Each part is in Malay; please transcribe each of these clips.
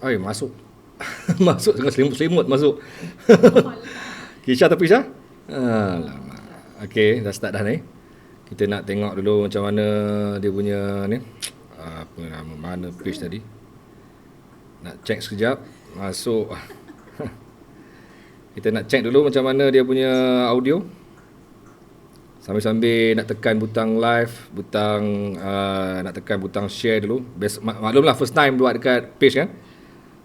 Ay, masuk. Masuk dengan selimut-selimut masuk. Kisha tapi Kisha? Alamak. Okey, dah start dah ni. Kita nak tengok dulu macam mana dia punya ni. Apa nama, mana page tadi. Nak check sekejap. Masuk. Kita nak check dulu macam mana dia punya audio. Sambil-sambil nak tekan butang live, nak tekan butang share dulu. Maklumlah first time buat dekat page kan.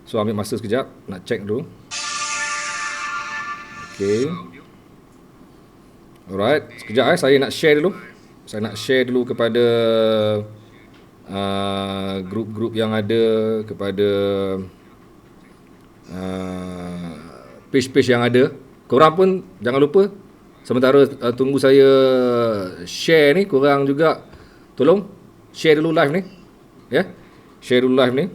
So ambil masa sekejap, nak check dulu. Okay. Alright, sekejap saya nak share dulu. Saya nak share dulu kepada grup-grup yang ada, kepada page-page yang ada. Korang pun jangan lupa, sementara tunggu saya share ni, korang juga tolong share dulu live ni. Ya, share dulu live ni.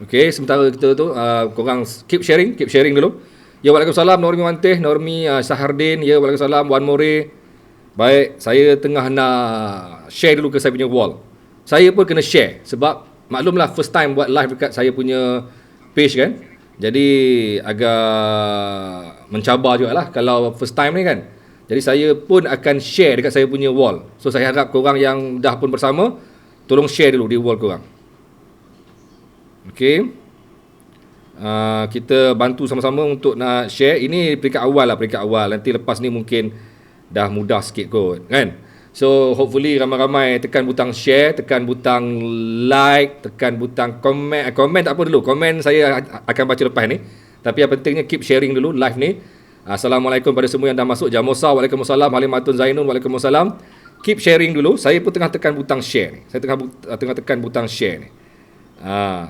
Okey, sementara kita tu korang keep sharing dulu. Ya, waalaikumsalam Normi Manteh, Normi Sahardin. Ya, waalaikumsalam Wan More. Baik, saya tengah nak share dulu ke saya punya wall. Saya pun kena share sebab maklumlah first time buat live dekat saya punya page kan. Jadi agak mencabar jugalah kalau first time ni kan. Jadi saya pun akan share dekat saya punya wall. So saya harap korang yang dah pun bersama, tolong share dulu di wall korang. Okey. Kita bantu sama-sama untuk nak share. Ini peringkat awal. Nanti lepas ni mungkin dah mudah sikit kot kan. So hopefully ramai-ramai tekan butang share, tekan butang like, tekan butang komen. Komen tak apa dulu. Komen saya akan baca lepas ni. Tapi yang pentingnya keep sharing dulu live ni. Assalamualaikum pada semua yang dah masuk. Jamosa, waalaikumsalam. Halimatun Zainun, waalaikumsalam. Keep sharing dulu. Saya pun tengah tekan butang share ni. Saya tengah tekan butang share ni.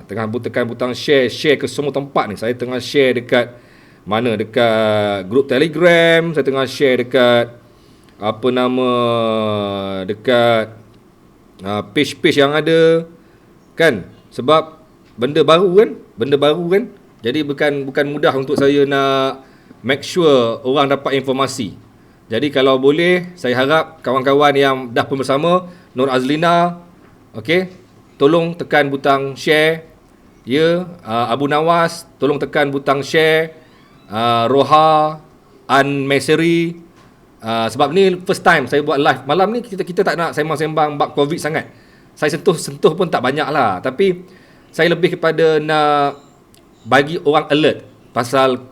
Tengah tekan butang share ke semua tempat ni. Saya tengah share dekat mana? Dekat grup Telegram, saya tengah share dekat dekat page-page yang ada kan. Sebab benda baru kan. Jadi bukan mudah untuk saya nak make sure orang dapat informasi. Jadi kalau boleh, saya harap kawan-kawan yang dah pun bersama, Nur Azlina, okey, tolong tekan butang share. Ya, Abu Nawas, tolong tekan butang share. Roha, An Meseri. Sebab ni first time saya buat live. Malam ni kita tak nak sembang-sembang bab COVID sangat. Saya sentuh pun tak banyak lah. Tapi saya lebih kepada nak bagi orang alert pasal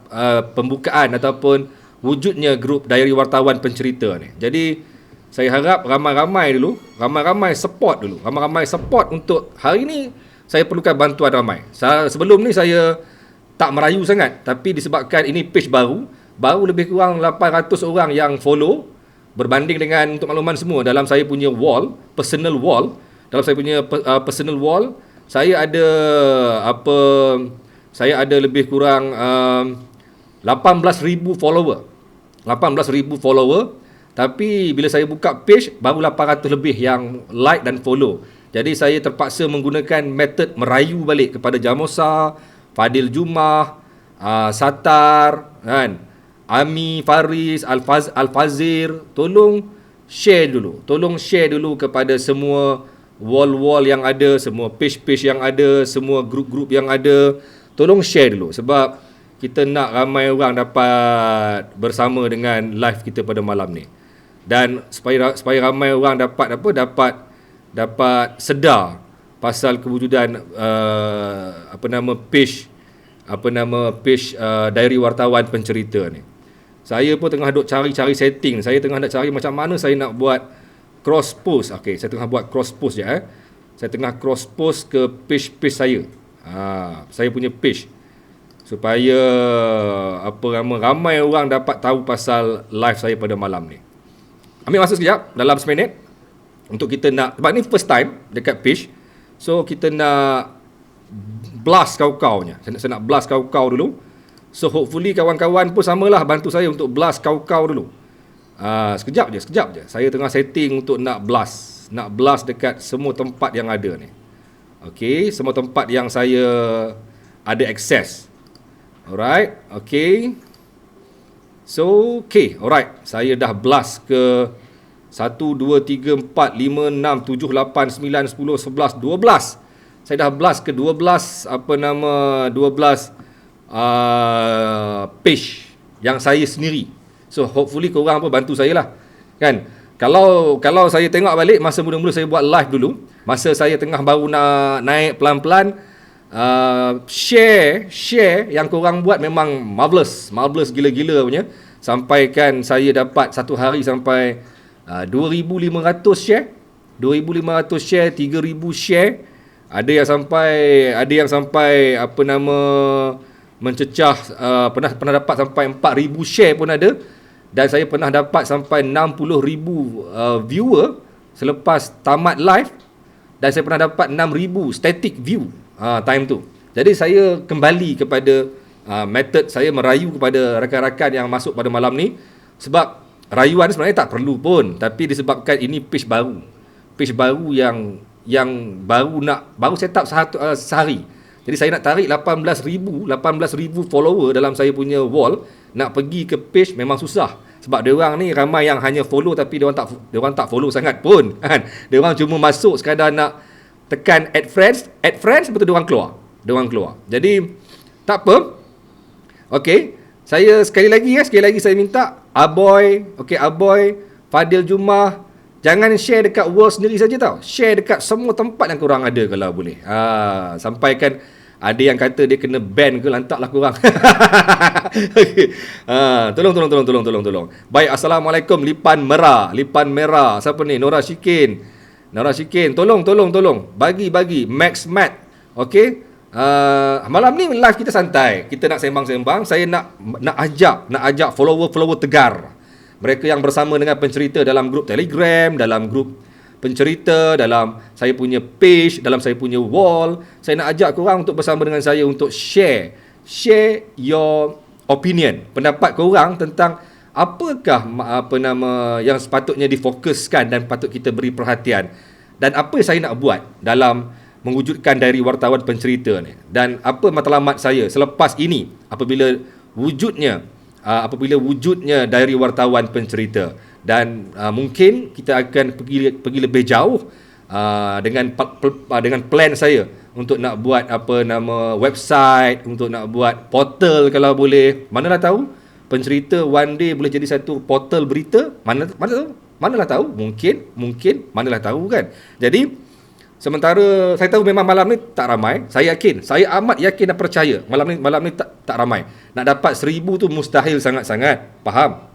pembukaan ataupun wujudnya grup Diary Wartawan Pencerita ni. Jadi saya harap ramai-ramai support dulu. Ramai-ramai support untuk hari ni. Saya perlukan bantuan ramai. Sebelum ni saya tak merayu sangat. Tapi disebabkan ini page baru lebih kurang 800 orang yang follow. Berbanding dengan, untuk makluman semua, dalam saya punya wall, personal wall, saya ada lebih kurang 18,000 follower. 18,000 follower. Tapi bila saya buka page, baru 800 lebih yang like dan follow. Jadi saya terpaksa menggunakan metod merayu balik kepada Jamosa, Fadil Jumah, Satar, kan? Ami, Faris, Al-Fazir. Tolong share dulu kepada semua wall-wall yang ada, semua page-page yang ada, semua grup-grup yang ada. Tolong share dulu sebab kita nak ramai orang dapat bersama dengan live kita pada malam ni. Dan supaya ramai orang dapat sedar pasal kewujudan page Diary Wartawan Pencerita ni. Saya pun tengah duk cari setting. Saya tengah nak cari macam mana saya nak buat cross post. Okey, saya tengah buat cross post je. Saya tengah cross post ke page saya. Saya punya page supaya ramai orang dapat tahu pasal live saya pada malam ni. Ambil masa sekejap dalam seminit untuk kita nak, sebab ni first time dekat page. So kita nak blast kau-kaunya. Saya nak blast kau-kau dulu. So hopefully kawan-kawan pun samalah bantu saya untuk blast kau-kau dulu. Sekejap je. Saya tengah setting untuk nak blast dekat semua tempat yang ada ni. Okey, semua tempat yang saya ada akses. Alright, okey. So, okay, alright. Saya dah blast ke 1, 2, 3, 4, 5, 6, 7, 8, 9, 10, 11, 12. Saya dah blast ke 12, 12 page yang saya sendiri. So, hopefully korang pun bantu saya lah. Kan? Kalau saya tengok balik, masa mula-mula saya buat live dulu, masa saya tengah baru nak naik pelan-pelan, share yang korang buat memang marvelous gila-gila punya. Sampaikan saya dapat satu hari sampai 2,500 share, 2,500 share, 3,000 share. Ada yang sampai mencecah, pernah dapat sampai 4,000 share pun ada. Dan saya pernah dapat sampai 60,000 viewer selepas tamat live. Dan saya pernah dapat 6,000 static view time tu. Jadi saya kembali kepada method saya merayu kepada rakan-rakan yang masuk pada malam ni. Sebab rayuan sebenarnya tak perlu pun, tapi disebabkan ini page baru. Page baru yang baru set up sehari. Jadi saya nak tarik 18,000 follower dalam saya punya wall. Nak pergi ke page memang susah. Sebab diorang ni ramai yang hanya follow tapi diorang tak follow sangat pun kan. Diorang cuma masuk sekadar nak tekan add friends betul diorang keluar. Jadi tak apa. Okey, saya sekali lagi saya minta Aboy, Fadil Jumah, jangan share dekat wall sendiri saja tau. Share dekat semua tempat yang korang ada kalau boleh. Sampaikan. Ada yang kata dia kena ban ke, lantaklah korang. Okay. Tolong. Baik, Assalamualaikum. Lipan merah. Siapa ni? Nora Shikin. Tolong. Bagi. Max Mat. Okay. Malam ni live kita santai. Kita nak sembang-sembang. Saya nak ajak follower tegar. Mereka yang bersama dengan pencerita dalam grup Telegram, dalam grup pencerita, dalam saya punya page, dalam saya punya wall. Saya nak ajak korang untuk bersama dengan saya untuk share your opinion, pendapat korang tentang apakah yang sepatutnya difokuskan dan patut kita beri perhatian, dan apa saya nak buat dalam mewujudkan diary wartawan pencerita ni, dan apa matlamat saya selepas ini apabila wujudnya diary wartawan pencerita. Dan mungkin kita akan pergi lebih jauh dengan plan saya untuk nak buat website, untuk nak buat portal kalau boleh. Manalah tahu pencerita one day boleh jadi satu portal berita. Manalah tahu, mungkin manalah tahu kan. Jadi sementara saya tahu memang malam ni tak ramai, saya amat yakin dan percaya malam ni tak ramai. Nak dapat 1,000 tu mustahil sangat-sangat, faham?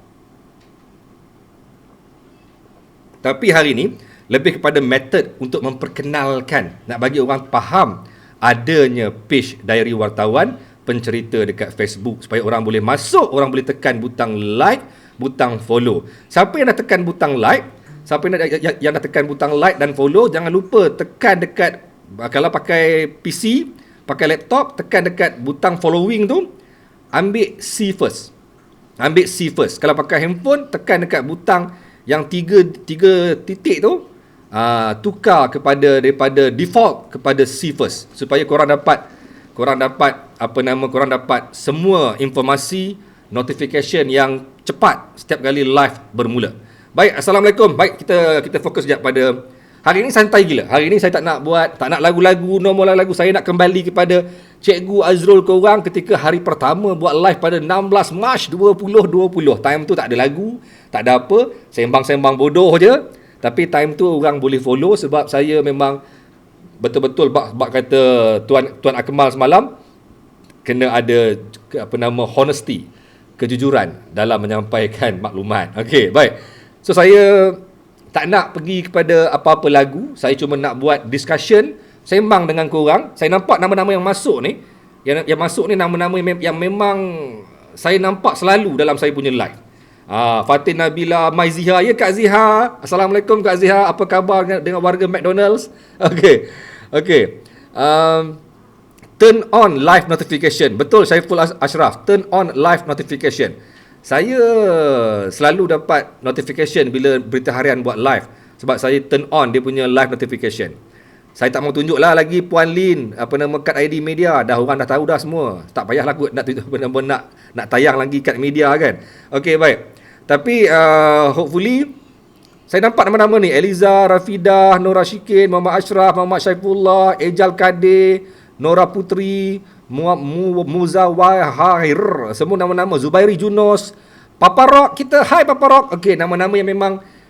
Tapi hari ni lebih kepada method untuk memperkenalkan, nak bagi orang faham adanya page diary wartawan pencerita dekat Facebook, supaya orang boleh masuk, orang boleh tekan butang like, butang follow. Siapa yang dah tekan butang like, yang dah tekan butang like dan follow, jangan lupa tekan dekat, kalau pakai PC, pakai laptop, tekan dekat butang following tu, ambil C first. Kalau pakai handphone, tekan dekat butang yang tiga titik tu, tukar daripada default kepada C first, supaya korang dapat semua informasi notification yang cepat setiap kali live bermula. Baik, Assalamualaikum. Baik, kita fokus sekejap pada hari ini. Santai gila. Hari ini saya tak nak lagu-lagu, normal lagu. Saya nak kembali kepada Cikgu Azrul korang ketika hari pertama buat live pada 16 Mac 2020. Time tu tak ada lagu, tak ada apa, sembang-sembang bodoh je. Tapi time tu orang boleh follow sebab saya memang betul-betul bak kata Tuan Akmal semalam, kena ada honesty, kejujuran dalam menyampaikan maklumat. Okey, baik. So saya tak nak pergi kepada apa-apa lagu, saya cuma nak buat discussion, sembang dengan korang. Saya nampak nama-nama yang masuk ni, yang masuk ni nama-nama yang memang saya nampak selalu dalam saya punya live. Fatin Nabila Mai Ziha. Ya, Kak Ziha. Assalamualaikum Kak Ziha. Apa khabar dengan warga McDonald's? Okey. Turn on live notification. Betul, Saiful Ashraf. Turn on live notification. Saya selalu dapat notification bila berita harian buat live, sebab saya turn on dia punya live notification. Saya tak mau tunjuk lah lagi Puan Lin, kad ID media. Dah orang dah tahu dah semua. Tak payahlah kot nak tunjuk nak tayang lagi kad media kan. Okey, baik. Tapi hopefully saya nampak nama-nama ni, Eliza, Rafidah, Nora Syikin, Muhammad Ashraf, Muhammad Syaifullah, Ejal Kadir, Nora Putri, Muzawahir, semua nama-nama, Zubairi Junus, Papa Rock, kita hai Papa Rock. Okey, nama-nama yang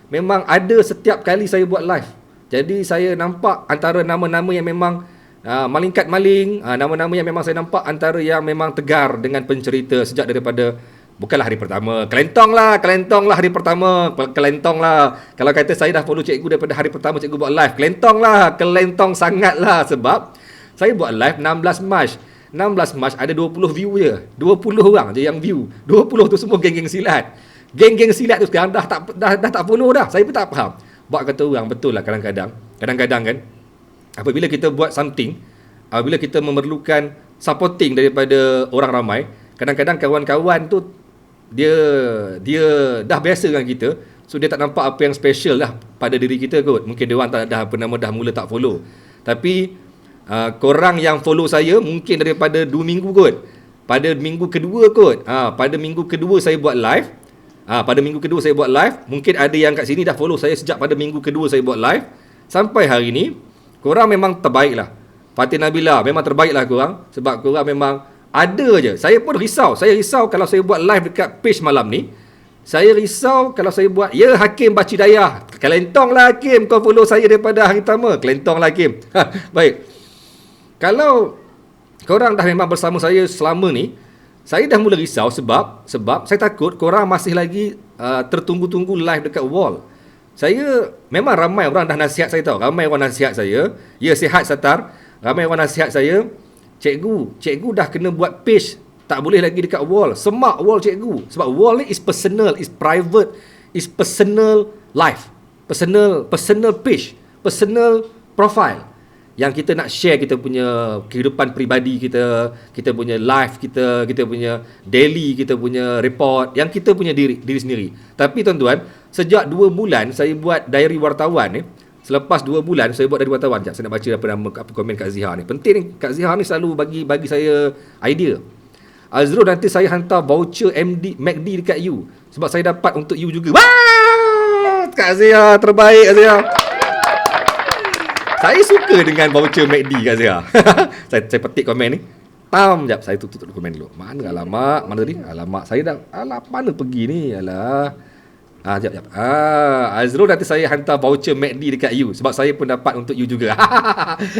memang ada setiap kali saya buat live. Jadi saya nampak antara nama-nama yang memang malingkat maling, nama-nama yang memang saya nampak antara yang memang tegar dengan pencerita sejak daripada bukanlah hari pertama. Kelentong lah hari pertama. Kelentong lah. Kalau kata saya dah follow cikgu daripada hari pertama cikgu buat live, kelentong sangat lah. Sebab saya buat live 16 Mac. 16 Mac ada 20 view je. 20 orang je yang view. 20 tu semua geng-geng silat. Geng-geng silat tu sekarang dah tak follow dah. Saya pun tak faham. Buat kata orang, betul lah kadang-kadang kan, apabila kita buat something, apabila kita memerlukan supporting daripada orang ramai, kadang-kadang kawan-kawan tu dia dah biasa dengan kita, so dia tak nampak apa yang special lah pada diri kita kot. Mungkin dia orang dah mula tak follow. Tapi korang yang follow saya mungkin daripada 2 minggu kot. Pada minggu kedua kot. Pada minggu kedua saya buat live. Mungkin ada yang kat sini dah follow saya sejak pada minggu kedua saya buat live. Sampai hari ni, korang memang terbaik lah. Fatin Nabila, memang terbaik lah korang. Sebab korang memang ada je. Saya pun risau. Saya risau kalau saya buat live dekat page malam ni. Saya risau kalau saya buat, ya Hakim Bacidayah. Kelentong lah Hakim, kau follow saya daripada hari pertama. Kelentong lah Hakim. Baik. Kalau korang dah memang bersama saya selama ni, saya dah mula risau sebab saya takut korang masih lagi tertunggu-tunggu live dekat wall. Saya memang ramai orang dah nasihat saya tahu. Ramai orang nasihat saya. Ya, sihat Satar. Ramai orang nasihat saya, Cikgu dah kena buat page. Tak boleh lagi dekat wall. Semak wall cikgu. Sebab wall ni is personal, is private, is personal life. Personal page, personal profile. Yang kita nak share kita punya kehidupan peribadi kita punya live kita punya daily, kita punya report, yang kita punya diri sendiri. Tapi tuan-tuan, sejak 2 bulan saya buat diary wartawan ni, selepas 2 bulan saya buat diary wartawan. Sekejap, saya nak baca apa komen Kak Zihar ni. Penting ni, Kak Zihar ni selalu bagi saya idea. Azrul, nanti saya hantar voucher McD dekat you. Sebab saya dapat untuk you juga. Wah! Kak Zihar, terbaik Kak Zihar. Saya suka dengan voucher McD Kak Zia. saya petik komen ni. Sekejap, saya tutup komen dulu. Mana alamak? Mana tadi? Alamak, saya dah... mana pergi ni? Sekejap. Azrul, nanti saya hantar voucher McD dekat you. Sebab saya pun dapat untuk you juga.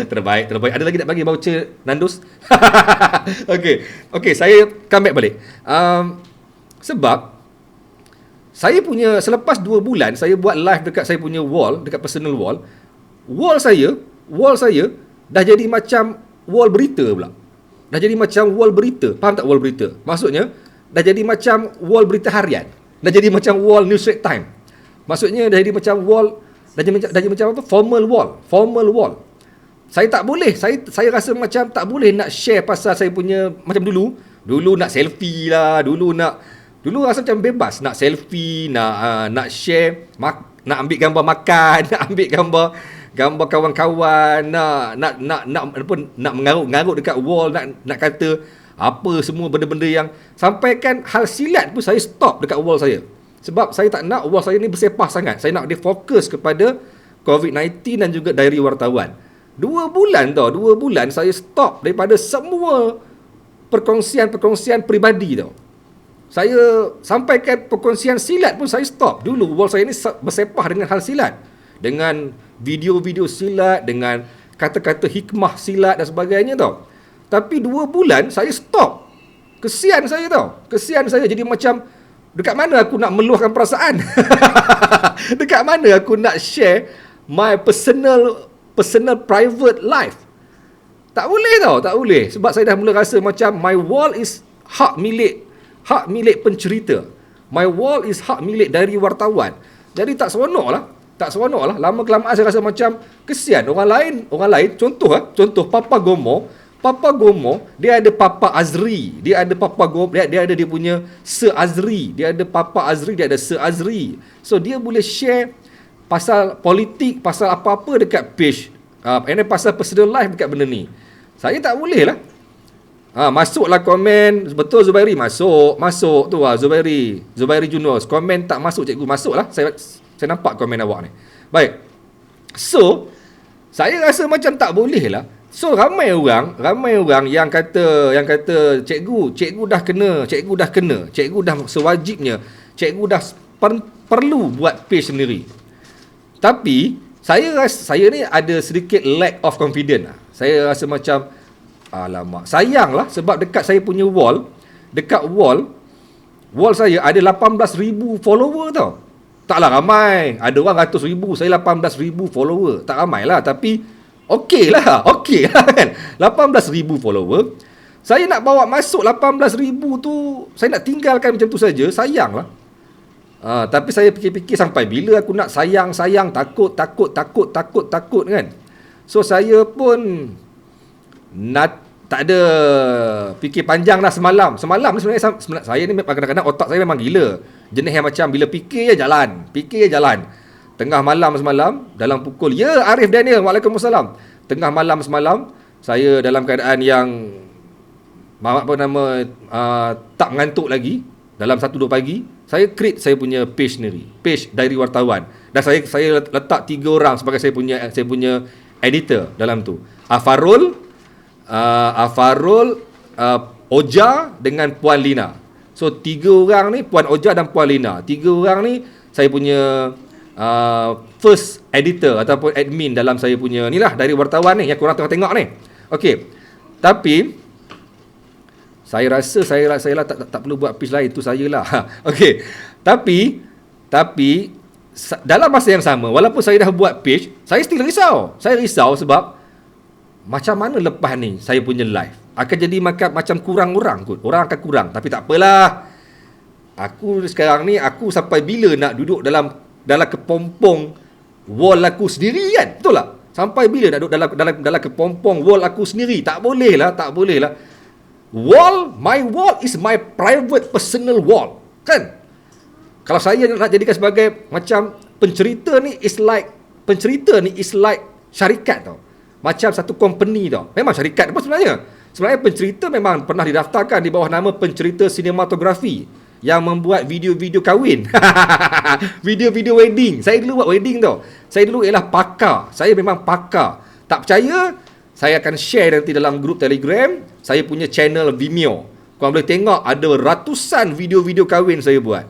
Terbaik. Ada lagi nak bagi voucher Nandos? Okay, saya come back balik. Sebab saya punya... Selepas 2 bulan, saya buat live dekat saya punya wall, dekat personal wall. Wall saya dah jadi macam wall berita pula. Dah jadi macam wall berita. Faham tak wall berita? Maksudnya, dah jadi macam wall berita harian. Dah jadi macam wall News Straight Time. Maksudnya, dah jadi macam wall, dah jadi macam apa? Formal wall. Saya tak boleh. Saya rasa macam tak boleh nak share pasal saya punya, macam dulu. Dulu nak selfie lah. Dulu rasa macam bebas. Nak selfie, nak share, nak ambil gambar makan, nak ambil gambar kawan-kawan, nak mengarut dekat wall, nak kata apa semua benda-benda yang sampaikan hal silat pun saya stop dekat wall saya. Sebab saya tak nak wall saya ni bersepah sangat. Saya nak dia fokus kepada COVID-19 dan juga diary wartawan. 2 bulan saya stop daripada semua perkongsian peribadi tau. Saya sampaikan perkongsian silat pun saya stop. Dulu wall saya ni bersepah dengan hal silat. Dengan video-video silat, dengan kata-kata hikmah silat dan sebagainya tau. Tapi 2 bulan saya stop. Kesian saya tau. Jadi macam, dekat mana aku nak meluahkan perasaan? Dekat mana aku nak share my personal private life? Tak boleh. Sebab saya dah mula rasa macam my wall is hak milik pencerita. My wall is hak milik diary wartawan. Jadi tak seronok lah. Lama-kelamaan saya rasa macam kesian orang lain. Contoh Papa Gomo, dia ada Papa Azri, dia ada Papa Gomo, dia ada dia punya Se Azri, dia ada Papa Azri, dia ada Se Azri. So dia boleh share pasal politik, pasal apa-apa dekat page And then pasal personal life dekat benda ni, saya tak boleh lah. Masuklah komen, betul Zubairi, masuk tu Zubairi Junus, komen tak masuk cikgu, masuklah. Saya nampak komen awak ni. Baik. So, saya rasa macam tak boleh lah. So ramai orang yang kata cikgu dah kena, cikgu dah sewajibnya, cikgu dah perlu buat page sendiri. Tapi saya ni ada sedikit lack of confidence. Saya rasa macam alamak, sayanglah sebab dekat saya punya wall saya ada 18,000 follower tau. Taklah ramai. Ada orang 100,000, saya 18,000 follower. Tak ramai lah, tapi okey lah kan. 18,000 follower. Saya nak bawa masuk 18,000 tu, saya nak tinggalkan macam tu saja, sayang lah. Tapi saya fikir-fikir sampai bila aku nak sayang, takut kan. So saya pun tak ada fikir panjang lah semalam ni sebenarnya saya ni kadang-kadang otak saya memang gila. Jenis yang macam bila fikir je jalan. Tengah malam semalam, dalam pukul, Arif Daniel, Waalaikumsalam. Tengah malam semalam, saya dalam keadaan yang tak mengantuk lagi. Dalam 1-2 pagi, saya create saya punya page sendiri, page Diary Wartawan. Dan saya letak 3 orang sebagai saya punya editor dalam tu. Afarul, Oja dengan Puan Lina. So 3 orang ni, Puan Oja dan Puan Lina, 3 orang ni saya punya first editor ataupun admin dalam saya punya ni lah, Diary Wartawan ni yang korang tengah tengok ni. Okey. Tapi saya rasa saya tak perlu buat page lain, itu sajalah. Okey. Tapi dalam masa yang sama, walaupun saya dah buat page, saya still risau. Saya risau sebab macam mana lepas ni saya punya live akan jadi macam kurang orang kot. Orang akan kurang. Tapi tak apalah. Aku sekarang ni, aku sampai bila nak duduk dalam kepompong wall aku sendiri kan? Betul tak? Sampai bila nak duduk dalam kepompong wall aku sendiri? Tak boleh lah. My wall is my private personal wall. Kan? Kalau saya nak jadikan sebagai macam pencerita ni is like syarikat tau. Macam satu company tau. Memang syarikat apa sebenarnya? Sebenarnya pencerita memang pernah didaftarkan di bawah nama pencerita sinematografi yang membuat video-video kahwin. Video-video wedding. Saya dulu buat wedding tau. Saya dulu ialah pakar. Saya memang pakar. Tak percaya? Saya akan share nanti dalam grup Telegram. Saya punya channel Vimeo. Korang boleh tengok ada ratusan video-video kahwin saya buat.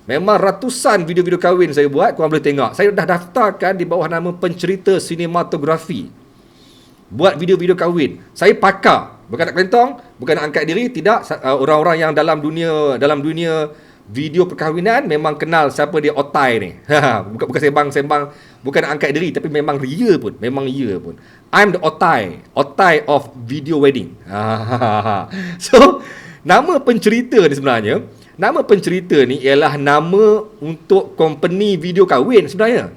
Memang ratusan video-video kahwin saya buat. Korang boleh tengok. Saya dah daftarkan di bawah nama pencerita sinematografi. Buat video-video kahwin. Saya pakar. Bukan nak kelentong, bukan nak angkat diri, tidak. Orang-orang yang dalam dunia video perkahwinan memang kenal siapa dia otai ni. Bukan sembang, bukan nak angkat diri, tapi memang ya pun. I'm the otai of video wedding. So, nama pencerita ni sebenarnya, ialah nama untuk company video kahwin sebenarnya.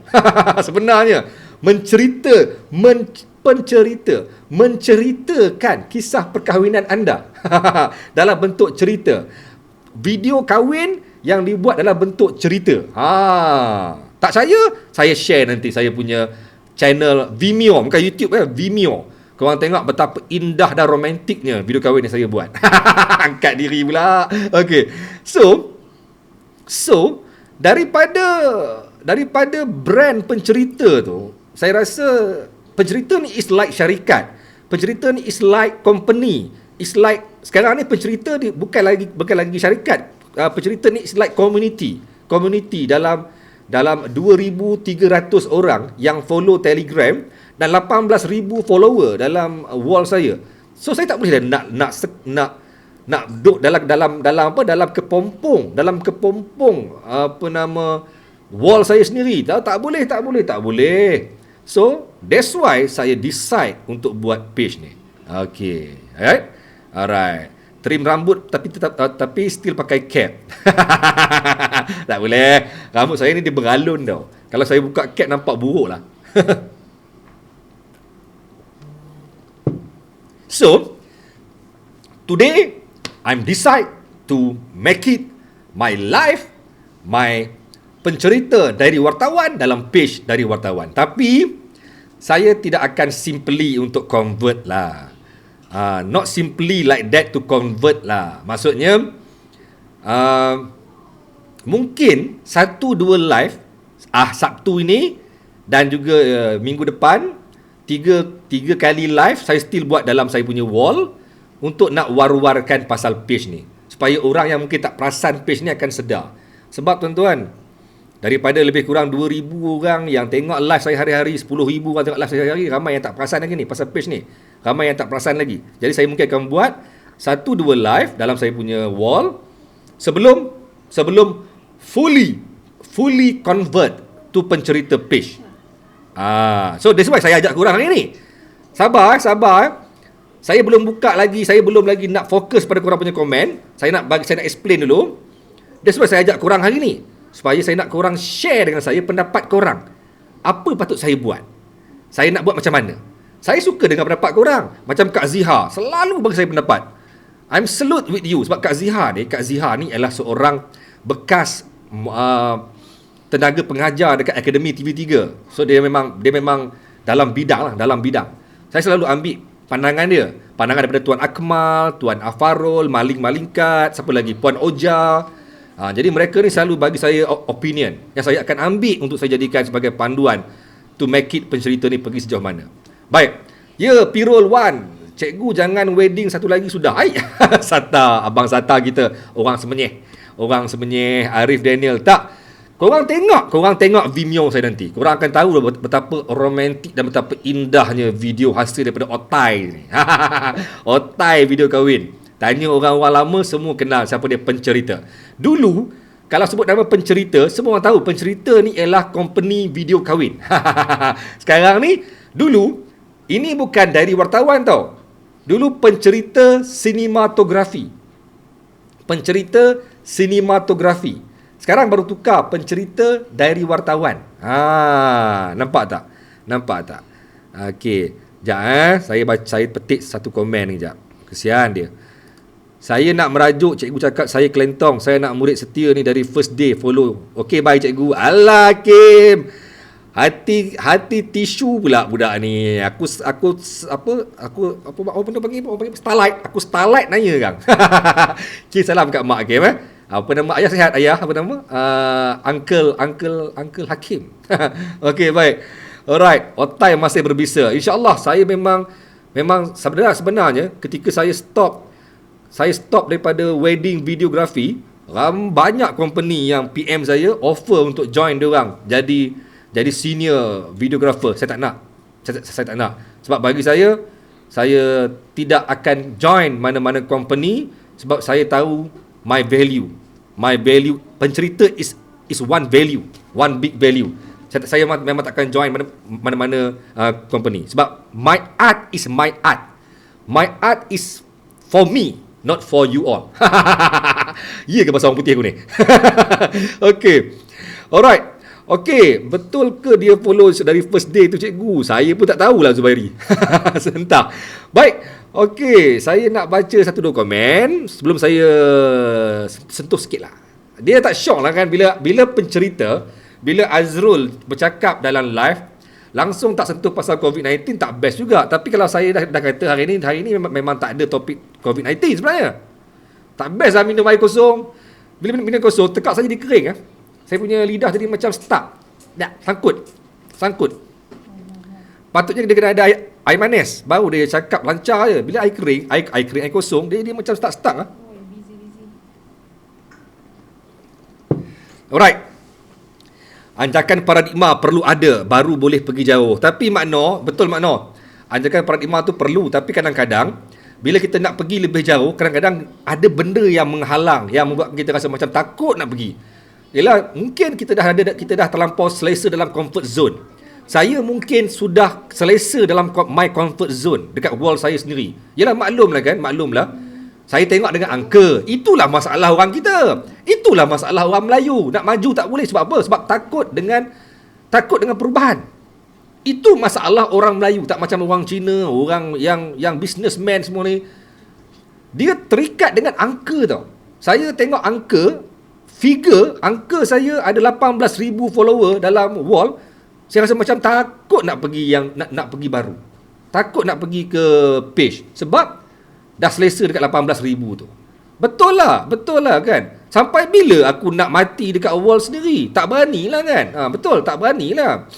Menceritakan kisah perkahwinan anda dalam bentuk cerita. Video kahwin yang dibuat dalam bentuk cerita. Tak saya share nanti saya punya channel Vimeo, bukan YouTube Vimeo. Korang tengok betapa indah dan romantiknya video kahwin yang saya buat. Angkat diri pula. Okey. So daripada brand pencerita tu, saya rasa pencerita ni is like syarikat. Pencerita ni is like company. Is like sekarang ni pencerita ni bukan lagi syarikat. Pencerita ni is like community. Community dalam 2,300 orang yang follow Telegram dan 18,000 follower dalam wall saya. So saya tak boleh nak duduk dalam kepompong wall saya sendiri. Tak boleh. So that's why saya decide untuk buat page ni. Okay, alright. Trim rambut tapi still pakai cap. Tak boleh. Rambut saya ni dia beralun tau. Kalau saya buka cap nampak buruk lah. So today I'm decide to make it my life, my pencerita Diary Wartawan dalam page Diary Wartawan. Tapi saya tidak akan simply untuk convert lah. Not simply like that to convert lah. Maksudnya, mungkin 1-2 live Sabtu ini dan juga minggu depan, tiga kali live saya still buat dalam saya punya wall untuk nak war-warkan pasal page ni, supaya orang yang mungkin tak perasan page ni akan sedar. Sebab tuan-tuan, daripada lebih kurang 2,000 orang yang tengok live saya hari-hari, 10,000 orang tengok live saya hari-hari, ramai yang tak perasan lagi ni pasal page ni. Ramai yang tak perasan lagi. Jadi saya mungkin akan buat 1-2 live dalam saya punya wall sebelum fully convert to pencerita page. So that's why saya ajak korang hari ni. Sabar. Saya belum buka lagi, saya belum lagi nak fokus pada korang punya komen. Saya nak explain dulu. That's why saya ajak korang hari ni, supaya saya nak korang share dengan saya pendapat korang. Apa patut saya buat? Saya nak buat macam mana? Saya suka dengan pendapat korang. Macam Kak Ziha selalu bagi saya pendapat. I'm salute with you. Sebab Kak Ziha ni adalah seorang bekas tenaga pengajar dekat Akademi TV3. So dia memang dalam bidang. Saya selalu ambil pandangan dia. Pandangan daripada Tuan Akmal, Tuan Afarul, Maling Malingkat, siapa lagi? Puan Oja. Jadi mereka ni selalu bagi saya opinion yang saya akan ambil untuk saya jadikan sebagai panduan to make it pencerita ni pergi sejauh mana. Baik. Ya, Pirul Wan. Cikgu jangan wedding satu lagi sudah. Sata, Abang Sata kita. Orang semenyih. Arif Daniel. Tak. Korang tengok Vimeo saya nanti. Korang akan tahu betapa romantik dan betapa indahnya video hasil daripada Otai ni. Otai video kahwin. Tanya orang-orang lama, semua kenal siapa dia pencerita. Dulu, kalau sebut nama pencerita, semua orang tahu pencerita ni ialah company video kahwin. Sekarang ni, dulu, ini bukan dari wartawan tau. Dulu pencerita sinematografi. Sekarang baru tukar pencerita dari wartawan. Nampak tak? Okey. Sekejap saya petik satu komen ni sekejap. Kesian dia. Saya nak merajuk cikgu cakap saya kelentong. Saya nak murid setia ni dari first day follow. Okey, bye cikgu. Alah Kim. Hati tisu pula budak ni. Aku panggil starlight. Aku starlight nanya kang. Kim salam kat mak Kim Apa nama ayah sihat ayah? Apa nama? Uncle Hakim. Okey, baik. Alright, Otai masih berbisa. InsyaAllah saya memang sebenarnya ketika saya stop daripada wedding videography, banyak company yang PM saya offer untuk join diorang jadi senior videographer. Saya tak nak. Sebab bagi saya tidak akan join mana-mana company sebab saya tahu my value pencerita is one big value. Saya memang tak akan join mana-mana company sebab my art is for me, not for you all. Ya ke bahasa orang putih aku ni? Okay. Alright. Okay, betul ke dia follow dari first day tu cikgu? Saya pun tak tahulah Zubairi. Sebentar. Baik. Okay, saya nak baca 1-2 komen sebelum saya sentuh sikit lah. Dia tak syok lah kan bila pencerita, bila Azrul bercakap dalam live, langsung tak sentuh pasal COVID-19, tak best juga. Tapi kalau saya dah kata hari ni memang tak ada topik COVID-19 sebenarnya. Tak best lah minum air kosong. Bila minum kosong, tekak saja dia kering. Saya punya lidah jadi macam stuck. Sangkut. Patutnya dia kena ada air manis, baru dia cakap lancar je. Bila air kering, air kosong, dia macam stuck lah. Alright. Anjakan paradigma perlu ada, baru boleh pergi jauh. Tapi betul makna. Anjakan paradigma tu perlu, tapi kadang-kadang bila kita nak pergi lebih jauh, kadang-kadang ada benda yang menghalang, yang membuat kita rasa macam takut nak pergi. Ialah mungkin kita dah terlampau selesa dalam comfort zone. Saya mungkin sudah selesa dalam my comfort zone dekat wall saya sendiri. Yalah, maklumlah. Saya tengok dengan angka. Itulah masalah orang kita. Itulah masalah orang Melayu. Nak maju tak boleh sebab apa? Sebab takut dengan perubahan. Itu masalah orang Melayu. Tak macam orang Cina, orang yang businessman semua ni. Dia terikat dengan angka tau. Saya tengok angka saya ada 18,000 follower dalam wall. Saya rasa macam takut nak pergi nak pergi baru. Takut nak pergi ke page sebab dah selesa dekat 18,000 tu. Betul lah kan. Sampai bila aku nak mati dekat wall sendiri? Tak beranilah kan. Betul, tak beranilah.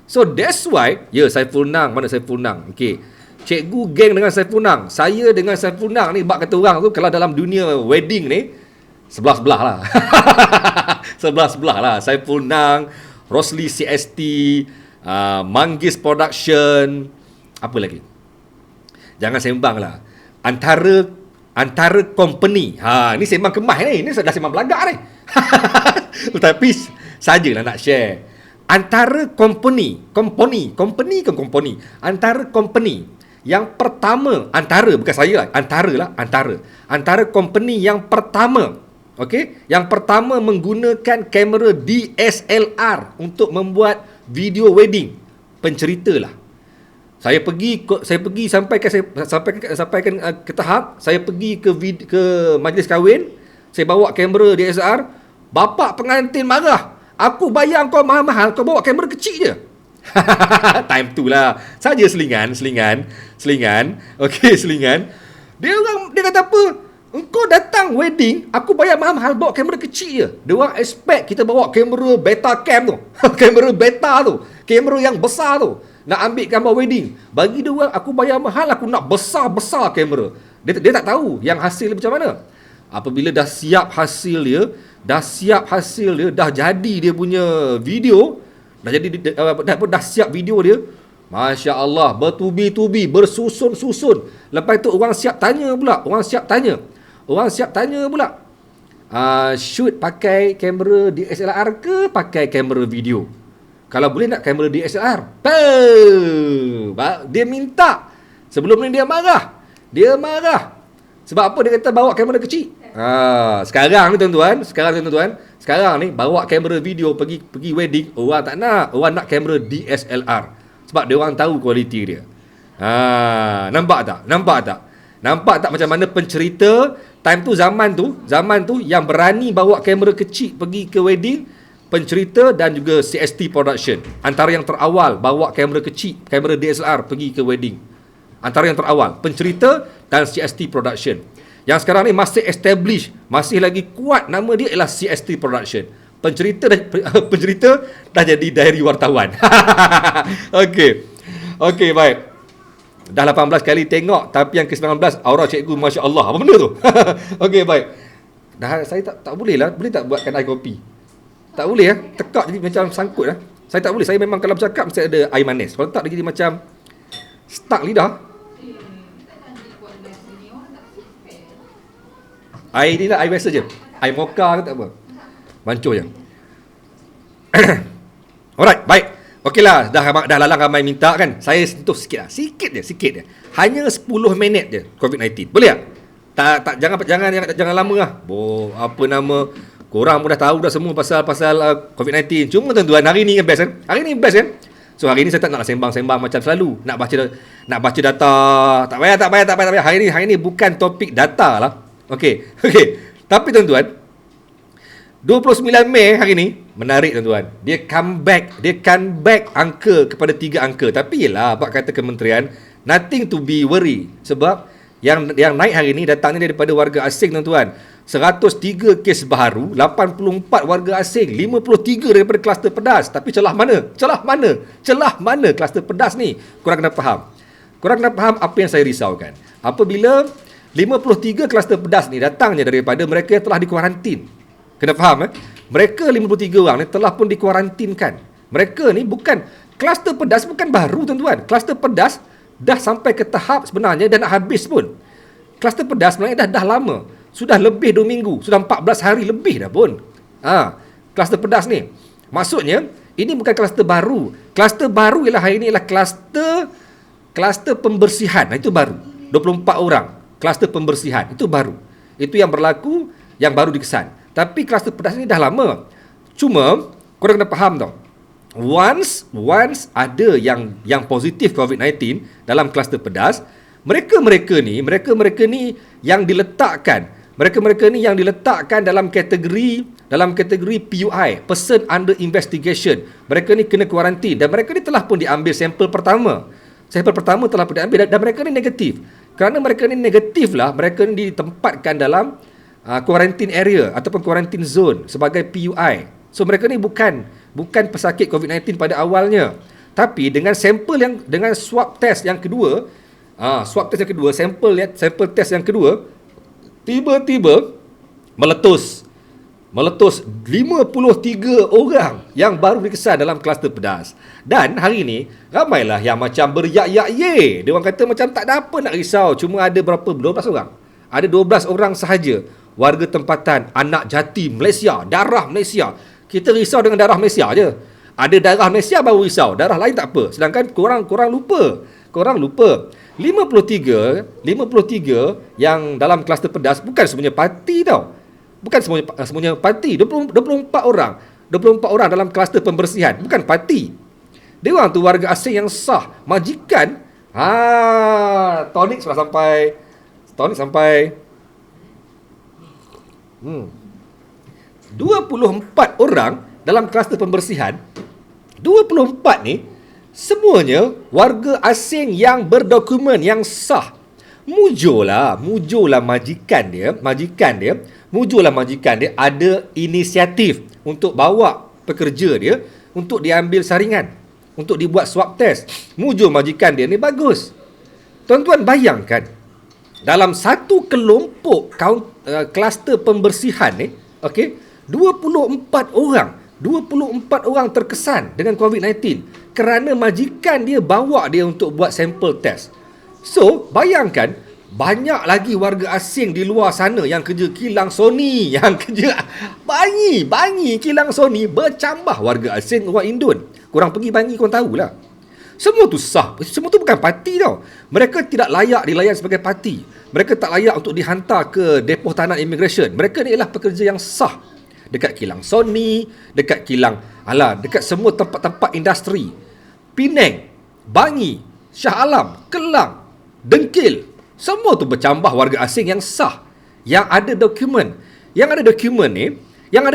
So that's why, Saiful Nang, mana Saiful Nang? Okey. Cikgu geng dengan Saiful Nang. Saya dengan Saiful Nang ni, bak kata orang tu, kalau dalam dunia wedding ni, sebelah-sebelah lah. Sebelah-sebelah lah. Saiful Nang, Rosli CST, Manggis Production, apa lagi? Jangan sembang lah. Antara company. Ni sembang kemas ni. Ni dah sembang belagak ni. Tapi sajalah nak share. Antara company. Antara company yang pertama, bukan saya lah, antara company yang pertama, okey, yang pertama menggunakan kamera DSLR untuk membuat video wedding, pencerita lah. Saya pergi sampaikan ke tahap saya pergi ke majlis kahwin, saya bawa kamera DSLR, bapak pengantin marah. Aku bayar kau mahal-mahal, kau bawa kamera kecil je. Time tu lah. Saja selingan. Okey, selingan. Dia kata apa? Engkau datang wedding, aku bayar mahal-mahal bawa kamera kecil je. Dia orang expect kita bawa kamera beta cam tu. Kamera beta tu. Kamera yang besar tu. Nak ambil gambar wedding. Bagi dia orang, aku bayar mahal, aku nak besar-besar kamera. Dia tak tahu yang hasil macam mana. Apabila dah siap hasil dia, dah jadi dia punya video, dah siap video dia, Masya Allah, bertubi-tubi, bersusun-susun. Lepas tu orang siap tanya pula, shoot pakai kamera DSLR ke pakai kamera video? Kalau boleh nak kamera DSLR. Dia minta. Sebelum ni dia marah. Sebab apa dia kata bawa kamera kecil? Sekarang ni tuan-tuan, sekarang ni bawa kamera video pergi wedding, orang tak nak. Orang nak kamera DSLR. Sebab dia orang tahu kualiti dia. Nampak tak? Nampak tak macam mana pencerita zaman tu yang berani bawa kamera kecil pergi ke wedding, pencerita dan juga CST Production. Antara yang terawal bawa kamera kecil, kamera DSLR pergi ke wedding. Antara yang terawal, pencerita dan CST Production. Yang sekarang ni masih establish, masih lagi kuat, nama dia ialah CST Production. Pencerita dah jadi diary wartawan. Okey, baik. Dah 18 kali tengok, tapi yang ke-19 aura cikgu Masya Allah. Apa benda tu? Okey, baik. Saya tak boleh lah. Boleh tak buatkan air kopi? Tak boleh lah. Tekak jadi macam sangkut lah. Saya tak boleh. Saya memang kalau bercakap mesti ada air manis. Kalau tak dia jadi macam stuck lidah. Air ni lah, air biasa je. Air mocha ke tak apa. Mancur je. Alright, baik. Okeylah, dah lalang ramai minta kan. Saya sentuh sikit je. Hanya 10 minit je COVID-19. Boleh tak? Jangan lama lah. Apa nama, korang pun dah tahu dah semua pasal COVID-19. Cuma tuan-tuan, hari ni best kan? So hari ni saya tak nak sembang-sembang macam selalu. Nak baca data. Tak payah. Hari ni bukan topik data lah. Okey. Tapi tuan-tuan, 29 Mei hari ni menarik tuan-tuan. Dia come back angka kepada 3 angka. Tapi yelah, apa kata kementerian, nothing to be worry. Sebab yang naik hari ni datangnya daripada warga asing tuan-tuan. 103 kes baru, 84 warga asing, 53 daripada kluster pedas. Tapi celah mana kluster pedas ni? Korang kena faham apa yang saya risaukan. Apabila 53 kluster pedas ni datangnya daripada mereka yang telah dikuarantin. Kena faham mereka 53 orang ni telah pun dikuarantinkan. Mereka ni bukan, kluster pedas bukan baru tuan-tuan. Kluster pedas dah sampai ke tahap sebenarnya dah nak habis pun. Kluster pedas sebenarnya dah lama. Sudah lebih 2 minggu, sudah 14 hari lebih dah pun. Kluster pedas ni. Maksudnya ini bukan kluster baru. Kluster baru ialah hari ni ialah kluster pembersihan. Itu baru. 24 orang. Kluster pembersihan itu baru. Itu yang berlaku, yang baru dikesan. Tapi kluster pedas ni dah lama. Cuma korang kena faham tau. Once ada yang positif COVID-19 dalam kluster pedas, mereka ni yang diletakkan Mereka-mereka ni yang diletakkan dalam kategori PUI, Person Under Investigation. Mereka ni kena kuarantin dan mereka ni telah pun diambil sampel pertama. Sampel pertama telah pun diambil dan mereka ni negatif. Kerana mereka ni negatif lah, mereka ni ditempatkan dalam quarantine area ataupun quarantine zone sebagai PUI. So mereka ni bukan pesakit COVID-19 pada awalnya. Tapi dengan dengan swab test yang kedua, sampel test yang kedua, tiba-tiba meletus 53 orang yang baru dikesan dalam kluster pedas. Dan hari ni ramailah yang macam beryak-yak-ye. Dia orang kata macam tak ada apa nak risau, cuma ada berapa 12 orang. Ada 12 orang sahaja warga tempatan, anak jatim Malaysia, darah Malaysia. Kita risau dengan darah Malaysia je. Ada darah Malaysia baru risau, darah lain tak apa. Sedangkan korang lupa. 53 yang dalam kluster pedas bukan semuanya parti tau. Bukan semuanya parti. 24 orang dalam kluster pembersihan bukan parti. Dia orang tu warga asing yang sah, majikan. Tonic sampai 24 orang dalam kluster pembersihan. 24 ni semuanya warga asing yang berdokumen yang sah. Mujurlah majikan dia ada inisiatif untuk bawa pekerja dia untuk diambil saringan, untuk dibuat swab test. Mujur majikan dia ni bagus. Tuan-tuan bayangkan, dalam satu kelompok kluster pembersihan ni, 24 orang terkesan dengan COVID-19 kerana majikan dia bawa dia untuk buat sampel test. So, bayangkan banyak lagi warga asing di luar sana yang kerja kilang Sony, yang kerja bangi kilang Sony, bercambah warga asing orang Indon. Korang pergi bangi korang tahulah. Semua tu sah. Semua tu bukan parti tau. Mereka tidak layak dilayan sebagai parti. Mereka tak layak untuk dihantar ke depoh tahanan immigration. Mereka ni ialah pekerja yang sah. Dekat kilang Sony, dekat semua tempat-tempat industri. Penang, Bangi, Shah Alam, Kelang, Dengkil, semua tu bercambah warga asing yang sah, yang ada dokumen. Yang ada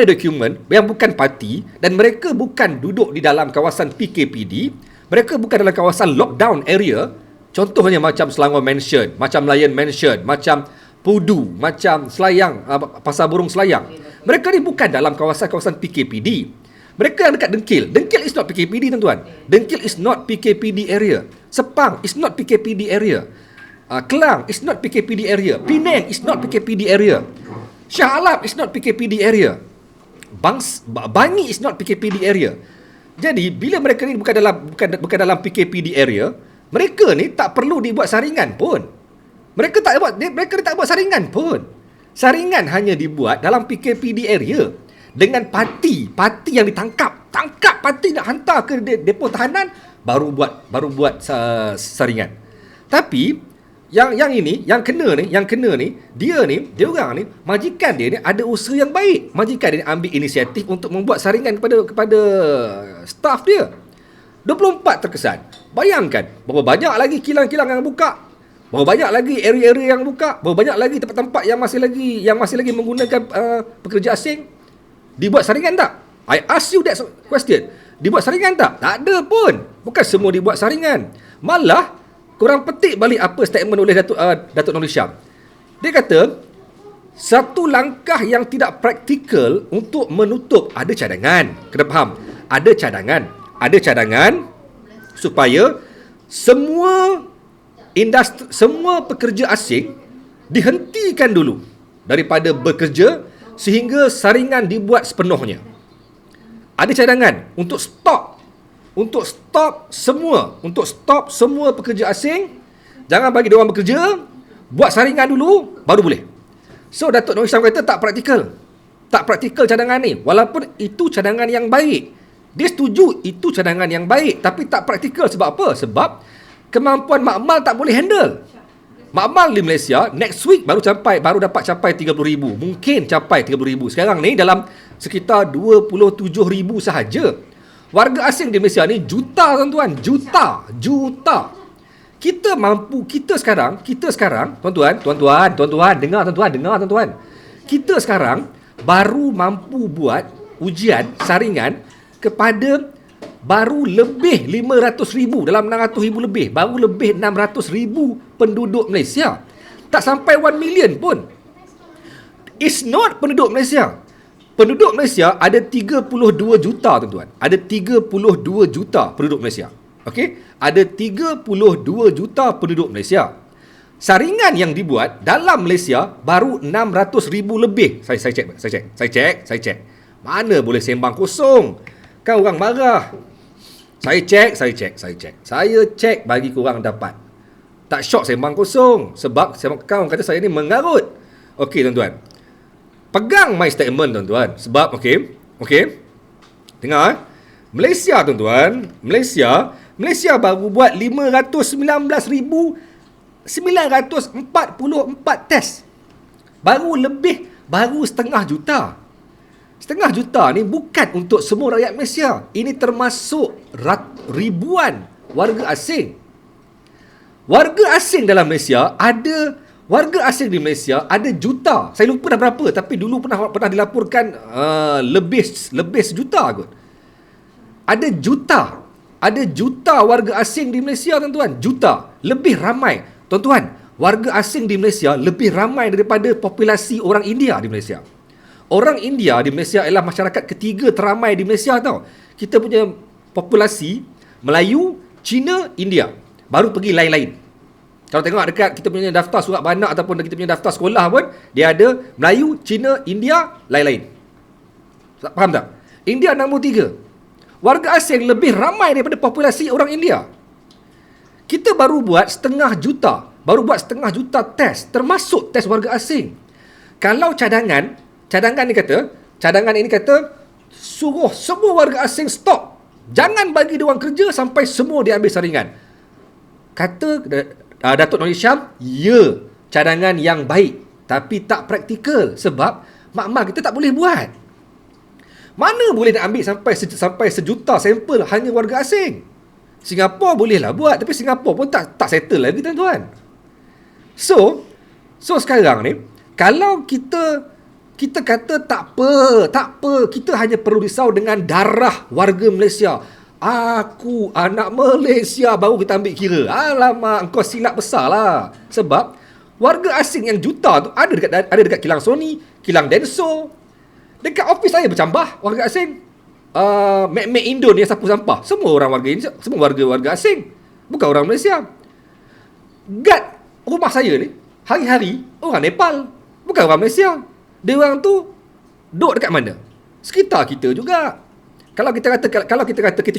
dokumen yang bukan parti, dan mereka bukan duduk di dalam kawasan PKPD, mereka bukan dalam kawasan lockdown area. Contohnya macam Selangor Mansion, macam Lion Mansion, macam Pudu, macam Selayang, Pasar Burung Selayang. Mereka ni bukan dalam kawasan-kawasan PKPD. Mereka yang dekat Dengkil. Dengkil is not PKPD, tuan-tuan. Dengkil is not PKPD area. Sepang is not PKPD area. Kelang is not PKPD area. Penang is not PKPD area. Shah Alam is not PKPD area. Bangi is not PKPD area. Jadi bila mereka ni bukan dalam PKPD area, mereka ni tak perlu dibuat saringan pun. Mereka tak buat saringan pun. Saringan hanya dibuat dalam PKPD area dengan parti yang ditangkap. Tangkap parti nak hantar ke depoh tahanan, baru buat saringan. Tapi yang kena ni, dia orang ni, majikan dia ni ada usaha yang baik. Majikan dia ambil inisiatif untuk membuat saringan kepada staff dia. 24 terkesan. Bayangkan berapa banyak lagi kilang-kilang yang buka, berapa banyak lagi area-area yang buka, berapa banyak lagi tempat-tempat yang masih lagi menggunakan pekerja asing. Dibuat saringan tak? I ask you that question. Dibuat saringan tak? Tak ada pun. Bukan semua dibuat saringan. Malah korang petik balik apa statement oleh Datuk Nordin Syam. Dia kata satu langkah yang tidak praktikal untuk menutup, ada cadangan. Kena faham. Ada cadangan supaya semua pekerja asing dihentikan dulu daripada bekerja sehingga saringan dibuat sepenuhnya. Ada cadangan untuk stop semua pekerja asing. Jangan bagi dia orang bekerja, buat saringan dulu baru boleh. So Datuk Nordin Syam kata tak praktikal cadangan ni. Walaupun itu cadangan yang baik, dia setuju itu cadangan yang baik, tapi tak praktikal. Sebab apa? Sebab kemampuan makmal tak boleh handle. Makmal di Malaysia next week baru dapat capai 30,000. Mungkin capai 30,000. Sekarang ni dalam sekitar 27,000 sahaja. Warga asing di Malaysia ni juta, tuan-tuan. Juta. Kita sekarang, tuan-tuan, dengar tuan-tuan. kita sekarang baru mampu buat ujian saringan kepada baru lebih 500,000 dalam 600,000 lebih, baru lebih 600,000 penduduk Malaysia. Tak sampai 1 million pun. It's not penduduk Malaysia. Penduduk Malaysia ada 32 juta, tuan-tuan. Ada 32 juta penduduk Malaysia. Okey? Ada 32 juta penduduk Malaysia. Saringan yang dibuat dalam Malaysia baru 600,000 lebih. Saya cek. Mana boleh sembang kosong? Kan orang marah. Saya cek bagi korang dapat. Tak syok sembang kosong. Sebab kawan kata saya ni mengarut. Okey, tuan-tuan. Pegang my statement, tuan-tuan. Sebab, okey. Dengar. Malaysia, tuan-tuan. Malaysia baru buat 519,944 test. Baru setengah juta. Setengah juta ni bukan untuk semua rakyat Malaysia. Ini termasuk ribuan warga asing. Warga asing dalam Malaysia ada, warga asing di Malaysia ada juta. Saya lupa dah berapa, tapi dulu pernah dilaporkan lebih sejuta kot. Ada juta warga asing di Malaysia, tuan-tuan. Juta. Lebih ramai. Tuan-tuan, warga asing di Malaysia lebih ramai daripada populasi orang India di Malaysia. Orang India di Malaysia ialah masyarakat ketiga teramai di Malaysia, tau. Kita punya populasi Melayu, Cina, India. Baru pergi lain-lain. Kalau tengok dekat kita punya daftar surat beranak ataupun kita punya daftar sekolah pun, dia ada Melayu, Cina, India, lain-lain. Faham tak? India 63. Warga asing lebih ramai daripada populasi orang India. Kita baru buat setengah juta test, termasuk test warga asing. Kalau cadangan ini kata suruh semua warga asing stop. Jangan bagi dia orang kerja sampai semua dia ambil saringan. Kata Datuk Noor Hisham, ya, cadangan yang baik, tapi tak praktikal sebab mak-mak kita tak boleh buat. Mana boleh nak ambil sampai sejuta sampel hanya warga asing? Singapura bolehlah buat, tapi Singapura pun tak settle lagi, tuan-tuan. So sekarang ni, kalau kita kata tak apa, kita hanya perlu risau dengan darah warga Malaysia. Aku anak Malaysia, baru kita ambil kira. Alamak, engkau silap besar lah. Sebab warga asing yang juta tu ada dekat kilang Sony, kilang Denso. Dekat office saya bercambah warga asing. Mek Indon yang sapu sampah, semua orang warga Indonesia, semua warga asing, bukan orang Malaysia. Guard rumah saya ni hari-hari orang Nepal, bukan orang Malaysia. Dia orang tu duduk dekat mana? Sekitar kita juga. Kalau kita kata kita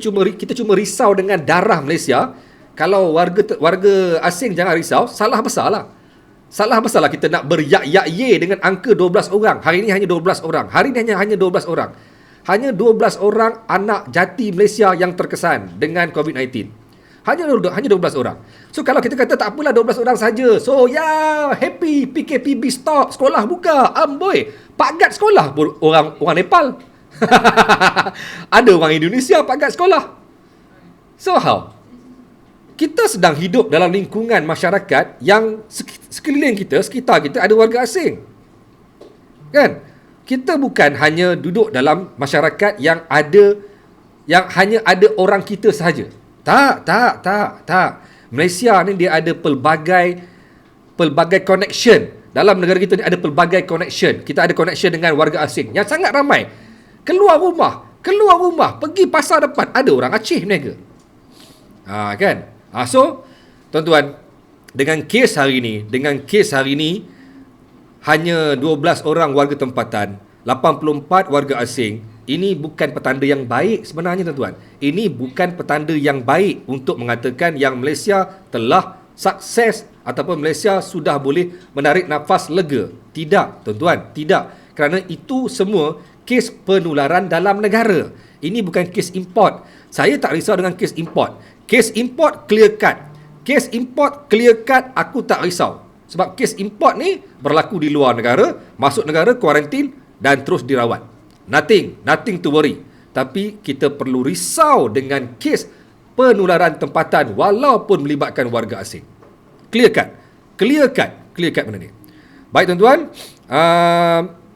cuma risau dengan darah Malaysia, kalau warga asing jangan risau, salah besarlah kita nak beryak-yak-ye dengan angka 12 orang. Hari ini hanya 12 orang. Hanya 12 orang anak jati Malaysia yang terkesan dengan COVID-19. Hanya 12 orang. So kalau kita kata tak apalah 12 orang saja. So happy, PKPB stop, sekolah buka. Amboi, Pak Gad sekolah pun orang Nepal. Ada orang Indonesia Pak Gad sekolah. So how? Kita sedang hidup dalam lingkungan masyarakat yang sekeliling kita, sekitar kita ada warga asing. Kan? Kita bukan hanya duduk dalam masyarakat yang hanya ada orang kita sahaja. Tak. Malaysia ni dia ada pelbagai connection. Dalam negara kita ni ada pelbagai connection. Kita ada connection dengan warga asing yang sangat ramai. Keluar rumah, pergi pasar depan, ada orang Aceh berniaga. Kan? So, tuan-tuan, dengan kes hari ni hanya 12 orang warga tempatan, 84 warga asing. Ini bukan petanda yang baik sebenarnya, tuan-tuan. Ini bukan petanda yang baik untuk mengatakan yang Malaysia telah sukses ataupun Malaysia sudah boleh menarik nafas lega. Tidak, tuan-tuan, tidak. Kerana itu semua kes penularan dalam negara. Ini bukan kes import. Saya tak risau dengan kes import. Kes import clear cut, aku tak risau. Sebab kes import ni berlaku di luar negara, masuk negara, kuarantin dan terus dirawat. Nothing to worry. Tapi kita perlu risau dengan kes penularan tempatan walaupun melibatkan warga asing. Clear cut benda ni. Baik, tuan-tuan.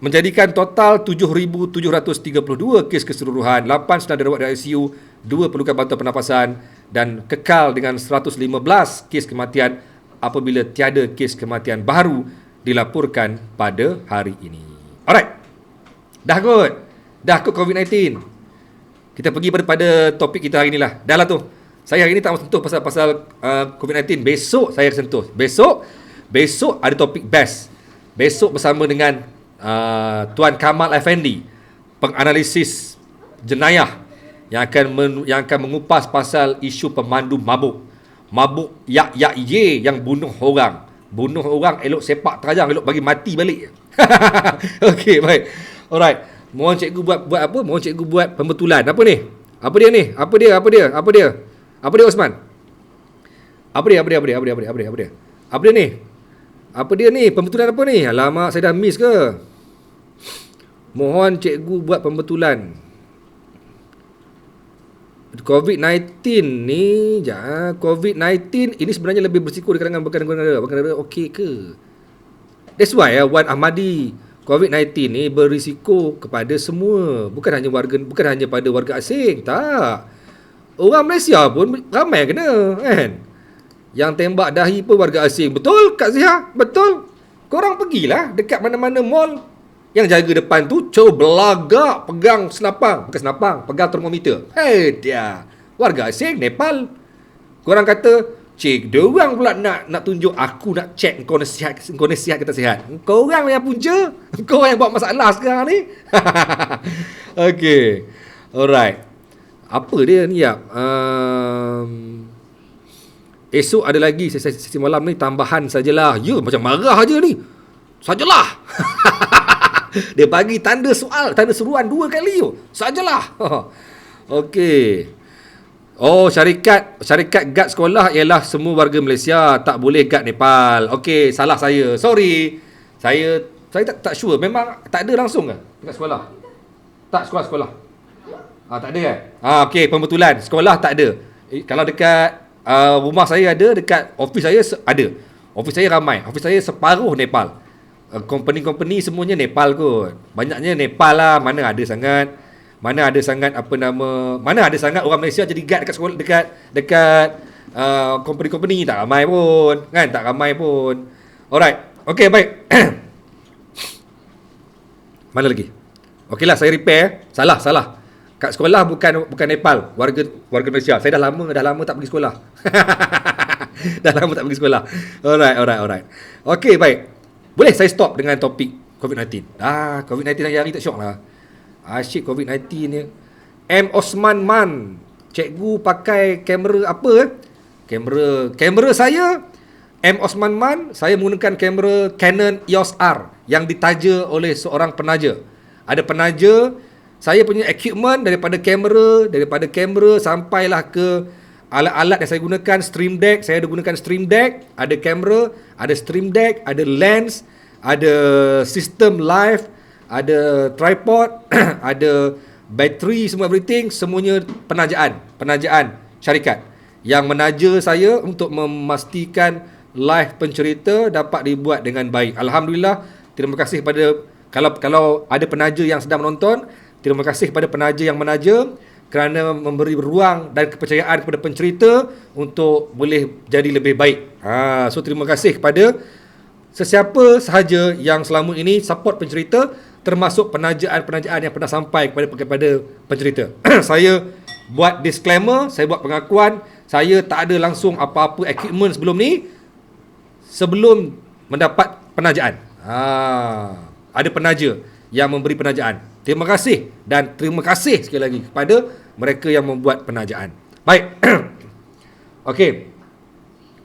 menjadikan total 7,732 kes keseluruhan, 8 sedang dirawat di ICU, 2 perlukan bantuan pernafasan dan kekal dengan 115 kes kematian apabila tiada kes kematian baru dilaporkan pada hari ini. Alright. Dah kot COVID-19. Kita pergi pada topik kita hari inilah. Dah lah tu. Saya hari ini tak mau sentuh pasal COVID-19. Besok saya sentuh. Besok ada topik best. Besok bersama dengan Tuan Kamal Effendi, penganalisis jenayah yang akan mengupas pasal isu pemandu mabuk ye yang bunuh orang elok sepak terajang, elok bagi mati balik. Okey, baik. Alright. Mohon cikgu buat apa? Mohon cikgu buat pembetulan. Apa ni? Apa dia Osman? Apa dia ni? Apa dia ni? Pembetulan apa ni? Alamak, saya dah miss ke? Mohon cikgu buat pembetulan. COVID-19 ni, COVID-19 ini sebenarnya lebih bersiko di kalangan berkenaan okey ke? That's why Wan Ahmadi, COVID-19 ni berisiko kepada semua, bukan hanya pada warga asing, tak. Orang Malaysia pun ramai kena, kan? Yang tembak dahi pun warga asing. Betul Kak Zia? Betul. Korang pergilah dekat mana-mana mall. Yang jaga depan tu belagak pegang senapang. Bukan senapang, pegang termometer. Hei dia. Warga asing Nepal. Korang kata, cik, diorang pula nak tunjuk aku nak check kau ni sihat ke tak sihat. Korang yang punca. Kau yang buat masalah sekarang ni. Okay. Alright. Apa dia ni ya? Esok ada lagi sesi malam ni tambahan sajalah. Ya, macam marah aja ni. Sajalah. Dia bagi tanda seruan 2 kali tu. Sajalah. Okey. Oh, syarikat guard sekolah ialah semua warga Malaysia, tak boleh guard Nepal. Okey, salah saya. Sorry. Saya tak sure. Memang tak ada langsung ke dekat sekolah? Tak sekolah. Tak ada kan? Okey, pembetulan. Sekolah tak ada. Kalau dekat rumah saya ada, dekat office saya ada. Office saya ramai. Office saya separuh Nepal. Company semuanya Nepal kot. Banyaknya Nepal lah. Mana ada sangat orang Malaysia jadi guard dekat sekolah, dekat company tak ramai pun, kan? Tak ramai pun. Alright. Okey, baik. Mana lagi? Okeylah, saya repair. Salah. Kat sekolah bukan Nepal, warga Malaysia. Saya dah lama tak pergi sekolah. Alright. Okey, baik. Boleh saya stop dengan topik COVID-19? COVID-19 hari-hari tak syok lah. Asyik COVID-19 ni. M. Osman Man, cikgu pakai kamera apa? Kamera saya M. Osman Man, saya menggunakan kamera Canon EOS R yang ditaja oleh seorang penaja. Ada penaja, saya punya equipment daripada kamera sampailah ke alat-alat yang saya gunakan. Stream Deck, saya ada gunakan Stream Deck, ada kamera, ada Stream Deck, ada lens, ada sistem live, ada tripod, ada bateri, semua everything, semuanya penajaan syarikat yang menaja saya untuk memastikan live pencerita dapat dibuat dengan baik. Alhamdulillah, terima kasih kepada kalau ada penaja yang sedang menonton, terima kasih kepada penaja yang menaja kerana memberi ruang dan kepercayaan kepada pencerita untuk boleh jadi lebih baik. So terima kasih kepada sesiapa sahaja yang selama ini support pencerita, termasuk penajaan-penajaan yang pernah sampai kepada pencerita. Saya buat disclaimer, saya buat pengakuan, saya tak ada langsung apa-apa equipment sebelum mendapat penajaan. Ada penaja yang memberi penajaan. Terima kasih, dan terima kasih sekali lagi kepada mereka yang membuat penajaan. Baik. Okey.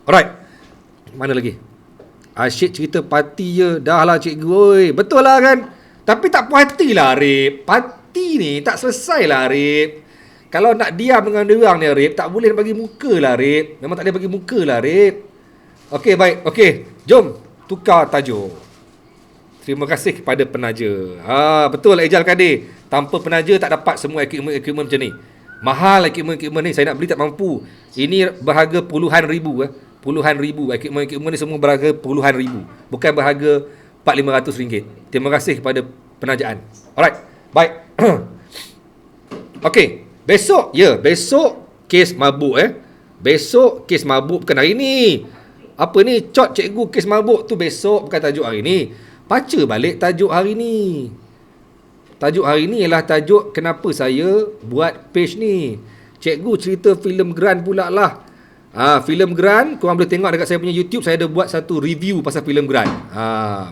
Alright. Mana lagi? Asyik cerita parti je. Dah lah cikgu. Oi, betul lah kan? Tapi tak puas hati lah, Rip. Parti ni tak selesai lah, Rip. Kalau nak diam dengan diorang ni, Rip, tak boleh bagi muka lah, Rip. Memang tak boleh bagi muka lah, Rip. Okey, baik. Okey, jom tukar tajuk. Terima kasih kepada penaja. Betul lah Ijal Kadir. Tanpa penaja tak dapat semua equipment macam ni. Mahal equipment ni. Saya nak beli tak mampu. Ini berharga puluhan ribu. Puluhan ribu. Equipment ni semua berharga puluhan ribu. Bukan berharga RM4,500. Terima kasih kepada penajaan. Alright, baik. Okey, besok kes mabuk Besok kes mabuk bukan hari ni. Apa ni? Cot cikgu kes mabuk tu besok, bukan tajuk hari ni. Baca balik tajuk hari ni. Tajuk hari ni ialah tajuk kenapa saya buat page ni. Cikgu cerita filem Grant pula lah. Filem Grant, korang boleh tengok dekat saya punya YouTube, saya ada buat satu review pasal filem Grant.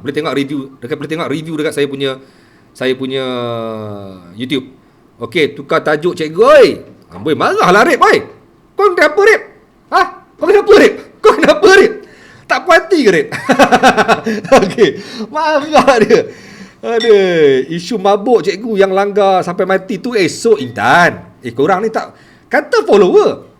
Boleh tengok review dekat saya punya YouTube. Okey, tukar tajuk cikgu oi. Boy marahlah Rip boy. Kau kenapa Rip? Kau kenapa Rip? Tak puas hati ke Rip? Okey, marah dia. Isu mabuk cikgu yang langgar sampai mati tu esok Intan. Korang ni tak kata follower.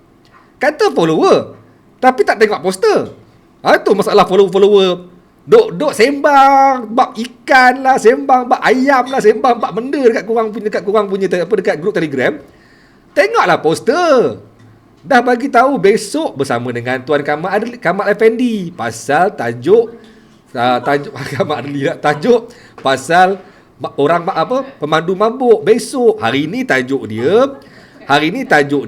Tapi tak tengok poster. Tu masalah follower. Duk sembang bab ikan lah, sembang bab ayam lah, sembang bab benda dekat korang punya dekat grup Telegram. Tengoklah poster. Dah bagi tahu besok bersama dengan Tuan Kamal Effendi pasal tajuk Kamal Adli tajuk pasal orang pemandu mabuk. Besok hari ni tajuk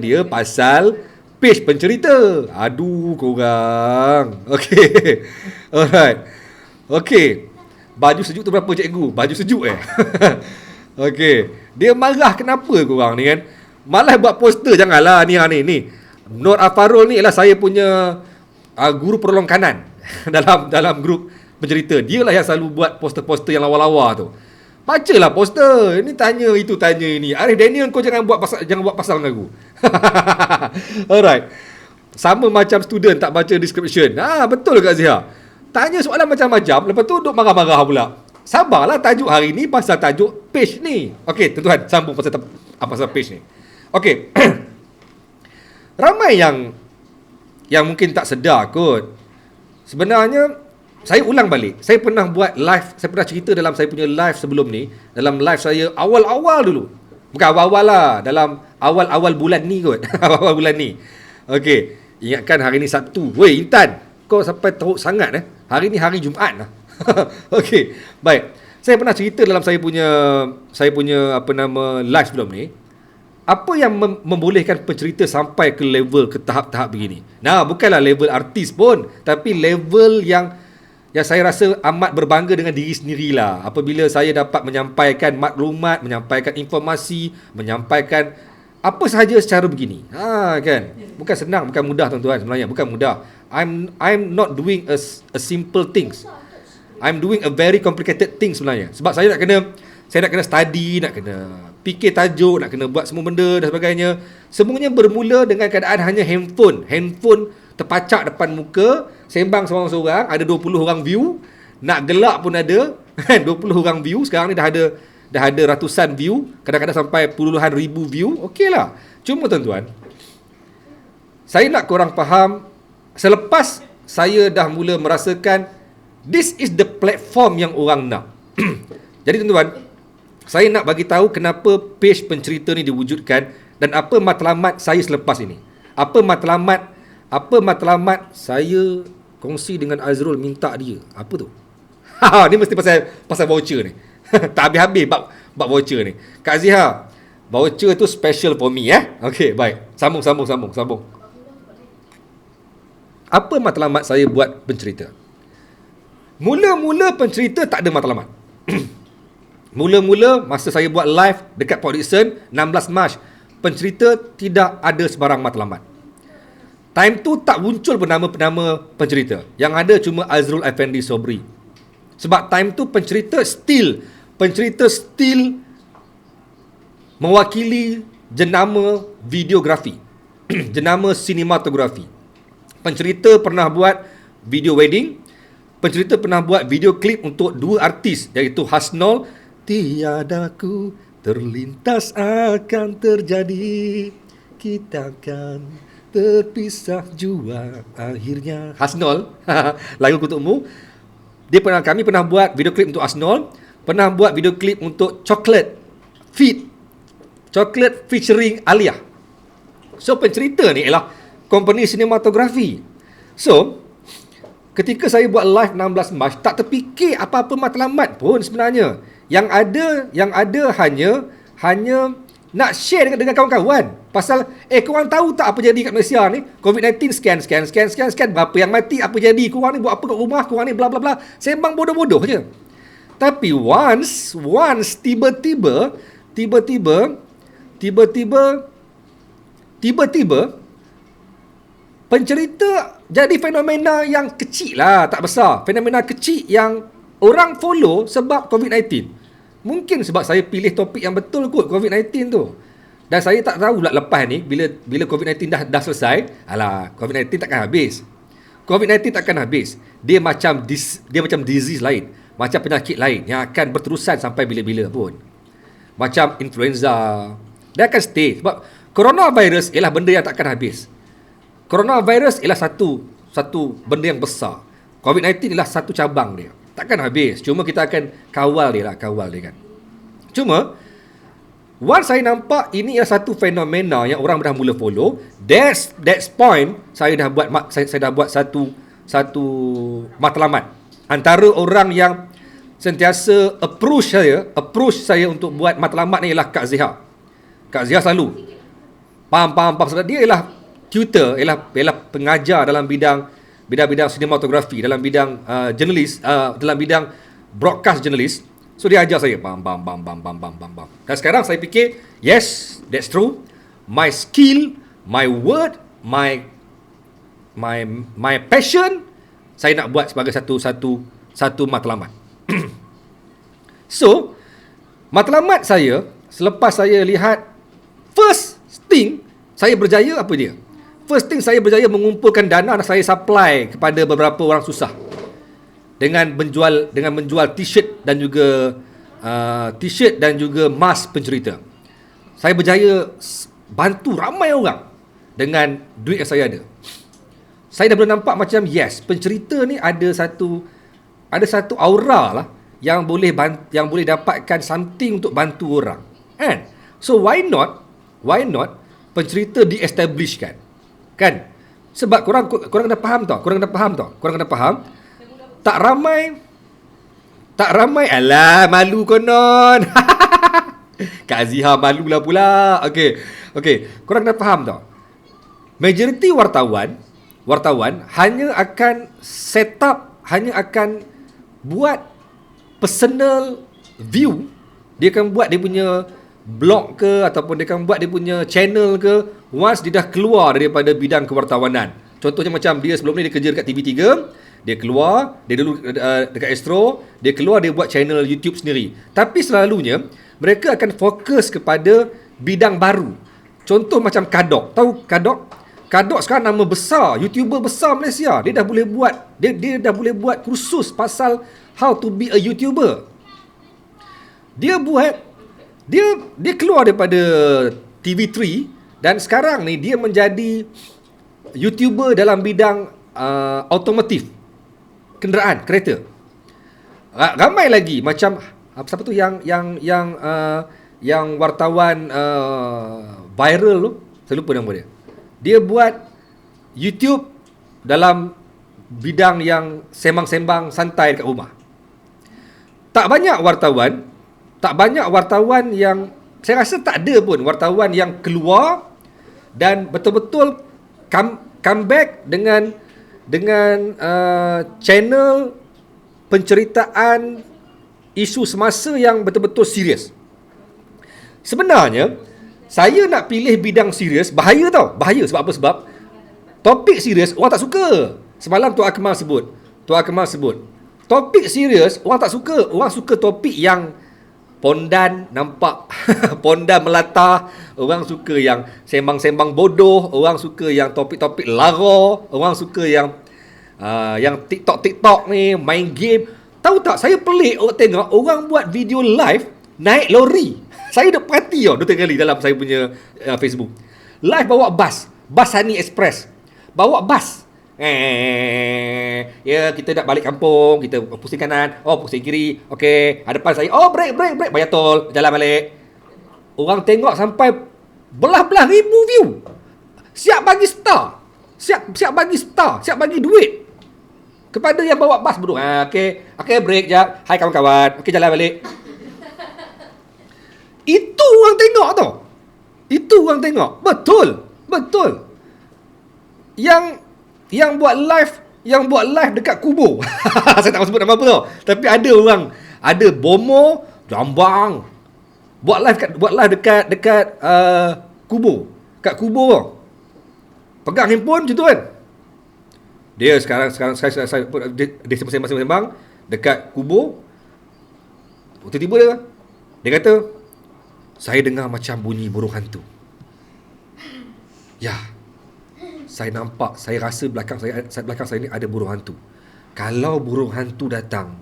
dia pasal page pencerita. Aduh korang. Okey. Alright. Okey. Baju sejuk tu berapa cikgu? Baju sejuk Okey. Dia marah kenapa korang ni kan? Malah buat poster, janganlah ni. Nur Afarul ni ialah saya punya guru penolong kanan dalam grup pencerita. Dia lah yang selalu buat poster-poster yang lawa-lawa tu. Bacalah poster. Ini tanya itu, tanya ini. Arif Daniel, kau jangan buat pasal dengan aku. Alright. Sama macam student tak baca description. Betul Kak Zia. Tanya soalan macam-macam, lepas tu duk marah-marah pula. Sabarlah, tajuk hari ni pasal tajuk page ni. Okey, tuan-tuan, sambung pasal page ni. Okey. Ramai yang mungkin tak sedar kot. Sebenarnya saya ulang balik. Saya pernah buat live, saya pernah cerita dalam saya punya live sebelum ni, dalam live saya awal-awal dulu. Bukan awal-awal lah, dalam awal-awal bulan ni kot. Awal bulan ni. Okey, ingatkan hari ni Sabtu. Weh, Intan, kau sampai teruk sangat Hari ni hari Jumaat lah. Okey, baik. Saya pernah cerita dalam saya punya live sebelum ni. Apa yang membolehkan pencerita sampai ke level, ke tahap-tahap begini? Bukanlah level artis pun, tapi level yang saya rasa amat berbangga dengan diri sendirilah. Apabila saya dapat menyampaikan maklumat, menyampaikan informasi, menyampaikan apa sahaja secara begini. Kan? Bukan senang, bukan mudah tuan-tuan sebenarnya, bukan mudah. I'm not doing a simple things. I'm doing a very complicated thing sebenarnya. Sebab saya nak kena study, nak kena fikir tajuk, nak kena buat semua benda dan sebagainya. Semuanya bermula dengan keadaan hanya handphone terpacak depan muka, sembang seorang-seorang, ada 20 orang view, nak gelak pun ada, 20 orang view. Sekarang ni dah ada ratusan view, kadang-kadang sampai puluhan ribu view. Okeylah. Cuma tuan-tuan, saya nak korang faham, selepas saya dah mula merasakan this is the platform yang orang nak. Jadi tuan-tuan, saya nak bagi tahu kenapa page pencerita ni diwujudkan dan apa matlamat saya selepas ini. Apa matlamat saya kongsi dengan Azrul minta dia. Apa tu? Ni mesti pasal voucher ni. Tak habis-habis bab voucher ni. Kak Ziha, voucher tu special for me Okey, baik. Sambung. Apa matlamat saya buat pencerita? Mula-mula pencerita tak ada matlamat. Mula-mula masa saya buat live dekat Port Dickson 16 Mac, pencerita tidak ada sebarang matlamat. Time tu tak muncul penama-penama pencerita. Yang ada cuma Azrul Effendi Sobri. Sebab time tu pencerita still mewakili jenama videografi, jenama sinematografi. Pencerita pernah buat video wedding, pencerita pernah buat video klip untuk dua artis, iaitu Hasnol, tiadaku terlintas akan terjadi, kita akan terpisah jua akhirnya. Hasnol, lagu untukmu. Kami pernah buat video klip untuk Hasnol, pernah buat video klip untuk Chocolate featuring Alia. So pencerita ni ialah company sinematografi. So ketika saya buat live 16 Mac, tak terfikir apa-apa matlamat pun sebenarnya. Yang ada hanya nak share dengan kawan-kawan. Pasal, korang tahu tak apa jadi kat Malaysia ni? COVID-19 scan. Berapa yang mati, apa jadi? Korang ni buat apa kat rumah? Korang ni bla bla bla. Sembang bodoh-bodoh je. Tapi once tiba-tiba pencerita jadi fenomena yang kecil lah, tak besar. Fenomena kecil yang orang follow sebab COVID-19. Mungkin sebab saya pilih topik yang betul kot, COVID-19 tu. Dan saya tak tahu pula lepas ni, bila COVID-19 dah selesai, COVID-19 takkan habis. COVID-19 takkan habis. Dia macam disease lain, macam penyakit lain yang akan berterusan sampai bila-bila pun. Macam influenza. Dia akan stay. Sebab coronavirus ialah benda yang takkan habis. Coronavirus ialah satu benda yang besar. COVID-19 ialah satu cabang dia. Takkan habis. Cuma kita akan kawal dia kan. Cuma once saya nampak ini ialah satu fenomena yang orang dah mula follow, that's point saya dah buat satu matlamat. Antara orang yang sentiasa approach saya untuk buat matlamat ni ialah Kak Ziha. Kak Ziha selalu faham sebab dia ialah tutor, ialah pengajar dalam bidang sinematografi, dalam bidang jurnalis, dalam bidang broadcast jurnalis. So dia ajar saya bam. Dan sekarang saya fikir, yes, that's true. My skill, my word, my passion, saya nak buat sebagai satu matlamat. So, matlamat saya selepas saya lihat first thing saya berjaya apa dia? First thing saya berjaya mengumpulkan dana dan saya supply kepada beberapa orang susah dengan menjual t-shirt dan juga mask pencerita. Saya berjaya bantu ramai orang dengan duit yang saya ada. Saya dah boleh nampak macam yes, pencerita ni ada satu aura lah yang boleh dapatkan something untuk bantu orang. Kan? So why not pencerita di-establishkan? Kan? Sebab korang kena faham tau. Tak ramai alah malu konon. Kak Ziha malu lah pula. Okey. Korang kena faham tau. Majoriti wartawan hanya akan buat personal view. Dia akan buat dia punya blog ke ataupun dia akan buat dia punya channel ke once dia dah keluar daripada bidang kewartawanan. Contohnya macam dia sebelum ni dia kerja dekat TV3, dia keluar, dia dulu dekat Astro, dia keluar dia buat channel YouTube sendiri. Tapi selalunya mereka akan fokus kepada bidang baru. Contoh macam Kadok. Tahu Kadok? Kadok sekarang nama besar, YouTuber besar Malaysia. Dia dah boleh buat kursus pasal how to be a YouTuber. Dia keluar daripada TV3 dan sekarang ni dia menjadi YouTuber dalam bidang automotif, kenderaan, kereta. Ramai lagi macam siapa tu yang wartawan viral tu, saya lupa nama dia. Dia buat YouTube dalam bidang yang sembang-sembang santai dekat rumah. Tak banyak wartawan yang, saya rasa tak ada pun wartawan yang keluar dan betul-betul come back dengan channel penceritaan isu semasa yang betul-betul serius. Sebenarnya saya nak pilih bidang serius, bahaya sebab apa? Sebab topik serius orang tak suka. Semalam Tuan Akmal sebut topik serius orang tak suka. Orang suka topik yang pondan nampak pondan melata, orang suka yang sembang-sembang bodoh, orang suka yang topik-topik lara, orang suka yang TikTok ni, main game. Tahu tak, saya pelik tengok orang buat video live naik lori. Saya dah perhati 2-3 kali dalam saya punya Facebook. Live bawa bas Sunny Express. Bawa bas. Ya, kita nak balik kampung, kita pusing kanan, pusing kiri. Okey, hadapan saya. Break, bayar tol, jalan balik. Orang tengok sampai belah-belah ribu view. Siap bagi star. Siap bagi duit. Kepada yang bawa bas bodoh. Okey, break jap. Hai kawan-kawan. Okey, jalan balik. Itu orang tengok tau. Itu orang tengok. Betul. Yang buat live dekat kubur. Saya tak mahu sebut nama apa tau. Tapi ada orang, ada bomo jambang. Buat live dekat kubur. Kat kubur tau. Pegang handphone macam tu kan. Dia sekarang dia sembang dekat kubur. Tiba-tiba dia kata, saya dengar macam bunyi burung hantu. Ya. Saya nampak, saya rasa belakang saya ni ada burung hantu. Kalau burung hantu datang,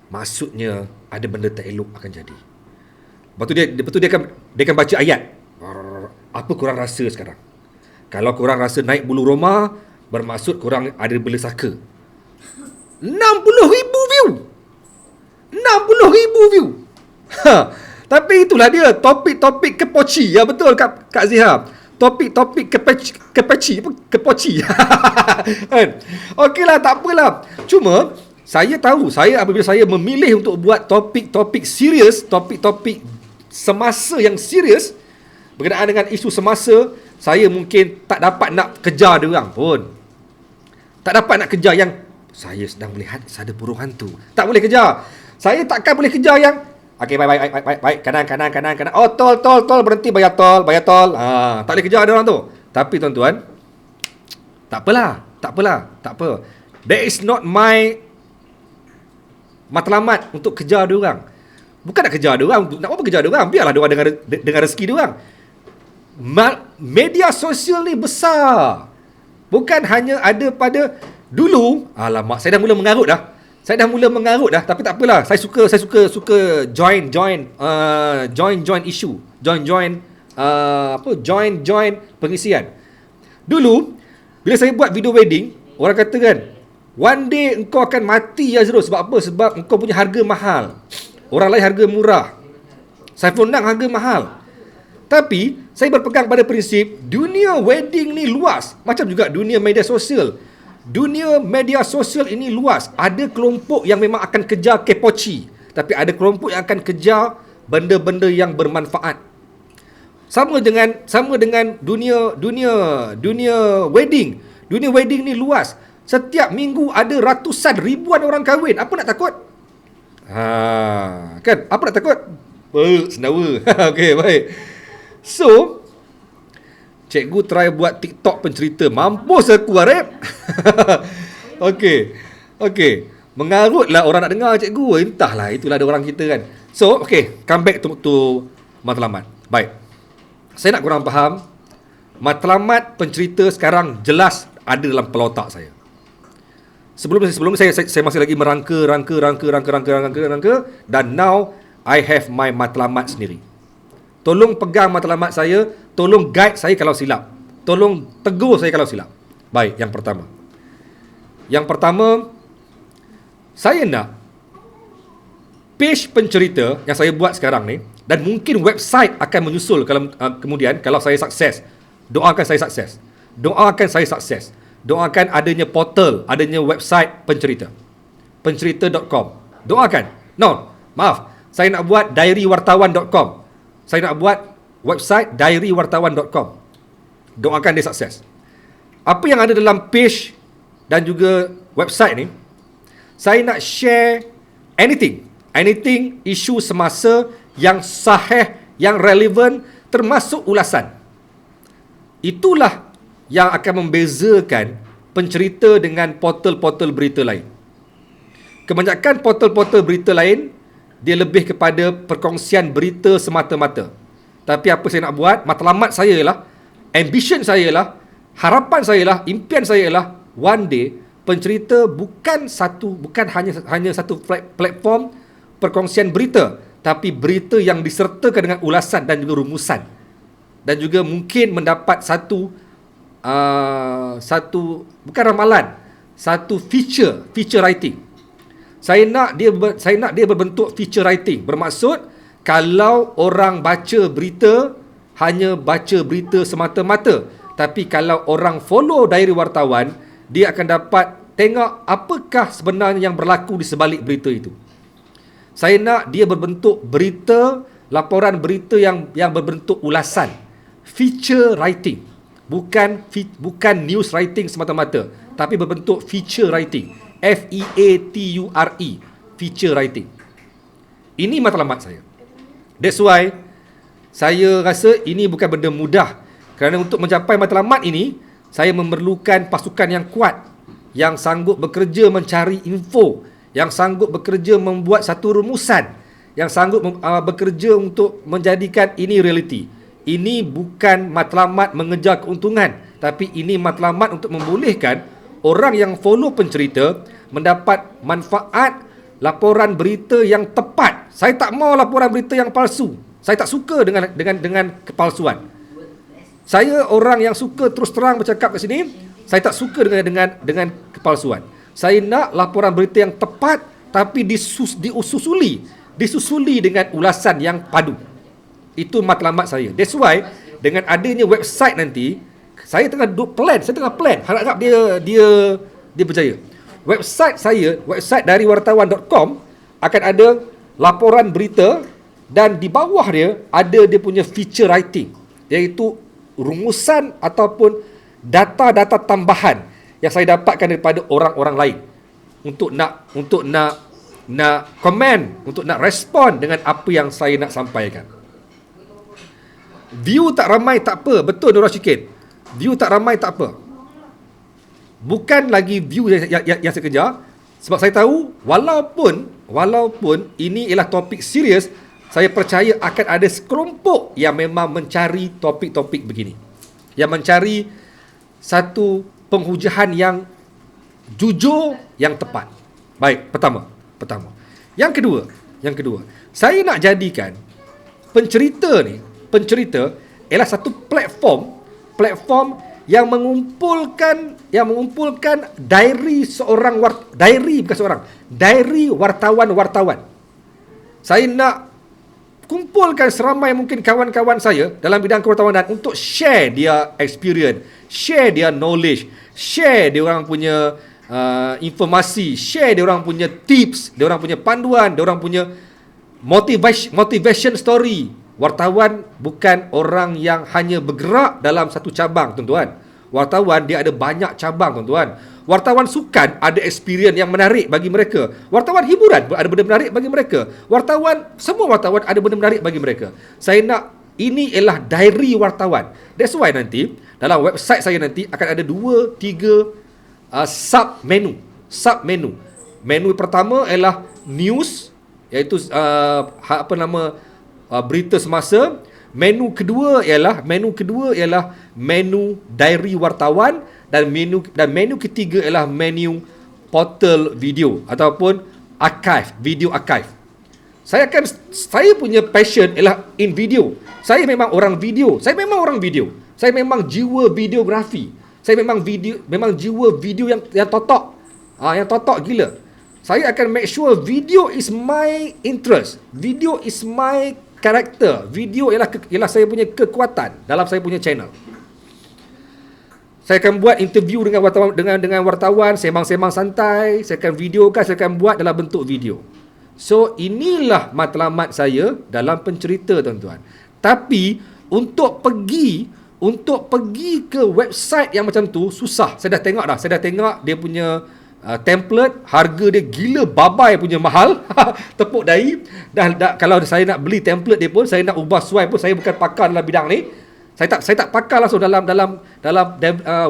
maksudnya ada benda tak elok akan jadi. Lepas tu dia akan baca ayat. Apa korang rasa sekarang? Kalau korang rasa naik bulu roma, bermaksud korang ada bela saka. 60,000 view. 60,000 view. Tapi itulah dia topik-topik kepoci. Ya betul Kak Zihab. Topik-topik kepoci. Kan? Okeylah, tak apalah. Cuma saya tahu, apabila saya memilih untuk buat topik-topik serius, topik-topik semasa yang serius berkenaan dengan isu semasa, saya mungkin tak dapat nak kejar dia orang pun. Tak dapat nak kejar yang saya sedang melihat ada burung hantu. Tak boleh kejar. Saya takkan boleh kejar yang okey, baik, kanan. Oh, tol, berhenti bayar tol. Tak boleh kejar ada orang tu. Tapi tuan-tuan, tak apa. That is not my matlamat untuk kejar dia orang. Bukan nak kejar dia orang, nak apa kejar dia orang? Biarlah dia orang dengan rezeki dia orang. Media sosial ni besar. Bukan hanya ada pada dulu. Alamak, saya dah mula mengarut dah. Tapi tak apalah. Saya suka join issue. Join pengisian. Dulu bila saya buat video wedding, orang kata kan, one day engkau akan mati Azrul. Sebab apa? Sebab engkau punya harga mahal. Orang lain harga murah. Saiful Nang harga mahal. Tapi saya berpegang pada prinsip dunia wedding ni luas. Macam juga dunia media sosial. Dunia media sosial ini luas. Ada kelompok yang memang akan kejar kepoci, tapi ada kelompok yang akan kejar benda-benda yang bermanfaat. Sama dengan dunia wedding. Dunia wedding ni luas. Setiap minggu ada ratusan ribuan orang kahwin. Apa nak takut? Kan? Apa nak takut? Senawa. Okey, baik. So, cikgu try buat TikTok pencerita. Mampus aku, Arif. Okey. Mengarutlah orang nak dengar cikgu. Entahlah, itulah ada orang kita kan. So, come back to matlamat. Baik. Saya nak korang faham, matlamat pencerita sekarang jelas ada dalam kepala otak saya. Sebelum saya masih lagi merangka, dan now I have my matlamat sendiri. Tolong pegang matlamat saya, tolong guide saya kalau silap. Tolong tegur saya kalau silap. Baik, yang pertama, saya nak page pencerita yang saya buat sekarang ni, dan mungkin website akan menyusul kemudian kalau saya sukses. Doakan saya sukses. Doakan adanya portal, adanya website pencerita. Pencerita.com. Doakan. Saya nak buat diarywartawan.com. Saya nak buat website diarywartawan.com. Doakan dia sukses. Apa yang ada dalam page dan juga website ni, saya nak share anything isu semasa yang sahih, yang relevan, termasuk ulasan. Itulah yang akan membezakan pencerita dengan portal-portal berita lain. Kebanyakan portal-portal berita lain, dia lebih kepada perkongsian berita semata-mata. Tapi apa saya nak buat, matlamat saya ialah, ambition saya ialah, harapan saya ialah, impian saya ialah, one day pencerita bukan hanya satu platform perkongsian berita, tapi berita yang disertakan dengan ulasan dan juga rumusan, dan juga mungkin mendapat satu bukan ramalan, satu feature writing. Saya nak dia berbentuk feature writing. Bermaksud kalau orang baca berita, hanya baca berita semata-mata, tapi kalau orang follow Diary Wartawan, dia akan dapat tengok apakah sebenarnya yang berlaku di sebalik berita itu. Saya nak dia berbentuk berita, laporan berita yang berbentuk ulasan, feature writing, bukan news writing semata-mata, tapi berbentuk feature writing, FEATURE, feature writing. Ini matlamat saya. That's why saya rasa ini bukan benda mudah, kerana untuk mencapai matlamat ini saya memerlukan pasukan yang kuat, yang sanggup bekerja mencari info, yang sanggup bekerja membuat satu rumusan, yang sanggup bekerja untuk menjadikan ini realiti. Ini bukan matlamat mengejar keuntungan, tapi ini matlamat untuk membolehkan orang yang follow pencerita mendapat manfaat laporan berita yang tepat. Saya tak mau laporan berita yang palsu. Saya tak suka dengan kepalsuan. Saya orang yang suka terus terang bercakap kat sini. Saya tak suka dengan kepalsuan. Saya nak laporan berita yang tepat, tapi disusuli dengan ulasan yang padu. Itu matlamat saya. That's why dengan adanya website nanti, saya tengah plan, harap dia berjaya. Website saya, website dari wartawan.com akan ada laporan berita, dan di bawah dia ada dia punya feature writing, iaitu rumusan ataupun data-data tambahan yang saya dapatkan daripada orang-orang lain untuk nak komen, untuk nak respon dengan apa yang saya nak sampaikan. View tak ramai tak apa, betul Nora Syikin. View tak ramai tak apa. Bukan lagi view yang saya kejar, sebab saya tahu walaupun ini ialah topik serius, saya percaya akan ada sekelompok yang memang mencari topik-topik begini, yang mencari satu penghujahan yang jujur, yang tepat. Baik, pertama. Yang kedua, saya nak jadikan pencerita ialah satu platform yang mengumpulkan diary wartawan. Saya nak kumpulkan seramai mungkin kawan-kawan saya dalam bidang kewartawanan untuk share dia experience, share dia knowledge, share dia orang punya informasi, share dia orang punya tips, dia orang punya panduan, dia orang punya motivation story. Wartawan bukan orang yang hanya bergerak dalam satu cabang, tuan-tuan. Wartawan dia ada banyak cabang, tuan-tuan. Wartawan sukan ada experience yang menarik bagi mereka. Wartawan hiburan ada benda menarik bagi mereka. Semua wartawan ada benda menarik bagi mereka. Saya nak ini ialah diary wartawan. That's why nanti dalam website saya nanti akan ada 2-3 sub-menu. Menu pertama ialah news, iaitu berita semasa. Menu kedua ialah menu diary wartawan, dan menu ketiga ialah menu portal video ataupun video archive. Saya punya passion ialah in video. Saya memang orang video. Saya memang jiwa videografi. Saya memang jiwa video yang totok. Yang totok gila. Saya akan make sure video is my interest. Video is my character. Video ialah saya punya kekuatan dalam saya punya channel. Saya akan buat interview dengan wartawan, sembang-sembang santai. Saya akan videokan, saya akan buat dalam bentuk video. So, inilah matlamat saya dalam pencerita, tuan-tuan. Tapi untuk pergi ke website yang macam tu susah. Saya dah tengok dia punya template, harga dia gila babai punya mahal. Tepuk dahi. Kalau saya nak beli template dia pun, saya nak ubah suai pun, saya bukan pakar dalam bidang ni. Saya tak pakar langsung dalam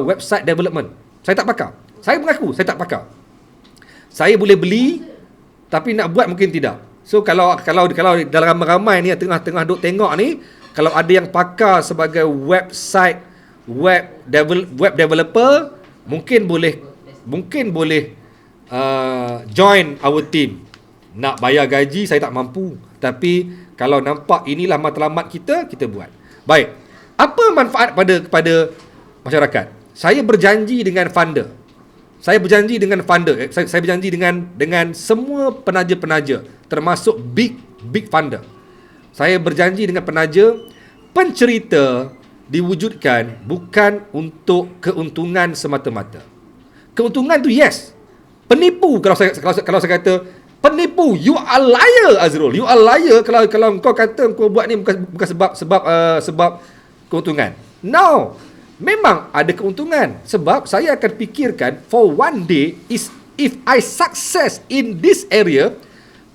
website development. Saya tak pakar. Saya mengaku saya tak pakar. Saya boleh beli, tapi nak buat mungkin tidak. So kalau dalam ramai-ramai ni tengah duk tengok ni, kalau ada yang pakar sebagai web developer, mungkin boleh join our team. Nak bayar gaji saya tak mampu, tapi kalau nampak inilah matlamat kita buat. Baik. Apa manfaat kepada masyarakat? Saya berjanji dengan funder. Saya berjanji dengan semua penaja-penaja, termasuk big funder. Saya berjanji dengan penaja, pencerita diwujudkan bukan untuk keuntungan semata-mata. Keuntungan tu yes. Penipu, kalau saya kata penipu, you are liar Azrul, you are liar kalau kau kata kau buat ni bukan sebab keuntungan. No, memang ada keuntungan, sebab saya akan fikirkan for one day is if I success in this area,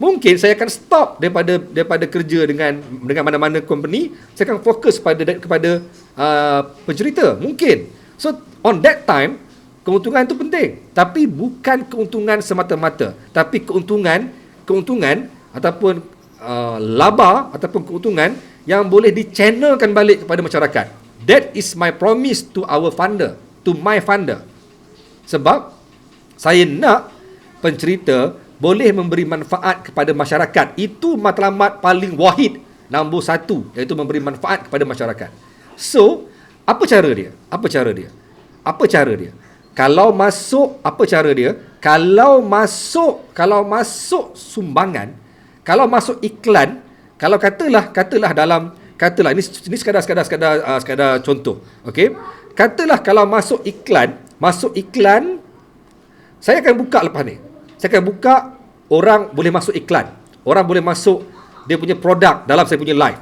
mungkin saya akan stop daripada kerja dengan mana-mana company, saya akan fokus kepada pencerita mungkin. So on that time keuntungan itu penting, tapi bukan keuntungan semata-mata, tapi keuntungan ataupun laba ataupun keuntungan yang boleh di-channelkan balik kepada masyarakat. That is my promise to our funder, to my funder. Sebab saya nak pencerita boleh memberi manfaat kepada masyarakat. Itu matlamat paling wahid nombor 1, iaitu memberi manfaat kepada masyarakat. So, apa cara dia? Kalau masuk, apa cara dia? Kalau masuk sumbangan, kalau masuk iklan, kalau katalah ini sekadar contoh, okey. Katalah kalau masuk iklan, saya akan buka lepas ni. Saya akan buka, orang boleh masuk iklan. Orang boleh masuk dia punya produk dalam saya punya live.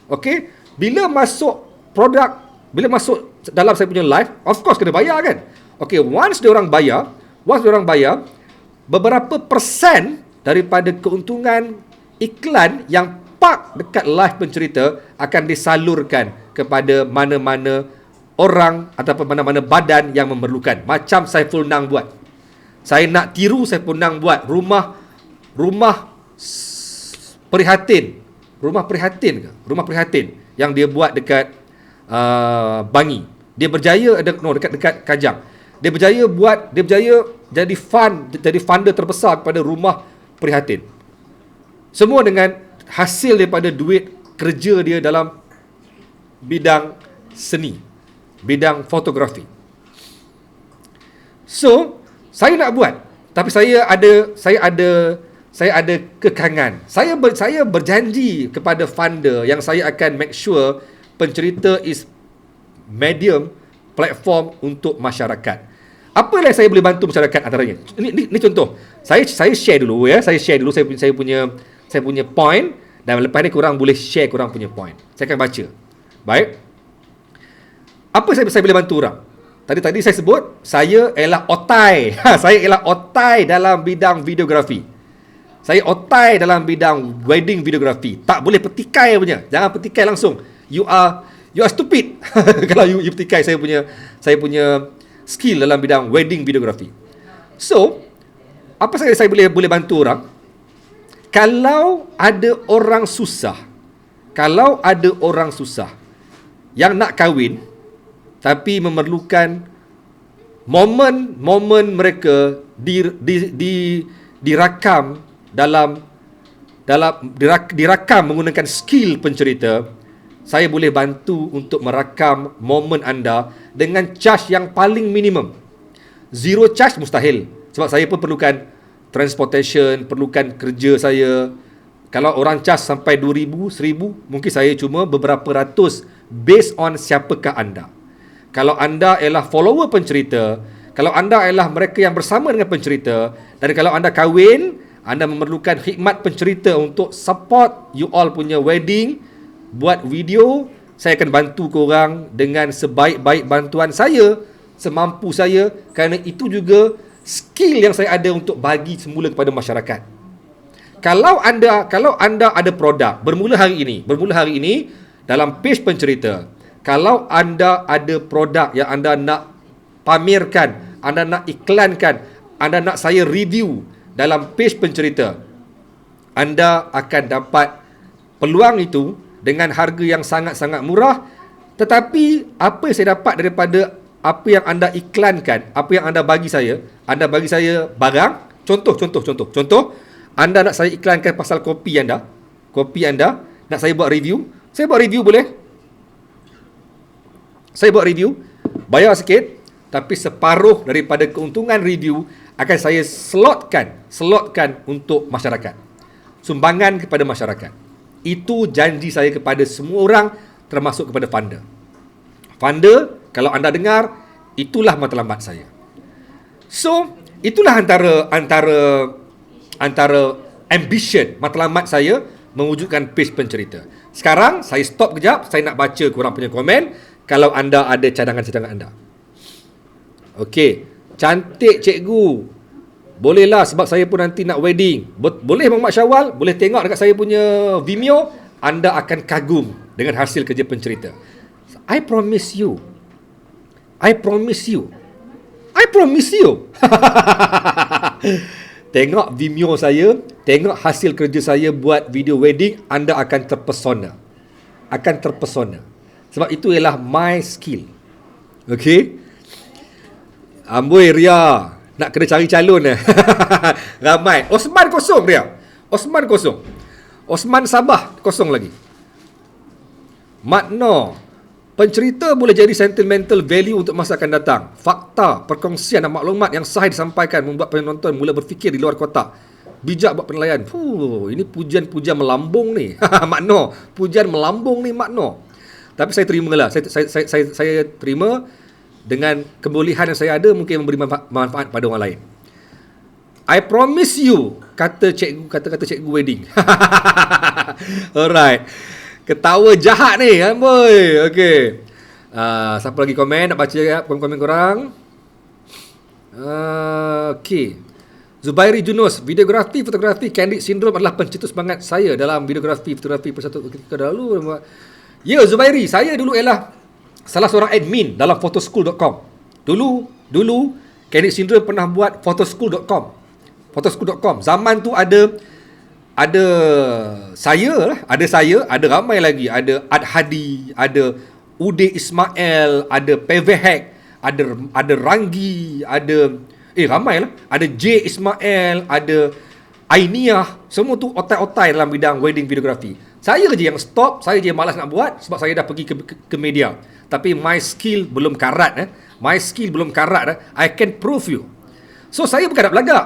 Okey? Bila masuk dalam saya punya live, of course kena bayar kan? Okey, once dia orang bayar, beberapa persen daripada keuntungan iklan yang park dekat live pencerita akan disalurkan kepada mana-mana orang ataupun mana-mana badan yang memerlukan. Macam Saiful Nang buat. Saya nak tiru Saiful Nang buat rumah prihatin yang dia buat dekat Bangi. Dia berjaya dekat Kajang. Dia berjaya jadi funder terbesar kepada rumah prihatin. Semua dengan hasil daripada duit kerja dia dalam bidang seni, bidang fotografi. So, saya nak buat, tapi saya ada kekangan. Saya berjanji kepada funder yang saya akan make sure pencerita is medium, platform untuk masyarakat. Apa yang saya boleh bantu masyarakat antaranya? Ini contoh. Saya share dulu ya. Saya punya point, dan lepas ni korang boleh share korang punya point. Saya akan baca. Baik. Apa saya boleh bantu orang? Tadi saya sebut saya ialah otai. Saya ialah otai dalam bidang videografi. Saya otai dalam bidang wedding videografi. Tak boleh petikai punya. Jangan petikai langsung. You are stupid kalau you petikai saya punya skill dalam bidang wedding videografi. So, apa saya boleh bantu orang? Kalau ada orang susah yang nak kahwin tapi memerlukan momen mereka dirakam dirakam menggunakan skill pencerita. Saya boleh bantu untuk merakam momen anda dengan charge yang paling minimum. Zero charge mustahil. Sebab saya pun perlukan transportation, perlukan kerja saya. Kalau orang charge sampai 2,000, 1,000, mungkin saya cuma beberapa ratus based on siapakah anda. Kalau anda ialah follower pencerita, kalau anda ialah mereka yang bersama dengan pencerita, dan kalau anda kahwin, anda memerlukan khidmat pencerita untuk support you all punya wedding, buat video, saya akan bantu korang dengan sebaik-baik bantuan saya, semampu saya, kerana itu juga skill yang saya ada untuk bagi semula kepada masyarakat. Kalau anda ada produk bermula hari ini dalam page pencerita, kalau anda ada produk yang anda nak pamerkan, anda nak iklankan, anda nak saya review dalam page pencerita, anda akan dapat peluang itu dengan harga yang sangat-sangat murah. Tetapi apa yang saya dapat daripada apa yang anda iklankan, apa yang anda bagi saya barang. Contoh, anda nak saya iklankan pasal kopi anda, nak saya buat review. Saya buat review boleh? Saya buat review, bayar sikit, tapi separuh daripada keuntungan review akan saya slotkan untuk masyarakat. Sumbangan kepada masyarakat. Itu janji saya kepada semua orang, termasuk kepada funder. Funder, kalau anda dengar, itulah matlamat saya. So, Itulah antara ambition matlamat saya mewujudkan page pencerita. Sekarang saya stop kejap, saya nak baca korang punya komen kalau anda ada cadangan-cadangan anda. Okey, cantik cikgu. Bolehlah sebab saya pun nanti nak wedding. Boleh Muhammad Syawal, boleh tengok dekat saya punya Vimeo, anda akan kagum dengan hasil kerja pencerita. I promise you. I promise you. I promise you. Tengok Vimeo saya, tengok hasil kerja saya buat video wedding, anda akan terpesona. Akan terpesona. Sebab itu ialah my skill. Okey? Amboi Ria, nak kena cari calon ramai. Osman kosong Ria. Osman kosong. Osman Sabah kosong lagi. Makna pencerita boleh jadi sentimental value untuk masa akan datang. Fakta, perkongsian dan maklumat yang sahih disampaikan membuat penonton mula berfikir di luar kotak. Bijak buat penilaian. Ini pujian-pujian melambung ni. Makna, pujian melambung ni makna. Tapi saya terimalah. Saya terima dengan kebolehan yang saya ada mungkin memberi manfaat pada orang lain. I promise you, kata cikgu wedding. Alright. Ketawa jahat ni, boy. Okey. Siapa lagi komen? Nak baca komen korang? Okey. Zubairi Junus, videografi, fotografi, candid syndrome adalah pencetus semangat saya dalam videografi, fotografi persatu ketika dahulu. Ya, Zubairi, saya dulu ialah salah seorang admin dalam photoschool.com. Dulu candid syndrome pernah buat photoschool.com. Photoschool.com. Zaman tu ada saya, ada ramai lagi, ada Ad Hadi, ada Ude Ismail, ada Pevehek, ada Ranggi, ada ramai lah, ada J Ismail, ada Ainiah, semua tu otai-otai dalam bidang wedding videography. Saya je yang stop, saya je yang malas nak buat sebab saya dah pergi ke media. Tapi my skill belum karat. My skill belum karat. I can prove you. So saya bukan nak belagak.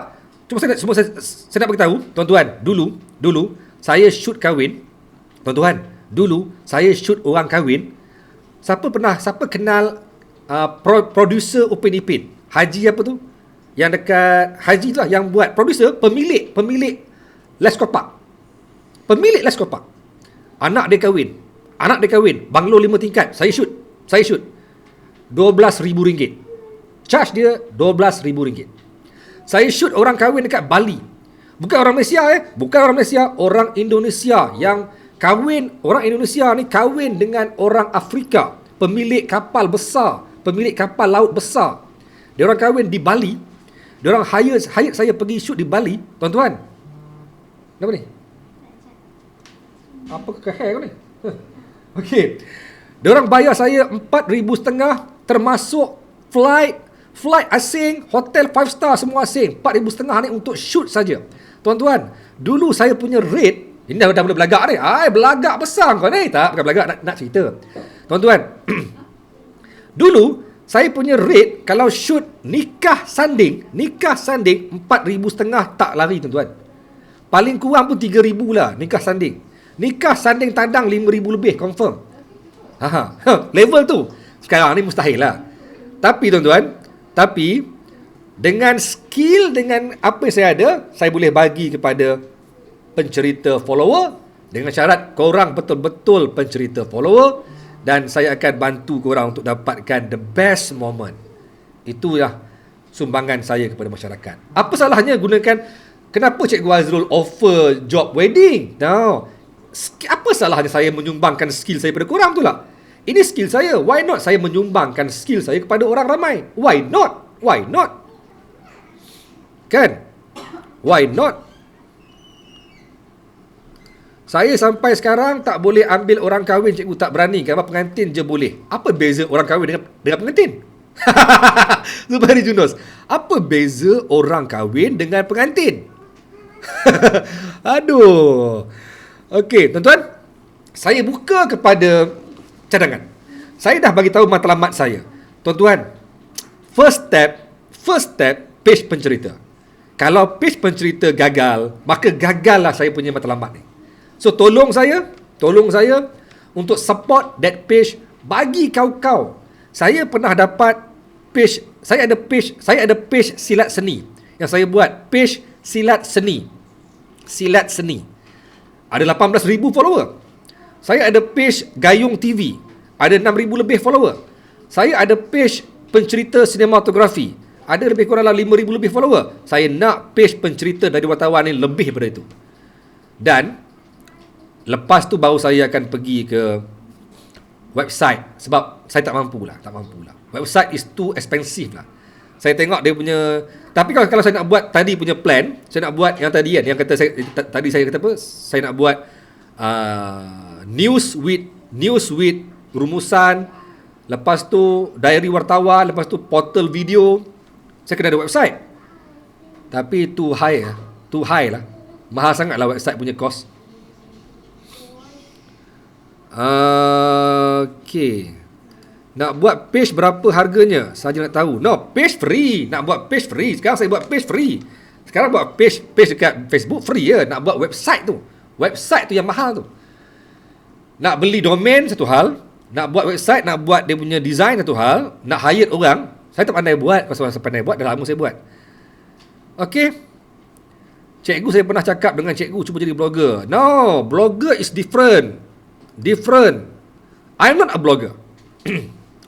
Cuma saya nak beritahu, tuan-tuan, dulu saya shoot kahwin. Tuan-tuan, dulu saya shoot orang kahwin. Siapa kenal producer Upin Ipin? Haji apa tu? Yang dekat Haji tu lah yang buat producer, pemilik Les Kopak. Pemilik Les Kopak. Anak dia kahwin, banglo 5 tingkat. Saya shoot. RM12,000. Charge dia RM12,000. Saya shoot orang kahwin dekat Bali. Bukan orang Malaysia Bukan orang Malaysia, orang Indonesia yang kahwin. Orang Indonesia ni kahwin dengan orang Afrika, pemilik kapal besar, pemilik kapal laut besar. Dia orang kahwin di Bali. Dia orang hire saya pergi shoot di Bali. Tuan-tuan, apa ni? Apa kehel kau ni? Okey. Dia orang bayar saya RM4,500 termasuk flight asing, hotel 5 star semua asing. RM4,500 ni untuk shoot saja. Tuan-tuan, dulu saya punya rate, ini dah boleh belagak ni. Belagak besar kau ni. Tak, bukan belagak, nak cerita. Tuan-tuan, dulu saya punya rate kalau shoot nikah sanding RM4,500 tak lari, tuan-tuan. Paling kurang pun RM3,000 lah nikah sanding. Nikah sanding tandang RM5,000 lebih confirm. Level tu. Sekarang ni mustahil lah. Tapi tuan-tuan, dengan skill, dengan apa yang saya ada, saya boleh bagi kepada pencerita follower dengan syarat korang betul-betul pencerita follower dan saya akan bantu korang untuk dapatkan the best moment. Itulah sumbangan saya kepada masyarakat. Apa salahnya gunakan, kenapa Cikgu Azrul offer job wedding? No. Apa salahnya saya menyumbangkan skill saya kepada korang tu lah? Ini skill saya. Why not saya menyumbangkan skill saya kepada orang ramai? Why not? Kan? Why not? Saya sampai sekarang tak boleh ambil orang kahwin, cikgu, tak berani. Kalau pengantin je boleh. Apa beza orang kahwin dengan pengantin? Zubairi Junus. Apa beza orang kahwin dengan pengantin? Aduh. Okey, tuan-tuan. Saya buka kepada cadangan. Saya dah bagi tahu matlamat saya. Tuan-tuan, first step page pencerita. Kalau page pencerita gagal, maka gagallah saya punya matlamat ni. So tolong saya untuk support that page. Bagi kau-kau. Saya pernah dapat page, saya ada page silat seni. yang saya buat, page Silat Seni. Silat Seni. Ada 18,000 follower. Saya ada page Gayung TV. Ada 6,000 lebih follower. Saya ada page pencerita sinematografi. Ada lebih kurang 5,000 lebih follower. Saya nak page pencerita dari wartawan ni lebih daripada itu. Dan lepas tu baru saya akan pergi ke website. Sebab saya tak mampu lah. Website is too expensive lah. Saya tengok dia punya. Tapi kalau saya nak buat tadi punya plan, saya nak buat yang tadi kan, yang kata saya tadi saya kata apa? Saya nak buat news with rumusan, lepas tu diary wartawan, lepas tu portal video. Saya kena ada website. Tapi too high lah. Mahal sangat lah website punya cost. Okay. Nak buat page berapa harganya? Saja nak tahu. No, page free. Nak buat page free. Sekarang saya buat page free. Sekarang buat page dekat Facebook free je. Nak buat website tu. Website tu yang mahal tu. Nak beli domain satu hal. Nak buat website, nak buat dia punya design satu hal. Nak hire orang. Saya tak pandai buat. Kalau saya pandai buat, dah lama saya buat. Okay. Cikgu saya pernah cakap dengan cikgu, cuba jadi blogger. No, blogger is different. I'm not a blogger.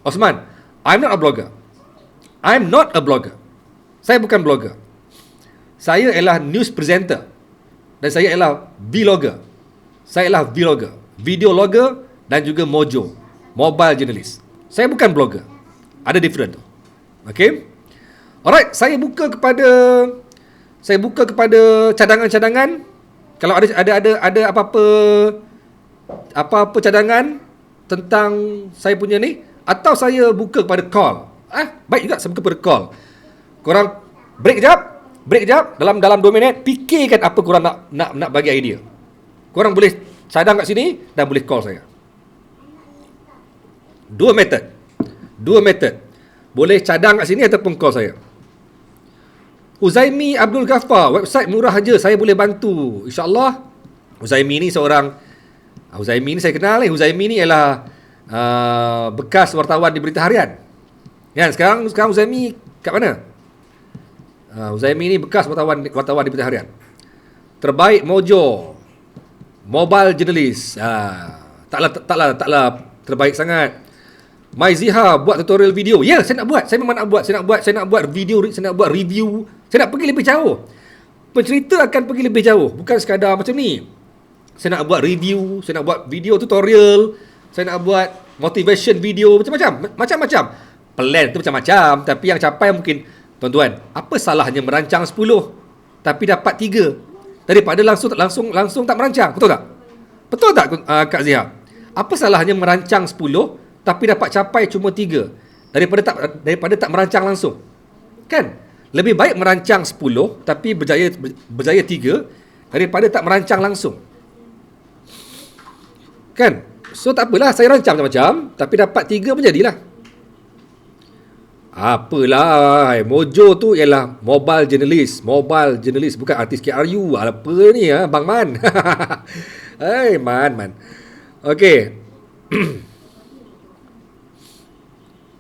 Osman, I'm not a blogger. Saya bukan blogger. Saya ialah news presenter. Dan saya ialah vlogger. Video logger dan juga mojo. Mobile journalist. Saya bukan blogger. Ada different tu. Okay. Alright, saya buka kepada cadangan-cadangan. Kalau ada apa-apa cadangan tentang saya punya ni, atau saya buka kepada call. Baik juga saya buka kepada call. Korang break jap dalam 2 minit, fikirkan apa korang nak bagi idea. Korang boleh cadang kat sini dan boleh call saya. Dua method. Boleh cadang kat sini ataupun call saya. Huzaimi Abdul Ghaffar, website murah aja, saya boleh bantu. InsyaAllah. Huzaimi ni saya kenal ni. Huzaimi ni ialah bekas wartawan di Berita Harian. Kan, sekarang Huzaimi kat mana? Huzaimi ni bekas wartawan di Berita Harian. Terbaik Mojo. Mobile journalist. Taklah terbaik sangat. Maiziha buat tutorial video. Ya, saya nak buat. Saya memang nak buat. Saya nak buat video, saya nak buat review. Saya nak pergi lebih jauh. Pencerita akan pergi lebih jauh, bukan sekadar macam ni. Saya nak buat review, saya nak buat video tutorial, saya nak buat motivation video, macam-macam. Plan tu macam-macam, tapi yang capai mungkin, tuan-tuan, apa salahnya merancang 10 tapi dapat 3 daripada langsung tak merancang? Betul tak Kak Zia? Apa salahnya merancang 10 tapi dapat capai cuma 3 daripada tak merancang langsung? Kan? Lebih baik merancang 10 tapi berjaya 3 daripada tak merancang langsung. Kan? So tak apalah, saya rancang macam-macam tapi dapat 3 pun jadilah. Apalah, Mojo tu ialah mobile journalist, bukan artis KRU. Apa ni Bang Man? Hey Man. Okey.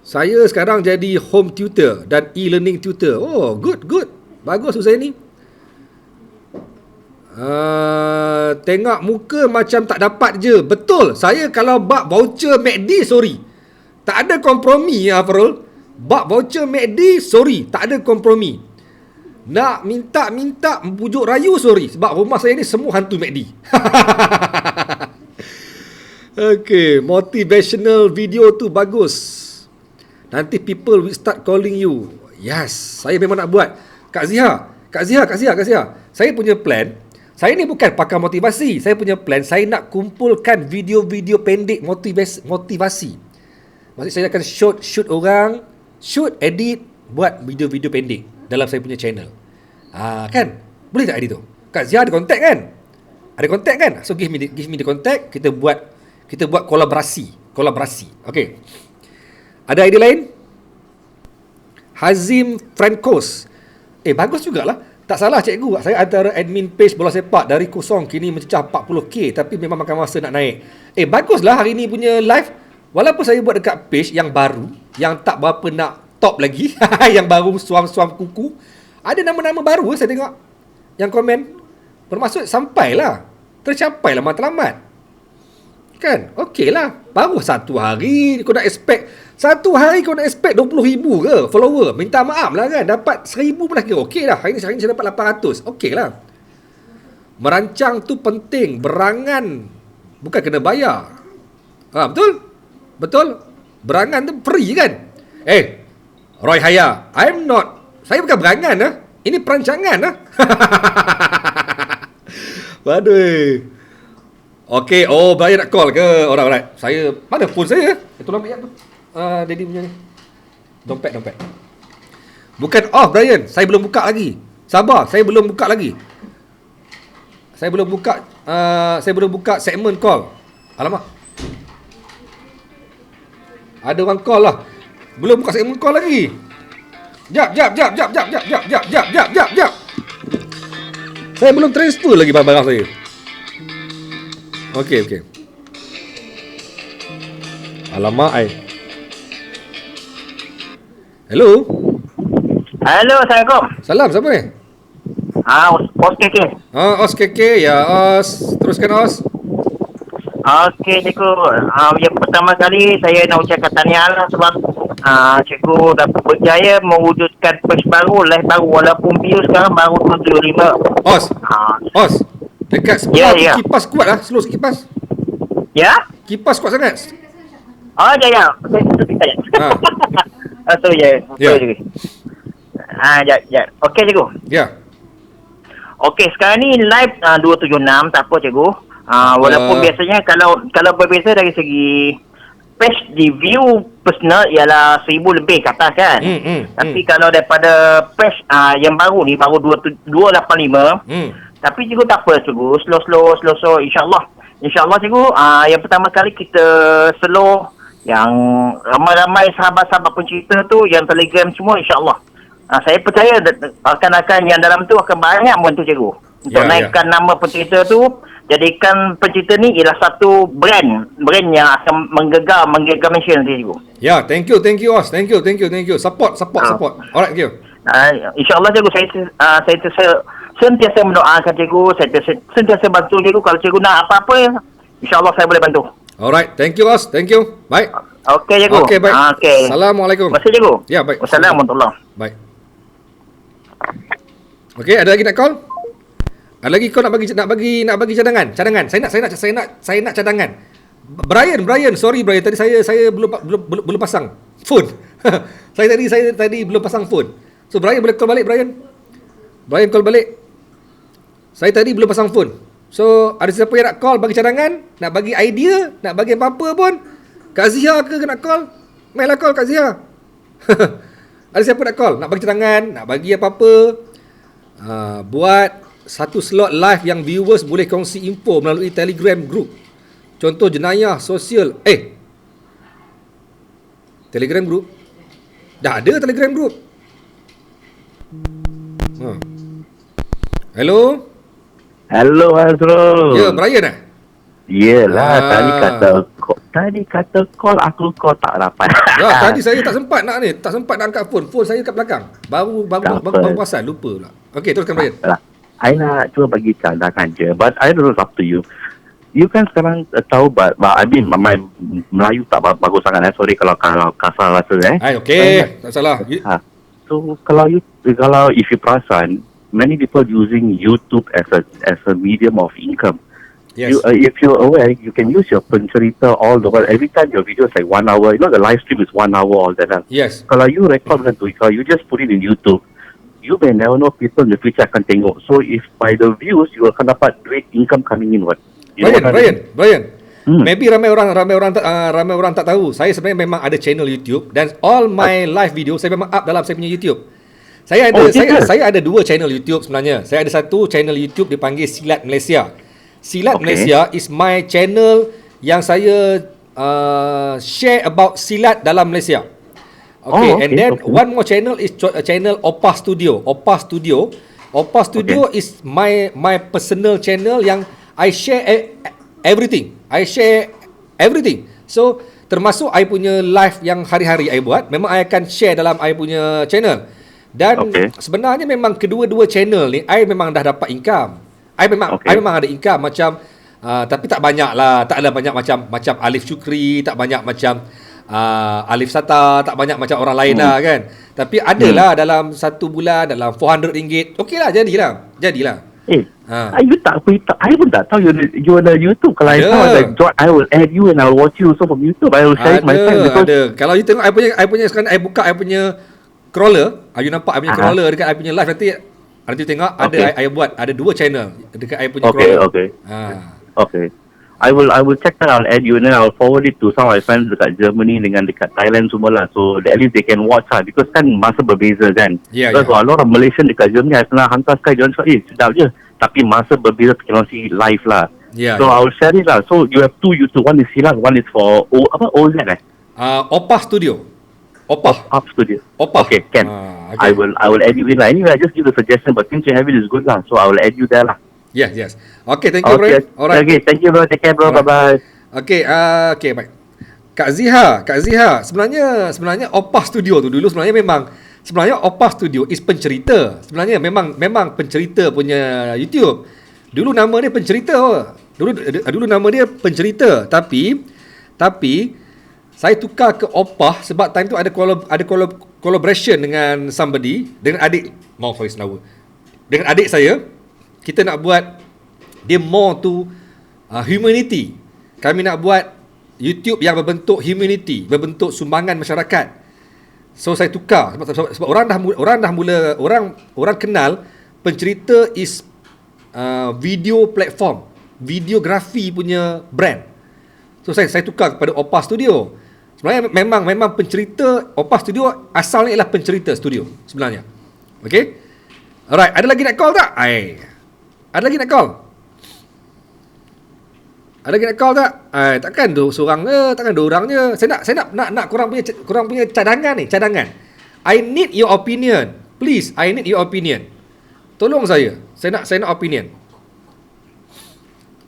Saya sekarang jadi home tutor dan e-learning tutor. Oh, good. Bagus Huzaini. Tengok muka macam tak dapat je. Betul. Saya kalau bak voucher MACD, sorry. Tak ada kompromi Afrul. Bak voucher MACD, sorry. Tak ada kompromi. Nak minta bujuk rayu, sorry. Sebab rumah saya ni semua hantu MACD. Okay, motivational video tu bagus. Nanti people will start calling you. Yes, saya memang nak buat. Kak Zia. Saya punya plan. Saya ni bukan pakar motivasi. Saya punya plan, saya nak kumpulkan video-video pendek motivasi. Maksud saya akan shoot orang, edit, buat video-video pendek dalam saya punya channel. Kan? Boleh tak edit tu? Kak Zia ada contact kan? So give me the contact. Kita buat kolaborasi. Okay. Ada idea lain? Hazim Frankos. Bagus jugalah. Tak salah cikgu. Saya antara admin page bola sepak dari kosong kini mencecah 40k, tapi memang makan masa nak naik. Baguslah hari ni punya live. Walaupun saya buat dekat page yang baru, yang tak berapa nak top lagi, yang baru suam-suam kuku. Ada nama-nama baru saya tengok yang komen. Bermaksud tercapailah matlamat. Kan? Okey lah. Baru satu hari kau nak expect 20,000 ke follower. Minta maaf lah kan. Dapat 1,000 pun dah kira okey lah. Hari ni saya dapat 800. Okey lah. Merancang tu penting. Berangan bukan kena bayar. Betul? Betul? Berangan tu free kan? Roy Haya, saya bukan berangan lah. Ini perancangan lah. Waduh. Okey, Brian nak call ke? Alright. Saya, mana phone saya? Tolong ambil tu. Daddy punya ni. Dompet. Bukan off, Brian. Saya belum buka lagi. Sabar, saya belum buka lagi. Saya belum buka segmen call. Alamak. Ada orang call lah. Belum buka segmen call lagi. Jap. Saya belum transfer lagi barang-barang saya. Okey. Alamak Hello. Assalamualaikum. Salam, siapa ni? Os KK. Os KK. Ya, Os. Teruskan, Os. Okey, cikgu. Yang pertama kali saya nak ucapkan tahniah lah sebab cikgu dapat berjaya mewujudkan page baru, live baru walaupun view sekarang baru 75. Os. Dekat sebelah kipas kuat lah. Slow sikit kipas. Ya? Kipas kuat sangat. Ya. Sorry. Okey, cikgu. Ya. Okey, sekarang ni live 276, tak apa cikgu. Walaupun biasanya kalau berbeza dari segi page di view personal ialah 1,000 lebih ke atas kan. Tapi kalau daripada page yang baru ni baru 285. Tapi cikgu tak apa cikgu, slow insyaAllah cikgu. Yang pertama kali kita slow, yang ramai-ramai sahabat-sahabat pencerita tu yang Telegram semua insyaAllah. Saya percaya akan yang dalam tu akan banyak membantu cikgu untuk naikkan nama pencerita tu, jadikan pencerita ni ialah satu brand yang akan menggegam Malaysia nanti cikgu. Ya, thank you Os. Thank you. Support. Alright, thank you. InsyaAllah cikgu, saya sentiasa mendoakan cikgu, saya sentiasa bantu cikgu. Kalau cikgu nak apa-apa, insyaAllah saya boleh bantu. Alright, thank you Os. Thank you. Baik. Okey cikgu. Okey, baik. Okay. Assalamualaikum. Terima kasih cikgu. Ya, baik. Wassalamualaikum. Baik. Okey, ada lagi nak call? Ada lagi kau nak bagi cadangan? Saya nak cadangan. Brian, sorry Brian, tadi saya belum pasang phone. saya tadi belum pasang phone. So Brian boleh call balik Brian call balik. Saya tadi belum pasang phone. So ada siapa yang nak call bagi cadangan, nak bagi idea, nak bagi apa-apa pun. Kak Zia ke nak call? Mainlah call Kak Zia. Ada siapa nak call, nak bagi cadangan, nak bagi apa-apa. Buat satu slot live yang viewers boleh kongsi info melalui Telegram group. Contoh jenayah sosial. Telegram group. Dah ada Telegram group. Hello Azrul. Ya, Brian eh? Yelah, tadi kata call aku tak dapat. Ya, tadi saya tak sempat nak angkat phone. Phone saya kat belakang. Baru pasal lupa pula. Okey, teruskan Brian. I nak cuba bagi cadangan je, but I don't know, it's up to you. You kan sekarang tahu, I mean, my Melayu tak bagus sangat. Sorry kalau kasar rasa Okey, tak salah. So kalau if you perasan, many people using YouTube as a medium of income. Yes. If you're aware, you can use your pencerita all the while. Every time your video is like 1 hour. You know the live stream is 1 hour all that. Yes. Kalau you record dengan tu, kalau you just put it in YouTube, you may never know people in the future akan tengok. So if by the views, you akan dapat duit income coming in. Brian. Maybe ramai orang tak tahu. Saya sebenarnya memang ada channel YouTube dan all my live video saya memang up dalam saya punya YouTube. Saya ada 2 channel YouTube sebenarnya. Saya ada satu channel YouTube dipanggil Silat Malaysia. Silat Malaysia is my channel yang saya share about silat dalam Malaysia. And then one more channel is channel Oppa Studio. Oppa Studio is my personal channel yang I share everything. So termasuk I punya live yang hari-hari I buat, memang I akan share dalam I punya channel. Dan Okay. sebenarnya memang kedua-dua channel ni I memang dah dapat income. I memang ada income macam tapi tak banyak lah, tak ada banyak macam Alif Syukri, tak banyak macam Alif Sata, tak banyak macam orang lain lah kan. Tapi adalah dalam satu bulan dalam RM400. Okey lah, jadilah. You tak I pun tak tahu you ada YouTube. Kalau I Ada. tahu that job, I will add you and I will watch you also from YouTube. I will share it my friend because Ada. Kalau you tengok I punya sekarang I buka I punya crawler, you nampak I punya crawler dekat I punya live nanti tengok ada I buat ada 2 channel dekat I punya crawler. Okay. I will check that. I'll add you and then I'll forward it to some of my friends dekat Germany dengan dekat Thailand semua lah. So at least they can watch lah. Because kan masa berbeza kan. Because a lot of Malaysian dekat Germany, I pernah hantar sekali. Dia orang cakap, sedap je. Tapi masa berbeza cannot see live lah. So I will share it lah. So you have 2 YouTube. One is Silat, one is for OZ Opah Studio. Up Studio. Opah. Okay, can. Okay. I will add you in lah. Anyway, I just give the suggestion, but since you have it is good lah. So I will add you there lah. Yes. Okay, thank you, bro. Alright. Okay, thank you bro. Take care bro. Bye-bye. Okay, baik. Kak Ziha, sebenarnya Opah Studio tu dulu sebenarnya Opah Studio is pencerita. Sebenarnya memang pencerita punya YouTube. Dulu nama dia pencerita. Dulu nama dia pencerita, tapi saya tukar ke Opah sebab time tu ada collaboration dengan somebody, dengan adik dengan adik saya. Kita nak buat dia more to humanity. Kami nak buat YouTube yang berbentuk humanity, berbentuk sumbangan masyarakat. So saya tukar sebab orang kenal pencerita is video platform, videografi punya brand. So saya tukar kepada Opah Studio. Sebenarnya memang pencerita. Opah Studio asalnya ialah pencerita studio sebenarnya. Okay. Alright, ada lagi nak call tak? Ada lagi nak call tak? Takkan seorang je, takkan 2 orang je. Saya nak korang punya cadangan. I need your opinion. Please, I need your opinion. Tolong saya nak opinion.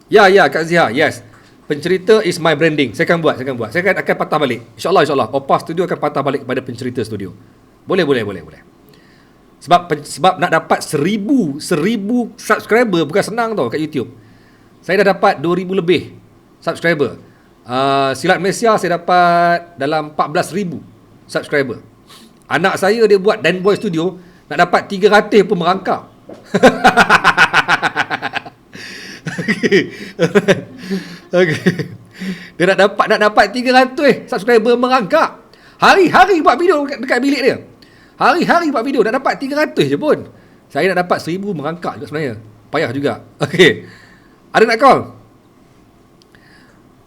Ya, Kak Zia, yes. Pencerita is my branding. Saya akan buat. Saya akan patah balik. InsyaAllah. Opah Studio akan patah balik kepada pencerita studio. Boleh. Sebab nak dapat 1000 subscriber bukan senang tau kat YouTube. Saya dah dapat 2000 lebih subscriber. Silat Malaysia saya dapat dalam 14000 subscriber. Anak saya dia buat Dan Boy Studio nak dapat 300 pun merangkak. Okay. Dia nak dapat 300 subscriber merangkak. Hari-hari buat video dekat bilik dia. Hari-hari buat video nak dapat 300 je pun. Saya nak dapat 1000 merangkak juga sebenarnya. Payah juga. Okey. Ada nak call?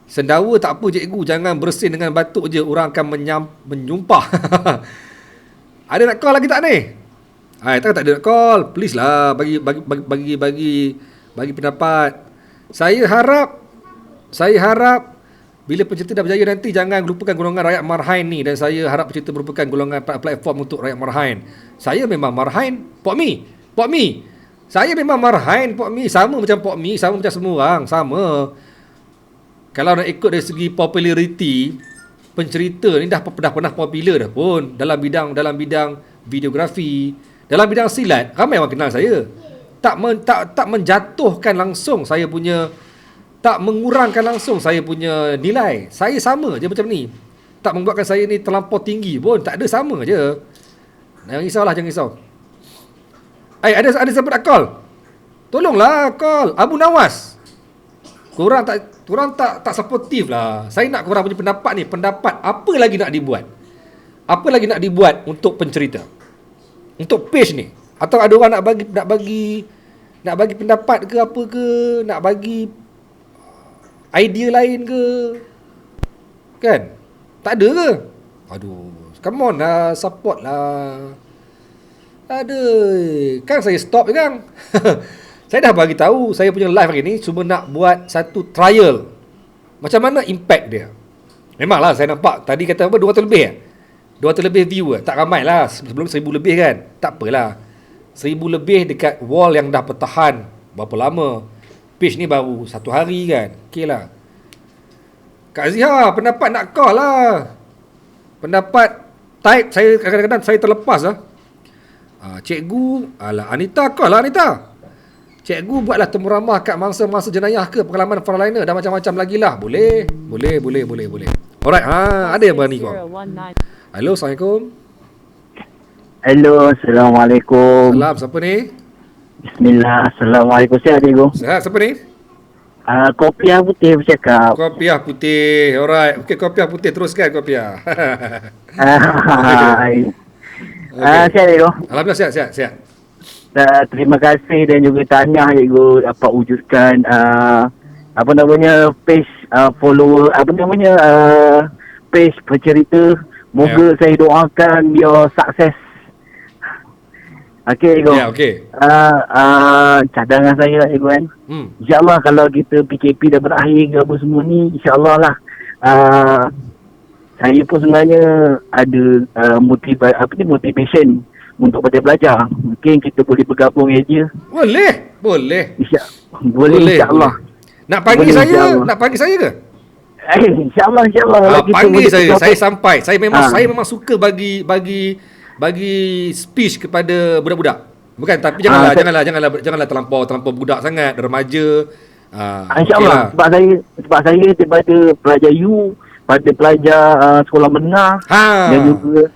Sendawa tak apa cikgu, jangan bersin dengan batuk je, orang akan menyumpah. Ada nak call lagi tak ni? Tak ada nak call. Please lah bagi pendapat. Saya harap bila pencerita dah berjaya nanti jangan lupakan golongan rakyat marhain ni, dan saya harap pencerita merupakan golongan platform untuk rakyat marhain. Saya memang marhain Pok Mi. Saya memang marhain Pok Mi, sama macam Pok Mi, sama macam semua orang, sama. Kalau nak ikut dari segi populariti, pencerita ni dah pernah popular dah pun dalam bidang videografi, dalam bidang silat. Ramai orang kenal saya. Tak menjatuhkan langsung saya punya, tak mengurangkan langsung saya punya nilai. Saya sama je macam ni. Tak membuatkan saya ni terlampau tinggi pun. Tak ada, sama je. Jangan risau. Ada siapa nak call? Tolonglah call. Abu Nawas. Korang tak supportive lah. Saya nak korang punya pendapat ni. Pendapat apa lagi nak dibuat? Apa lagi nak dibuat untuk pencerita? Untuk page ni. Atau ada orang nak bagi pendapat ke apa ke? Nak bagi idea lain ke? Kan? Tak ada ke? Aduh, come on lah, support lah. Aduh, kan saya stop je kan. Saya dah bagi tahu saya punya live hari ni cuma nak buat satu trial. Macam mana impact dia. Memanglah saya nampak tadi kata apa 200 lebih 200 lebih view Tak ramai lah. Sebelum 1000 lebih kan. Tak apalah. 1000 lebih dekat wall yang dah bertahan berapa lama. Page ni baru 1 hari kan. Okey lah. Kak Zia, pendapat nak call lah. Pendapat type saya kadang-kadang saya terlepas lah. Cikgu, alah Anita, call lah Anita. Cikgu buatlah temu ramah kat mangsa-mangsa jenayah ke pengalaman frontliner dan macam-macam lagi lah. Boleh. Alright, ada yang berani kau. Hello, Assalamualaikum. Hello, Assalamualaikum. Salam, siapa ni? Bismillah, Assalamualaikum. Sihat, cikgu? Sihat, siapa ni? Kopiah putih bercakap. Kopiah putih. Alright. Okey, kopiah putih. Teruskan kopiah. Hai. Sihat, cikgu? Alhamdulillah, sihat. Terima kasih dan juga tahniah, cikgu, dapat wujudkan page follower, page bercerita. Moga saya doakan dia sukses. Okey, cikgu. Ya, okey. Cadangan saya lah, cikgu kan. InsyaAllah kalau kita PKP dah berakhir ke apa semua ni, insyaAllah lah. Saya pun sebenarnya ada motivation untuk belajar. Mungkin kita boleh bergabung aja. Boleh. Boleh insyaAllah. Nak panggil Boleh, saya? insyaAllah. Nak panggil saya ke? InsyaAllah. Panggil saya sampai. Saya memang suka bagi speech kepada budak-budak. Bukan, tapi janganlah terlampau budak sangat, remaja. InsyaAllah. Okay Sebab saya daripada pelajar pada pelajar sekolah menengah dan juga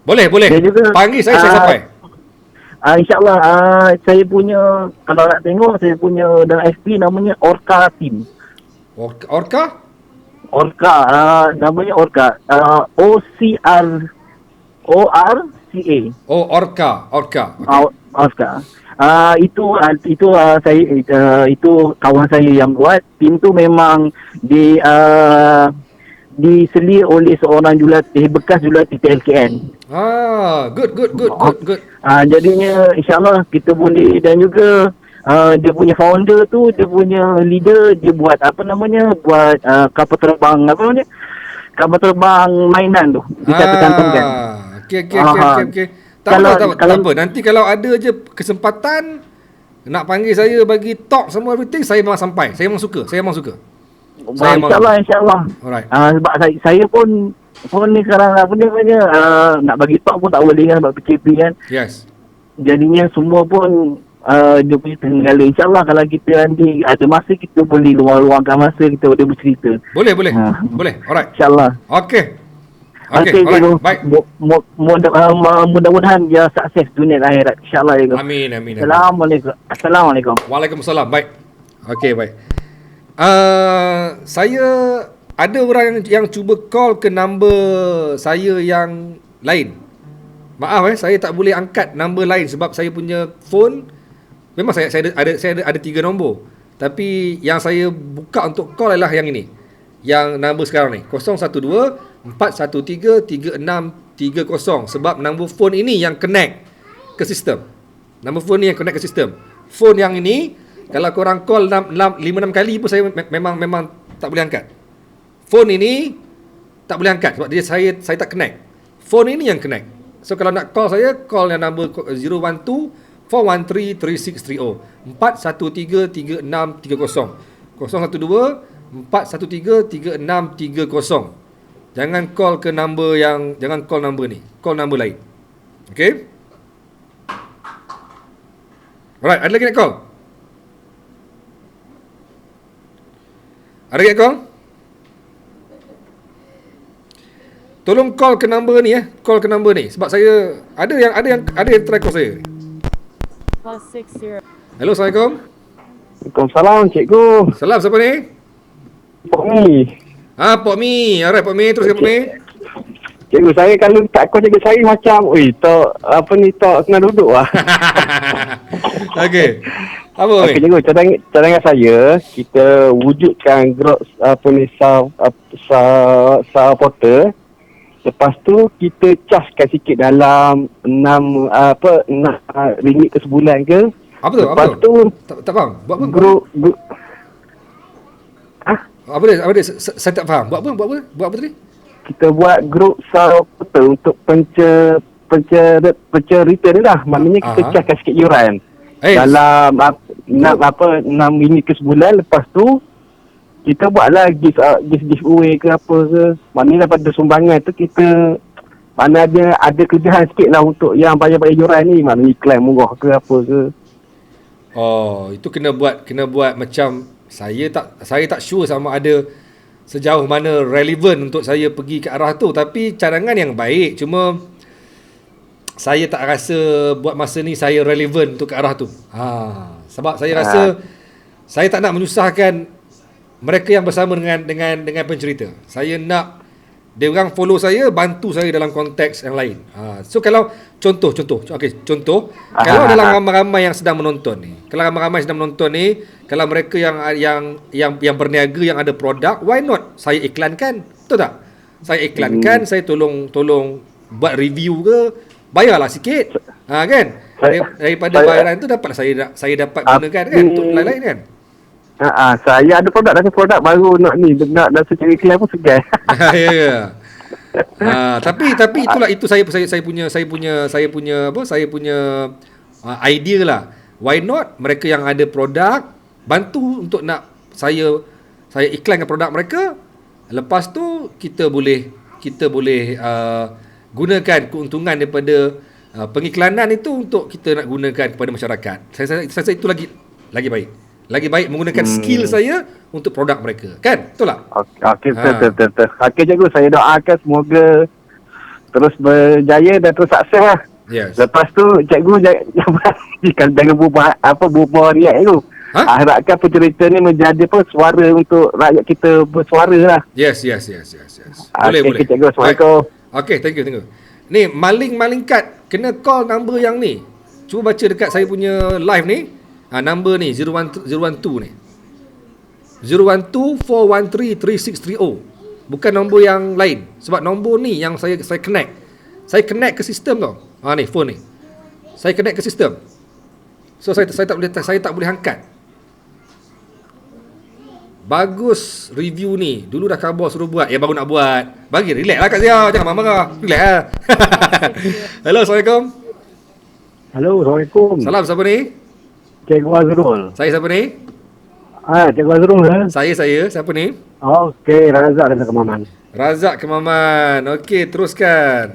boleh. dan juga, Panggil saya sampai. InsyaAllah. Saya punya, kalau nak tengok, saya punya dalam FB namanya Orca Team. Orca? Orca, namanya Orca. ORCA. Oh, Orca. Okay. Orca. Itu saya itu kawan saya yang buat. Tim tu memang diselir oleh seorang bekas jurulatih TLKN. Good. Jadinya insyaAllah kita boleh, dan juga dia punya founder tu, dia punya leader, dia buat buat kapal terbang mainan tu. Kita tercantumkan. Okey. Tak apa. Nanti kalau ada je kesempatan nak panggil saya bagi talk semua everything, saya memang sampai. Saya memang suka. InsyaAllah. Alright. Sebab saya pun ni sekarang nak bagi talk pun tak boleh kan, sebab PKP kan. Yes. Jadinya semua pun dia punya tenggala. InsyaAllah kalau kita nanti ada masa, kita boleh luangkan masa, kita boleh bercerita. Boleh. Alright. InsyaAllah. Okey, cikgu. Baik. Mudah-mudahan dia sukses dunia dan akhirat. InsyaAllah, cikgu. Amin. Assalamualaikum. Waalaikumsalam. Baik. Okey, baik. Saya ada orang yang cuba call ke number saya yang lain. Maaf saya tak boleh angkat number lain sebab saya punya phone memang saya ada 3 nombor. Tapi yang saya buka untuk call adalah yang ini. Yang number sekarang ni 012-413-3630 sebab nombor phone ini yang connect ke sistem. Phone yang ini kalau korang call 5-6 kali pun saya memang tak boleh angkat. Phone ini tak boleh angkat sebab saya tak connect. Phone ini yang connect. So kalau nak call saya, call yang number 012-413-3630 413-3630 Jangan call ke number ni. Call number lain. Okay? Alright, ada lagi nak call? Ada lagi nak call? Tolong call ke number ni Call ke number ni sebab saya ada yang try call saya. +60. Hello, Assalamualaikum. Waalaikumsalam, cikgu. Salam, siapa ni? Pok Mi. Pok Mi. Alright, Pok Mi, teruskan Pok Mi. Cikgu, saya kalau tak call cikgu saya macam tak kena duduk lah. Okey. Apa ni? Okey, cikgu, cadangan saya, kita wujudkan grup supporter. Lepas tu kita caskan sikit dalam 6 ringgit ke sebulan ke. Lepas tu tak faham. Buat apa? Grup Apa dia? Saya tak faham. Buat apa? Buat apa tadi? Kita buat grup supporter untuk pencerita ni lah. Maknanya kita caskan sikit yuran. Dalam 6 ringgit ke sebulan. Lepas tu kita buatlah giveaway ke apa ke. Maknanya daripada sumbangan tu kita Mana ada kelebihan sikit lah untuk yang bayar-bayar yuran ni. Mana iklan murah ke apa ke. Oh, itu kena buat macam saya tak sure sama ada sejauh mana relevan untuk saya pergi ke arah tu, tapi cadangan yang baik, cuma saya tak rasa buat masa ni saya relevan untuk ke arah tu. Sebab saya rasa saya tak nak menyusahkan mereka yang bersama dengan pencerita. Saya nak dia orang follow saya, bantu saya dalam konteks yang lain. So kalau contoh kalau dalam ramai-ramai yang sedang menonton ni, kalau mereka yang berniaga, yang ada produk, why not saya iklankan? Betul tak? Saya iklankan, saya tolong buat review ke, bayarlah sikit. Kan? Daripada bayaran tu dapatlah saya dapat gunakan kan untuk lain-lain kan. Saya ada produk baru nak secara iklan pun segan. Ya. Tapi itu saya punya idea lah. Why not mereka yang ada produk bantu untuk nak saya iklankan produk mereka. Lepas tu kita boleh gunakan keuntungan daripada pengiklanan itu untuk kita nak gunakan kepada masyarakat. Saya rasa itu lagi baik. Lagi baik menggunakan skill saya untuk produk mereka. Kan? Betul tak? Okey, betul. Okey, cikgu, saya doakan semoga terus berjaya dan terus sukses lah. Yes. Lepas tu, cikgu jangan berubah niat tu. Harapkan pencerita ni menjadi suara untuk rakyat kita bersuara lah. Yes. Boleh. Cikgu, Assalamualaikum. Okey, thank you. Ni, maling kad. Kena call number yang ni. Cuba baca dekat saya punya live ni. Number ni 012 ni 012-413-3630. Bukan nombor yang lain. Sebab nombor ni yang saya connect. Saya connect ke sistem tau. Ni phone ni. Saya connect ke sistem. So saya tak boleh angkat. Bagus review ni. Dulu dah khabar suruh buat, baru nak buat. Bagi relax lah kat saya. Jangan marah-marah. Relax lah. Hello, Assalamualaikum. Hello, Assalamualaikum. Salam, siapa ni? Cikgu Azrul. Saya siapa ni? Cikgu Azrul lah. Saya. Siapa ni? Okey, Razak dari Kemaman. Razak Kemaman. Okey, teruskan.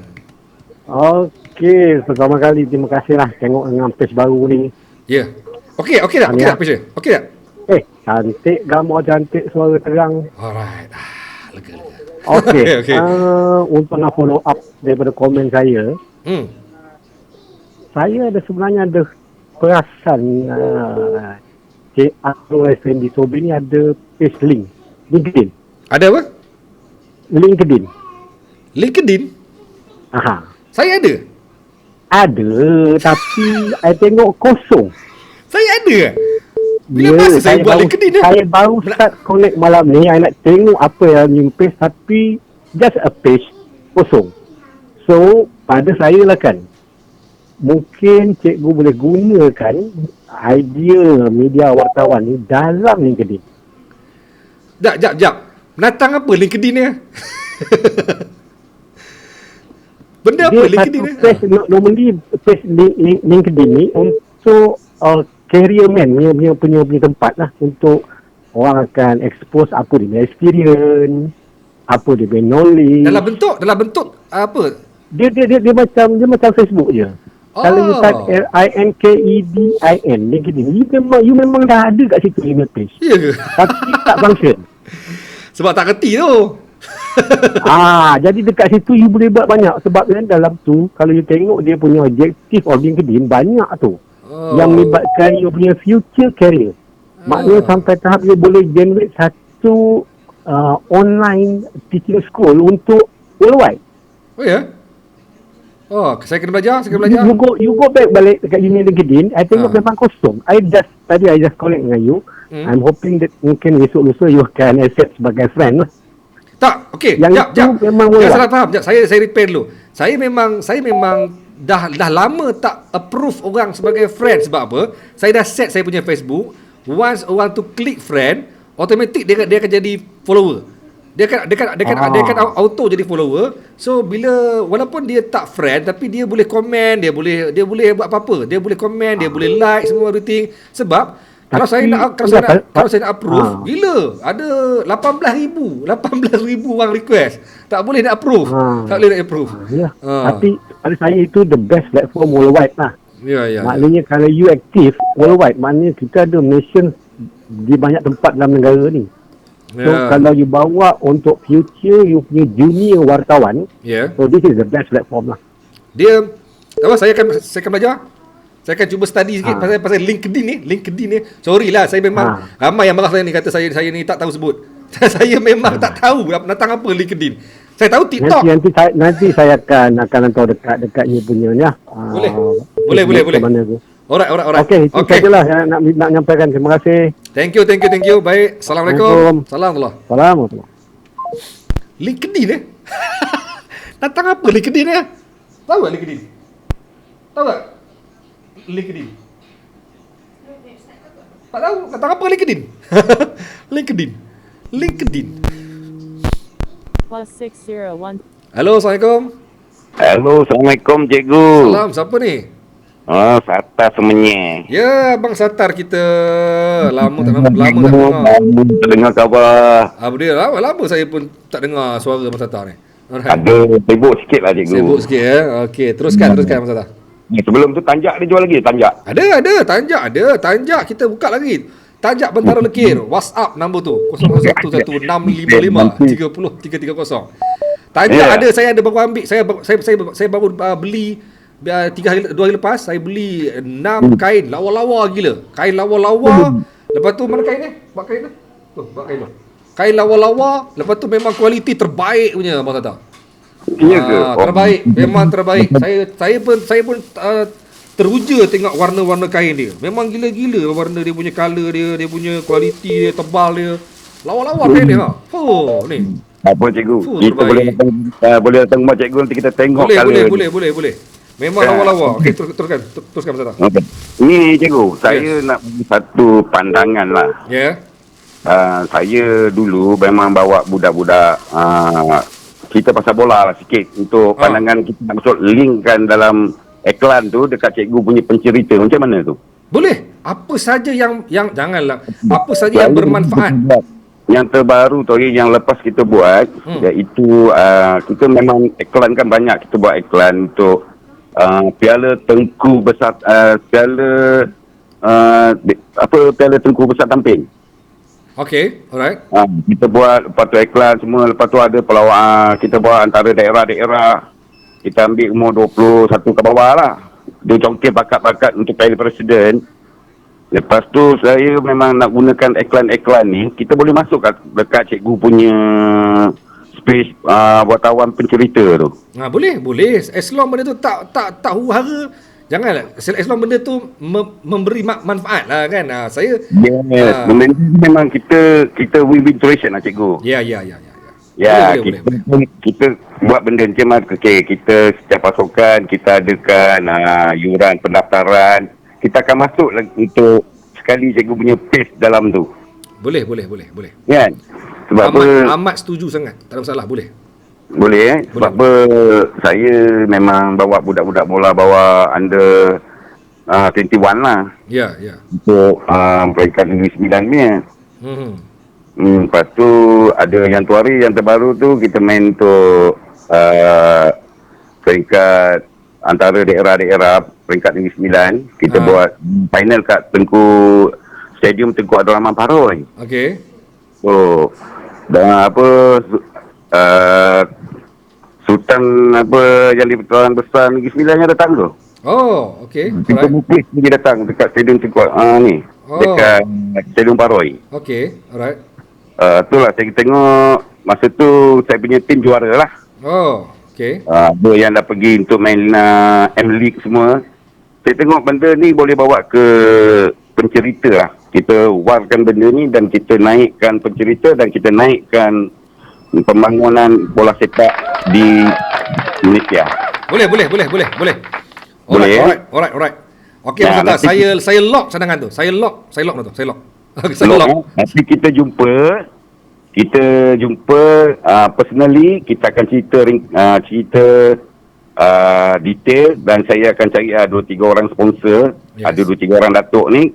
Okey, pertama kali terima kasih lah tengok dengan page baru ni. Ya. Okey tak page? Okey tak? Cantik, gambar cantik, suara terang. Alright. Lega. Okey. Untuk nak follow up daripada komen saya. Saya sebenarnya ada perasan Cik Abdul Effendi Sobri ni ada page LinkedIn. Ada apa? LinkedIn? Saya ada. Tapi saya tengok kosong. Saya ada. Bila masa saya buat LinkedIn ni? Saya baru start connect malam ni. Saya nak tengok apa yang new page, tapi just a page kosong. So pada saya lah kan, mungkin cikgu boleh gunakan idea media wartawan ni dalam LinkedIn. Jap. Menatang apa LinkedIn ni? Benda apa LinkedIn ni? Normally page LinkedIn ni untuk career man punya tempat lah, untuk orang akan expose apa dia punya experience, apa dia punya knowledge. Dalam bentuk apa? Dia macam Facebook je. Kalau you type LINKEDIN LinkedIn, you memang dah ada kat situ email page. Ya ke? Tapi tak function. Sebab tak kerti tu. Jadi dekat situ you boleh buat banyak. Sebab kan dalam tu, kalau you tengok dia punya objektif of LinkedIn, banyak tu yang melibatkan you punya future career. Maknanya sampai tahap you boleh generate satu online teaching school untuk worldwide. Oh ya? Saya kena belajar. You go back balik dekat email LinkedIn. I tengok memang kosong. I just connect dengan you. I'm hoping that mungkin esok lusa you can accept sebagai friend lah. Tak, okey. Jap. Jangan salah faham. Jap, saya repair dulu. Saya memang dah lama tak approve orang sebagai friend. Sebab apa? Saya dah set saya punya Facebook. Once orang tu klik friend, automatic dia akan jadi follower. Dia akan auto jadi follower. So bila walaupun dia tak friend, tapi dia boleh komen, dia boleh buat apa-apa. Dia boleh komen, dia boleh like semua everything. Sebab Kalau saya nak approve, Ah. gila. Ada 18,000 orang request. Tak boleh nak approve. Tak boleh nak approve. Ya. Ah. Tapi pada saya itu the best platform worldwide lah. Ya, ya. Maknanya kalau you aktif worldwide, maknanya kita ada mission di banyak tempat dalam negara ni. So Ya. kalau you bawa untuk future you punya junior wartawan, Ya. so this is the best platform lah. Dia apa saya akan belajar. Saya akan cuba study sikit pasal LinkedIn ni. Sorry lah, saya memang ramai yang marah saya ni kata saya ni tak tahu sebut. Saya memang tak tahu tentang apa LinkedIn. Saya tahu TikTok. Nanti saya akan hantar dekat-dekatnya punya ya. Boleh. Mana tu. Alright. Okey, itu sajalah yang nak nyampaikan. Terima kasih. Thank you. Baik. Assalamualaikum. Assalamualaikum. LinkedIn Tentang apa LinkedIn Tahu tak LinkedIn? Tak tahu. Tentang apa LinkedIn? LinkedIn. +601. Halo, Assalamualaikum. Halo, Assalamualaikum cikgu. Salam, siapa ni? Sata Semenyih. Ya, Abang Satar kita. Lama tak dengar. Tak dengar khabar. Apa dia? Lama saya pun tak dengar suara Abang Satar ni. Alright. Ada sibuk sikit lah cikgu. Sibuk sikit ya. Okey, teruskan Abang Satar. Sebelum tu tanjak dia jual lagi, tanjak. Ada. Tanjak kita buka lagi. Tanjak Bentara Lekir. WhatsApp nombor tu 0116553030. Tanjak ada, saya ada baru ambil. Saya baru beli 2 hari lepas saya beli 6 kain lawa-lawa gila. Kain lawa-lawa. Lepas tu mana kain ni? Buat kain tu. Buat kain tu. Kain lawa-lawa, lepas tu memang kualiti terbaik punya Abang Satar. Iya ke? Terbaik, memang terbaik. Saya pun teruja tengok warna-warna kain dia. Memang gila-gila warna dia punya color dia punya kualiti dia, tebal dia. Lawa-lawa kain dia. Ni. Apa cikgu? Kita boleh datang rumah cikgu nanti kita tengok Boleh. Memang lawa-lawa. Okey, teruskan Abang Satar. Okay. Ni cikgu, saya nak bagi satu pandangan lah. Ya. Saya dulu memang bawa budak-budak kita pasal bola lah sikit untuk pandangan kita nak masuk linkkan dalam iklan tu dekat cikgu punya pencerita. Macam mana tu? Boleh. Apa saja yang janganlah. Apa saja yang bermanfaat. Yang terbaru tu yang lepas kita buat iaitu kita memang iklankan banyak. Kita buat iklan untuk Piala Tengku Besar Piala Tengku Besar Tamping. Okey, alright. Kita buat lepas tu iklan semua, lepas tu ada pelawak kita buat antara daerah-daerah. Kita ambil umur 21 ke bawah lah. Dia congkir bakat-bakat untuk Piala Presiden. Lepas tu saya memang nak gunakan iklan-iklan ni, kita boleh masuk dekat cikgu punya space wartawan pencerita tu. Boleh. As long benda tu tak huru-hara. Janganlah. As long benda tu memberi manfaat lah kan. Saya benda ni memang kita win-win situation lah cikgu. Ya. Boleh. Kita buat benda macam okay, kita setiap pasukan kita adakan yuran pendaftaran. Kita akan masuk untuk sekali cikgu punya page dalam tu. Boleh. Kan? Sebab amat setuju sangat. Tak ada masalah, boleh. Boleh sebab saya memang bawa budak-budak bola bawa under 21 lah. Ya. Untuk peringkat Negeri Sembilan ni. Lepas tu ada yang tu hari yang terbaru tu kita main untuk peringkat antara daerah-daerah peringkat Negeri Sembilan. Kita buat final kat Stadium Tengku Abdul Rahman Paroi. Okey. So dan Sultan yang di Pertuanan Besar Negeri Sembilan yang datang tu. Oh, okey. Kita muklis dia datang dekat Stadium Tengku ni. Dekat Stadium Paroi. Okey, alright. Itulah saya tengok masa tu saya punya tim juara lah. Oh, okey. Ada yang dah pergi untuk main M-League semua. Saya tengok benda ni boleh bawa ke pencerita lah. Kita warkan benda ni dan kita naikkan pencerita dan kita naikkan pembangunan bola sepak di Malaysia. Boleh. Alright. Okey, Abang Satar, saya lock cadangan tu. Saya lock tu. Saya lock. Nanti kita jumpa personally, kita akan cerita detail dan saya akan cari 2-3 orang sponsor. Yes. Ada 2-3 orang datuk ni.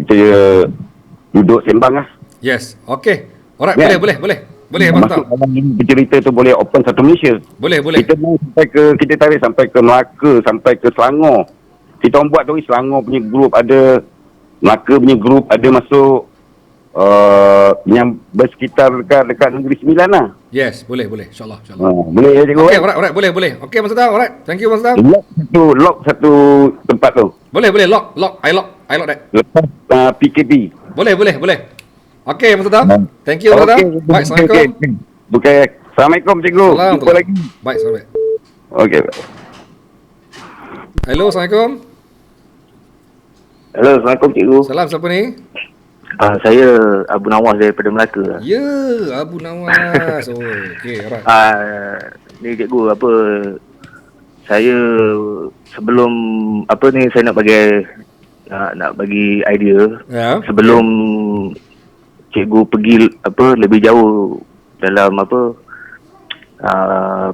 kita duduk sembang lah. Yes. Okay. Alright, Ya. boleh. Boleh, Abang Masuk Tau. dalam bercerita tu boleh open satu Malaysia. Boleh. Kita mau kita tarik sampai ke Melaka, sampai ke Selangor. Kita orang buat tu Selangor punya grup ada, Melaka punya grup ada masuk yang bersekitar dekat Negeri Sembilan lah. Yes, boleh. InsyaAllah. Boleh ya cikgu? Okay, alright, boleh. Okay, Masa Tau. Alright. Thank you, Masa Tau. Lock satu tempat tu. Boleh, lock. I lock that. Lepas PKP. Boleh. Okay, Masa Tau. Thank you, Masa Tau. Baik, Assalamualaikum. Okay. Assalamualaikum cikgu. Salam. Jumpa lagi. Baik, selamat. Okay. Hello, Assalamualaikum. Hello, Assalamualaikum cikgu. Salam, siapa ni? Saya Abu Nawas daripada Melaka. Ya, Abu Nawas. Oh, okay, alright. Ni cikgu saya sebelum saya nak bagi idea Ya. sebelum cikgu pergi lebih jauh dalam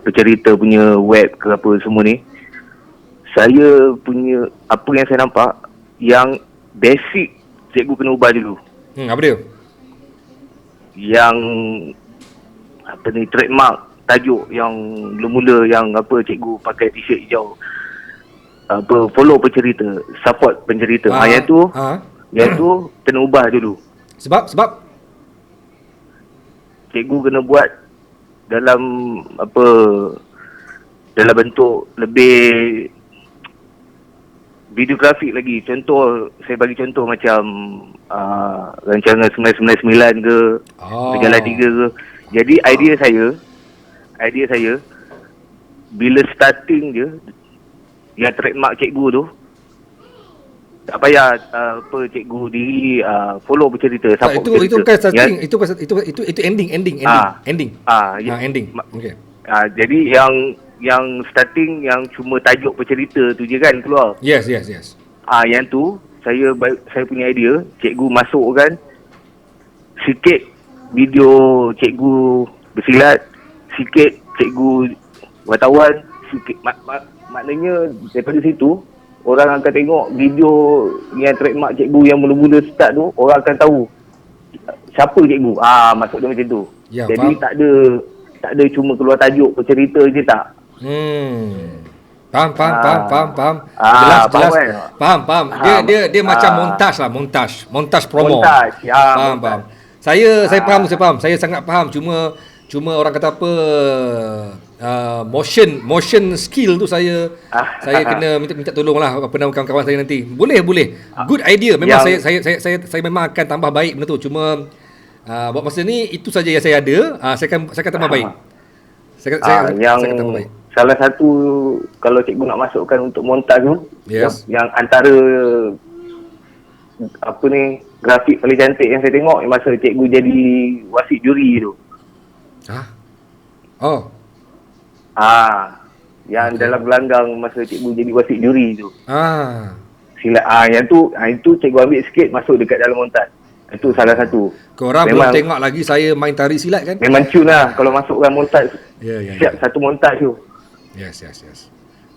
pencerita punya web ke apa semua ni, saya punya apa yang saya nampak yang basic cikgu kena ubah dulu. Apa dia? Yang trademark tajuk yang mula-mula yang cikgu pakai t-shirt hijau, follow pencerita, support pencerita. Yang tu kena ubah dulu. Sebab Cikgu kena buat dalam dalam bentuk lebih videografik lagi. Contoh, saya bagi contoh macam rancangan 999 ke, Segala Tiga ke. Jadi idea saya bila starting je yang trademark cikgu tu, tak payah cikgu diri follow bercerita, support bercerita. Itu bukan starting, itu ending. Ending. Okay. Jadi yang starting yang cuma tajuk bercerita tu je kan keluar. Yes. Yang tu saya punya idea, cikgu masukkan sikit video cikgu bersilat, sikit cikgu wartawan, sikit maknanya daripada situ orang akan tengok video yang trademark cikgu yang mula-mula start tu, orang akan tahu siapa cikgu. Masuk dia macam tu. Ya, jadi faham. tak ada cuma keluar tajuk bercerita je tak. Faham. Faham Jelas. kan? Faham. Dia macam montaj promo. Faham. Saya faham. Saya sangat faham. Cuma orang kata apa, motion skill tu saya kena minta tolonglah apa nama kawan-kawan saya nanti. Boleh. Good idea. Memang saya memang akan tambah baik benda tu. Cuma buat masa ni itu saja yang saya ada. Saya akan tambah baik. Saya akan tambah baik. Salah satu kalau cikgu nak masukkan untuk montaj tu, yes, yang antara grafik paling cantik yang saya tengok masa cikgu jadi wasit juri tu. Yang dalam gelanggang masa cikgu jadi wasit juri tu. Silat. Itu cikgu ambil sikit masuk dekat dalam montaj. Itu salah satu. Korang belum tengok lagi saya main tari silat kan? Memang cun lah kalau masukkan montaj. Siap satu montaj tu. Yes.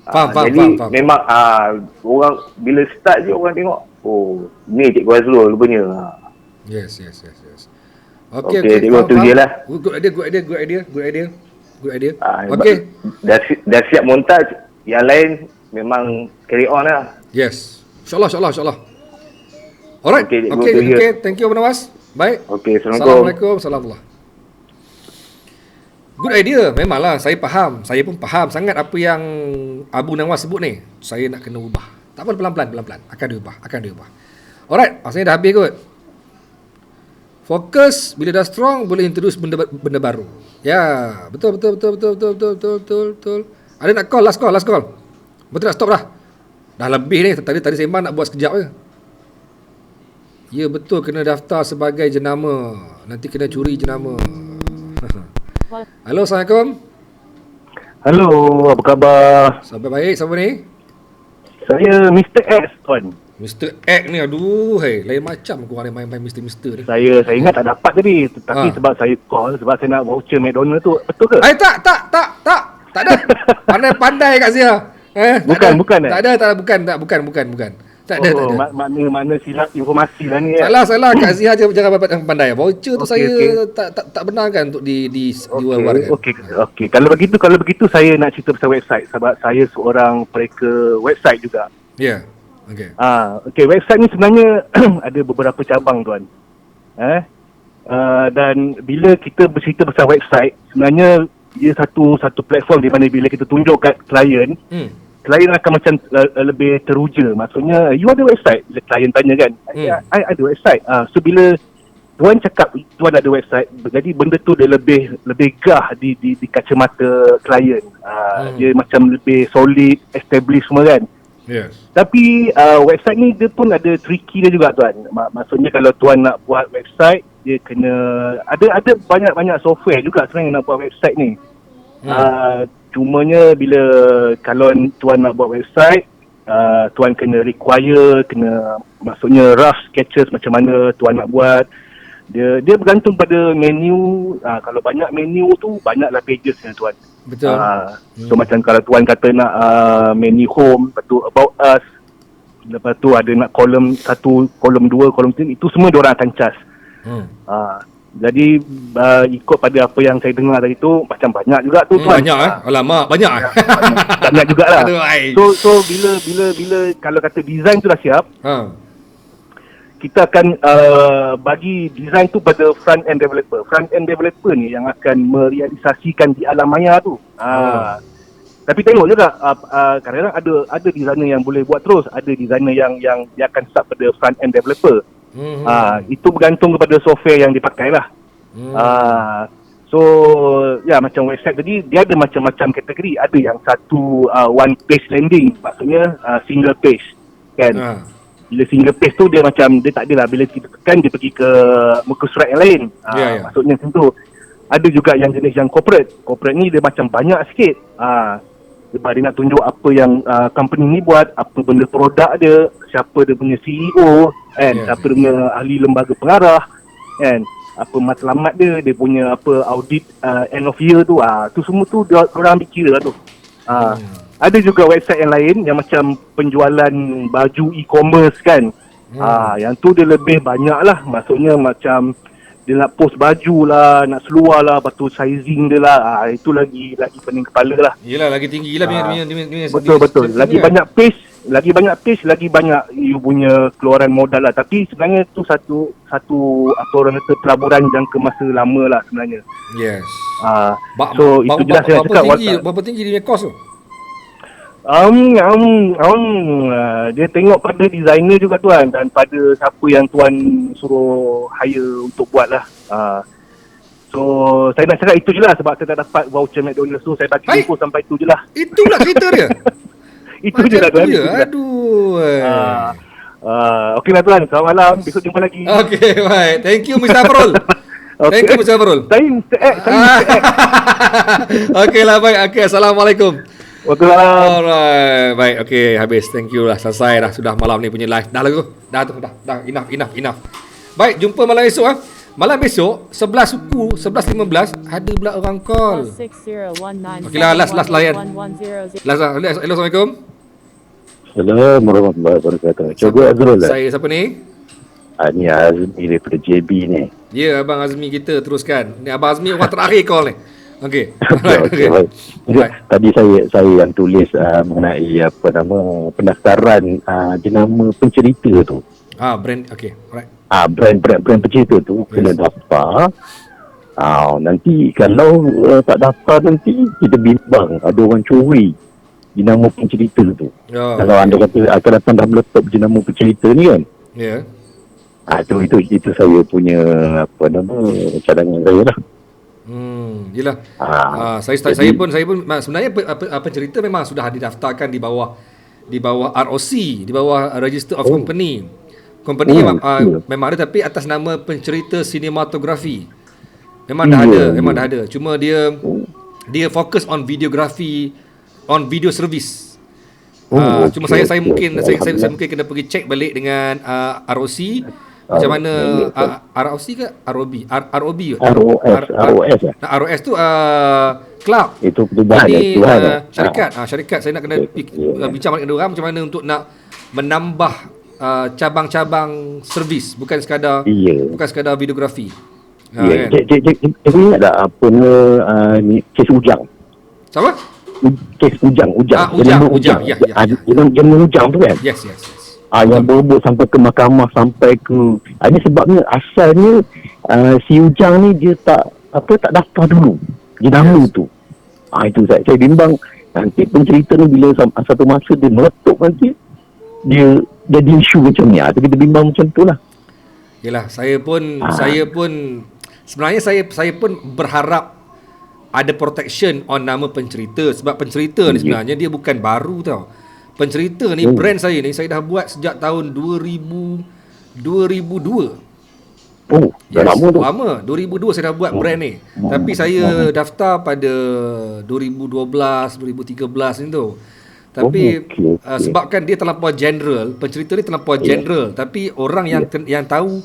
Faham. Memang orang bila start je orang tengok, oh ni Cikgu Azrul rupanya. Yes. Okay, cikgu tu je lah. Good idea. Okay. Dah siap montaj, yang lain memang carry on lah. Yes. InsyaAllah. Alright. Okay. Thank you Abang Nawas. Baik. Okay, Assalamualaikum. Assalamualaikum. Good idea. Memanglah saya faham. Saya pun faham sangat apa yang Abu Nawas sebut ni. Saya nak kena ubah. Tak apa, pelan-pelan. Akan diubah. Alright, rasanya dah habis kot. Fokus bila dah strong boleh introduce benda baru. Ya, betul. Ada nak call, last call. Betul nak stop dah. Dah lebih ni. Tadi sembang nak buat sekejap je. Ya betul, kena daftar sebagai jenama. Nanti kena curi jenama. Halo, Assalamualaikum. Halo, apa khabar? Sampai baik, siapa ni? Saya Mr. X, tuan. Mr. X ni, aduh, lain macam korang ni main Mr. ni. Saya ingat tak dapat tadi. Tapi sebab saya call, sebab saya nak voucher McDonald tu. Betul ke? Tak. Tak ada. Pandai-pandai kat saya. Bukan. Tak ada, bukan. Tak ada, tak ada. Mana silap informasi lah ni. Salah Kak Zia jangan bapak yang pandai. Voucher tu saya tak benarkan untuk di war-warkan. Okey. Kalau begitu saya nak cerita pasal website sebab saya seorang pereka website juga. Ya. Okey. Okey, website ni sebenarnya ada beberapa cabang tuan. Dan bila kita bercerita pasal website, sebenarnya dia satu platform di mana bila kita tunjuk kat klien, klien akan macam lebih teruja. Maksudnya, you ada website? Bila klien tanya kan, I ada website. So bila tuan cakap tuan ada website, jadi benda tu dia lebih gah di kacamata klien. Dia macam lebih solid, established semua kan. Yes. Tapi website ni dia pun ada tricky dia juga tuan. Maksudnya kalau tuan nak buat website, dia kena ada banyak software juga sebenarnya nak buat website ni. Cumanya bila kalau tuan nak buat website, tuan kena maksudnya rough sketches macam mana tuan nak buat. Dia bergantung pada menu. Kalau banyak menu tu, banyaklah pages ya tuan. Betul. So macam kalau tuan kata nak menu home, lepas tu about us, lepas tu ada nak kolom 1, kolom 2, kolom 3, itu semua diorang akan cas. Jadi ikut pada apa yang saya dengar tadi tu, macam banyak juga tu tuan. Banyak alamak, banyak. Banyak jugalah. Aduh, So bila kalau kata design tu dah siap, kita akan bagi design tu pada front end developer. Front end developer ni yang akan merealisasikan di alam maya tu. Tapi tengok juga kadang-kadang ada designer yang boleh buat terus, ada designer yang dia akan start pada front end developer. Itu bergantung kepada software yang dipakai lah. So macam website tadi, dia ada macam-macam kategori. Ada yang satu one page landing, maksudnya single page kan. Bila single page tu dia macam dia tak adalah, bila kita tekan dia pergi ke muka surat yang lain. Maksudnya macam tu. Ada juga yang jenis yang corporate ni dia macam banyak sikit. Sebab dia nak tunjuk apa yang company ni buat, apa benda produk dia, siapa dia punya CEO kan, siapa dia punya ahli lembaga pengarah kan, apa matlamat dia punya apa audit end of year tu. Tu semua tu dia orang ambil kira lah tu. Ada juga website yang lain yang macam penjualan baju e-commerce kan. Yang tu dia lebih banyak lah, maksudnya macam dia nak post baju lah, nak seluar lah, lepas tu sizing dia lah. Itu lagi pening kepala lah. Yelah, lagi tinggi lah betul. Lagi banyak page, lagi banyak you punya keluaran modal lah. Tapi sebenarnya tu satu apa orang kata pelaburan jangka masa lama lah sebenarnya. Yes. So itu jelas saya cakap. Berapa tinggi dia cost tu? Dia tengok pada designer juga tuan, dan pada siapa yang tuan suruh hire untuk buat lah. So saya nak cakap itu je lah, sebab saya tak dapat voucher McDonald's tu, saya bagi info sampai itu je lah. Itulah cerita dia. Itu je lah tuan. Aduh. Okey lah tuan, selamat malam, besok jumpa lagi. Okay, baik. Thank you Mr. Afrul. Thank you Mr. Afrul. Saya Mr. X. Okay lah, baik. Okay, Assalamualaikum. Waalaikumsalam. Alright, baik. Okay, habis. Thank you lah. Selesai dah. Sudah malam ni punya live. Dah lah tu. Dah. Enough. Baik, jumpa malam esok ah. Malam besok 11 suku 11.15 ada pula orang call. Okay lah, last layan. Assalamualaikum. Assalamualaikum warahmatullahi wabarakatuh. Cikgu Azrul lah. Saya siapa ni? Ni Azmi daripada JB ni. Ya, Abang Azmi kita teruskan. Ni Abang Azmi orang terakhir call ni. Okey. Okay. Tadi saya yang tulis mengenai apa nama pendaftaran jenama pencerita tu. Brand. Okey. Alright. Brand pencerita tu kena daftar. Nanti kalau tak daftar nanti kita bimbang ada orang curi jenama pencerita tu. Kalau anda kata akan datang dalam laptop jenama pencerita ni kan. Ya. Itu saya punya apa nama cadangan saya lah. Yelah. Saya pun sebenarnya apa cerita memang sudah didaftarkan di bawah ROC, di bawah Register of Company. Company memang ada, tapi atas nama pencerita sinematografi. Memang dah ada. Cuma dia fokus on videography, on video service. Cuma saya mungkin kena pergi check balik dengan ROC. Macam mana ROC ke ROB? ROB ke? ROS. ROS tu club. Itu perubahan syarikat. Syarikat saya nak kena bincang dengan orang macam mana untuk nak menambah cabang-cabang servis, bukan sekadar videografi. Ya, cikgu ingat tak apa ni kes Ujang? Sama? Kes Ujang. Ujang. Ya. Jenama Ujang tu kan? Yes. Yang berebut sampai ke mahkamah, sampai ke ini sebabnya asalnya si Ujang ni dia tak daftar dulu jenama tu. Itu saya bimbang nanti pencerita ni bila satu masa dia meletup nanti dia jadi isu macam ni. Kita bimbang macam tu lah. Yalah, saya pun sebenarnya saya pun berharap ada protection on nama pencerita, sebab pencerita ni sebenarnya dia bukan baru tau. Pencerita ni brand saya ni saya dah buat sejak tahun 2002. Dah lama tu. Lama. 2002 saya dah buat brand ni. Tapi saya daftar pada 2012, 2013 ni tu. Tapi sebabkan dia terlampau general, pencerita ni terlampau general, tapi orang yang tahu,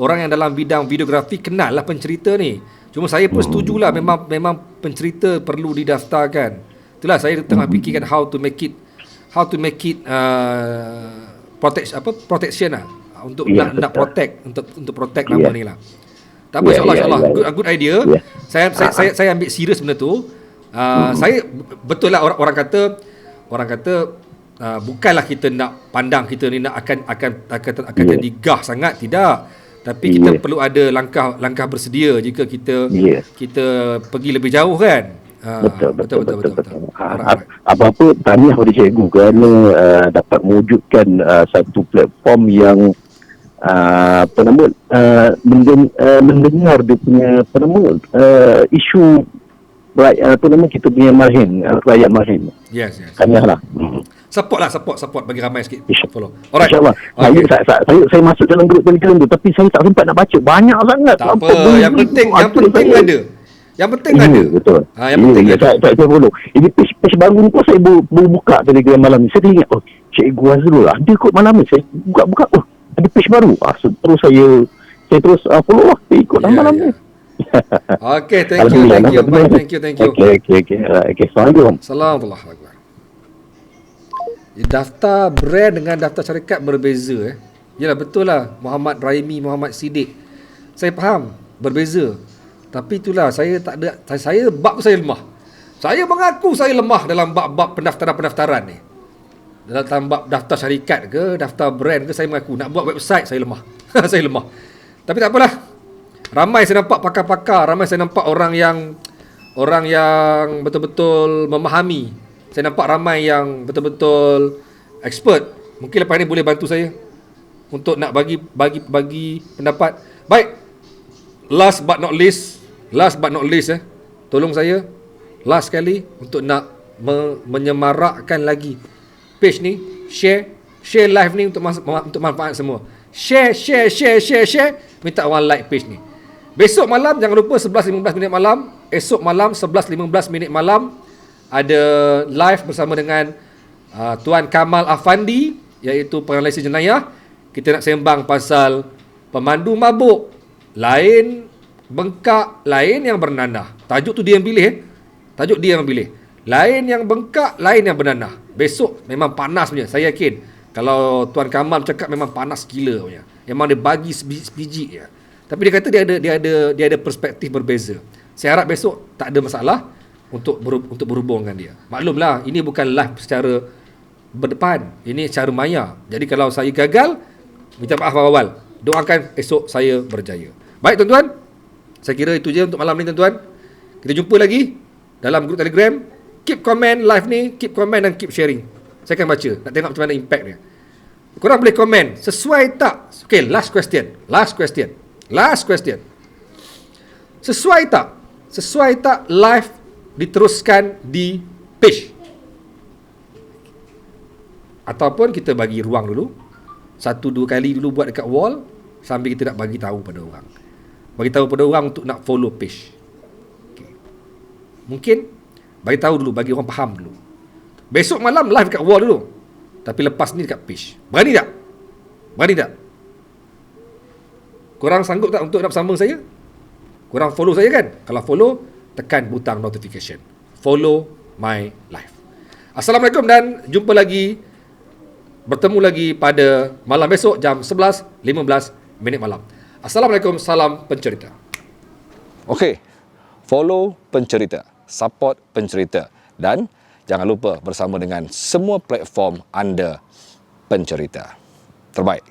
orang yang dalam bidang videografi kenal lah pencerita ni. Cuma saya pun setujulah memang pencerita perlu didaftarkan. Itulah saya tengah fikirkan how to make it protection lah, untuk nak protect, untuk protect nama ni lah. Tak apa, insyaAllah good idea. Saya ambil serius benda tu. Saya betul lah orang kata bukanlah kita nak pandang kita ni nak akan jadi gah sangat, tidak. Tapi kita perlu ada langkah bersedia jika kita pergi lebih jauh kan. Betul. Apa-apa tahniah pada cikgu kerana dapat mewujudkan satu platform yang mendengar dia punya isu kita punya marhin, rakyat marhin. Yes. Tahniah lah. Support bagi ramai sikit follow. Alright. InsyaAllah. Saya masuk dalam grup Telegram tu, tapi saya tak sempat nak baca. Banyak sangat. Tak apa. Yang penting ada. Yang penting ada. Betul. Yang penting ada. Saya follow. Ini page baru ni pun saya baru buka Telegram malam ni. Saya ingat, Cikgu Azrul ada kot malam ni. Saya buka. Ada page baru. Terus saya terus follow lah. Saya ikut malam ni. Okay, thank you. Okay. Assalamualaikum. Assalamualaikum. Daftar brand dengan daftar syarikat berbeza. Yalah, betul lah. Muhammad Raimi, Muhammad Siddiq, saya faham berbeza. Tapi itulah, saya tak ada, bab saya lemah. Saya mengaku saya lemah dalam bab pendaftaran ni. Dalam bab daftar syarikat ke, daftar brand ke, saya mengaku. Nak buat website, saya lemah. Saya lemah. Tapi tak apalah. Ramai saya nampak pakar-pakar, ramai saya nampak orang yang betul-betul memahami. Saya nampak ramai yang betul-betul expert. Mungkin lepas ni boleh bantu saya untuk nak bagi pendapat. Baik. Last but not least, tolong saya last sekali untuk nak menyemarakkan lagi page ni, share live ni untuk manfaat semua. Share. Minta orang like page ni. Besok malam jangan lupa 11.15 minit malam, esok malam 11.15 minit malam ada live bersama dengan Tuan Kamal Afandi, iaitu penganalisis jenayah. Kita nak sembang pasal pemandu mabuk, lain bengkak, lain yang bernanah. Tajuk tu dia yang pilih. Tajuk dia yang pilih. Lain yang bengkak, lain yang bernanah. Besok memang panas punya, saya yakin. Kalau Tuan Kamal cakap memang panas gila punya. Memang dia bagi sebiji je. Tapi dia kata dia ada perspektif berbeza. Saya harap besok tak ada masalah untuk berhubung dengan dia. Maklumlah, ini bukan live secara berdepan. Ini secara maya. Jadi kalau saya gagal, minta maaf awal. Doakan esok saya berjaya. Baik tuan-tuan, saya kira itu je untuk malam ni tuan-tuan. Kita jumpa lagi dalam grup Telegram. Keep comment live ni, keep comment dan keep sharing. Saya akan baca, nak tengok macam mana impact dia. Korang boleh komen sesuai tak? Okay, last question. Sesuai tak live diteruskan di page? Ataupun kita bagi ruang dulu, 1-2 kali dulu buat dekat wall, sambil kita nak bagi tahu pada orang. Bagi tahu pada orang untuk nak follow page. Okay. Mungkin bagi tahu dulu, bagi orang faham dulu. Besok malam live dekat wall dulu. Tapi lepas ni dekat page. Berani tak? Korang sanggup tak untuk nak bersama saya? Korang follow saya kan? Kalau follow, tekan butang notification. Follow my live. Assalamualaikum dan jumpa lagi bertemu lagi pada malam besok jam 11.15 malam. Assalamualaikum, salam pencerita. Okey, follow pencerita, support pencerita dan jangan lupa bersama dengan semua platform anda pencerita. Terbaik.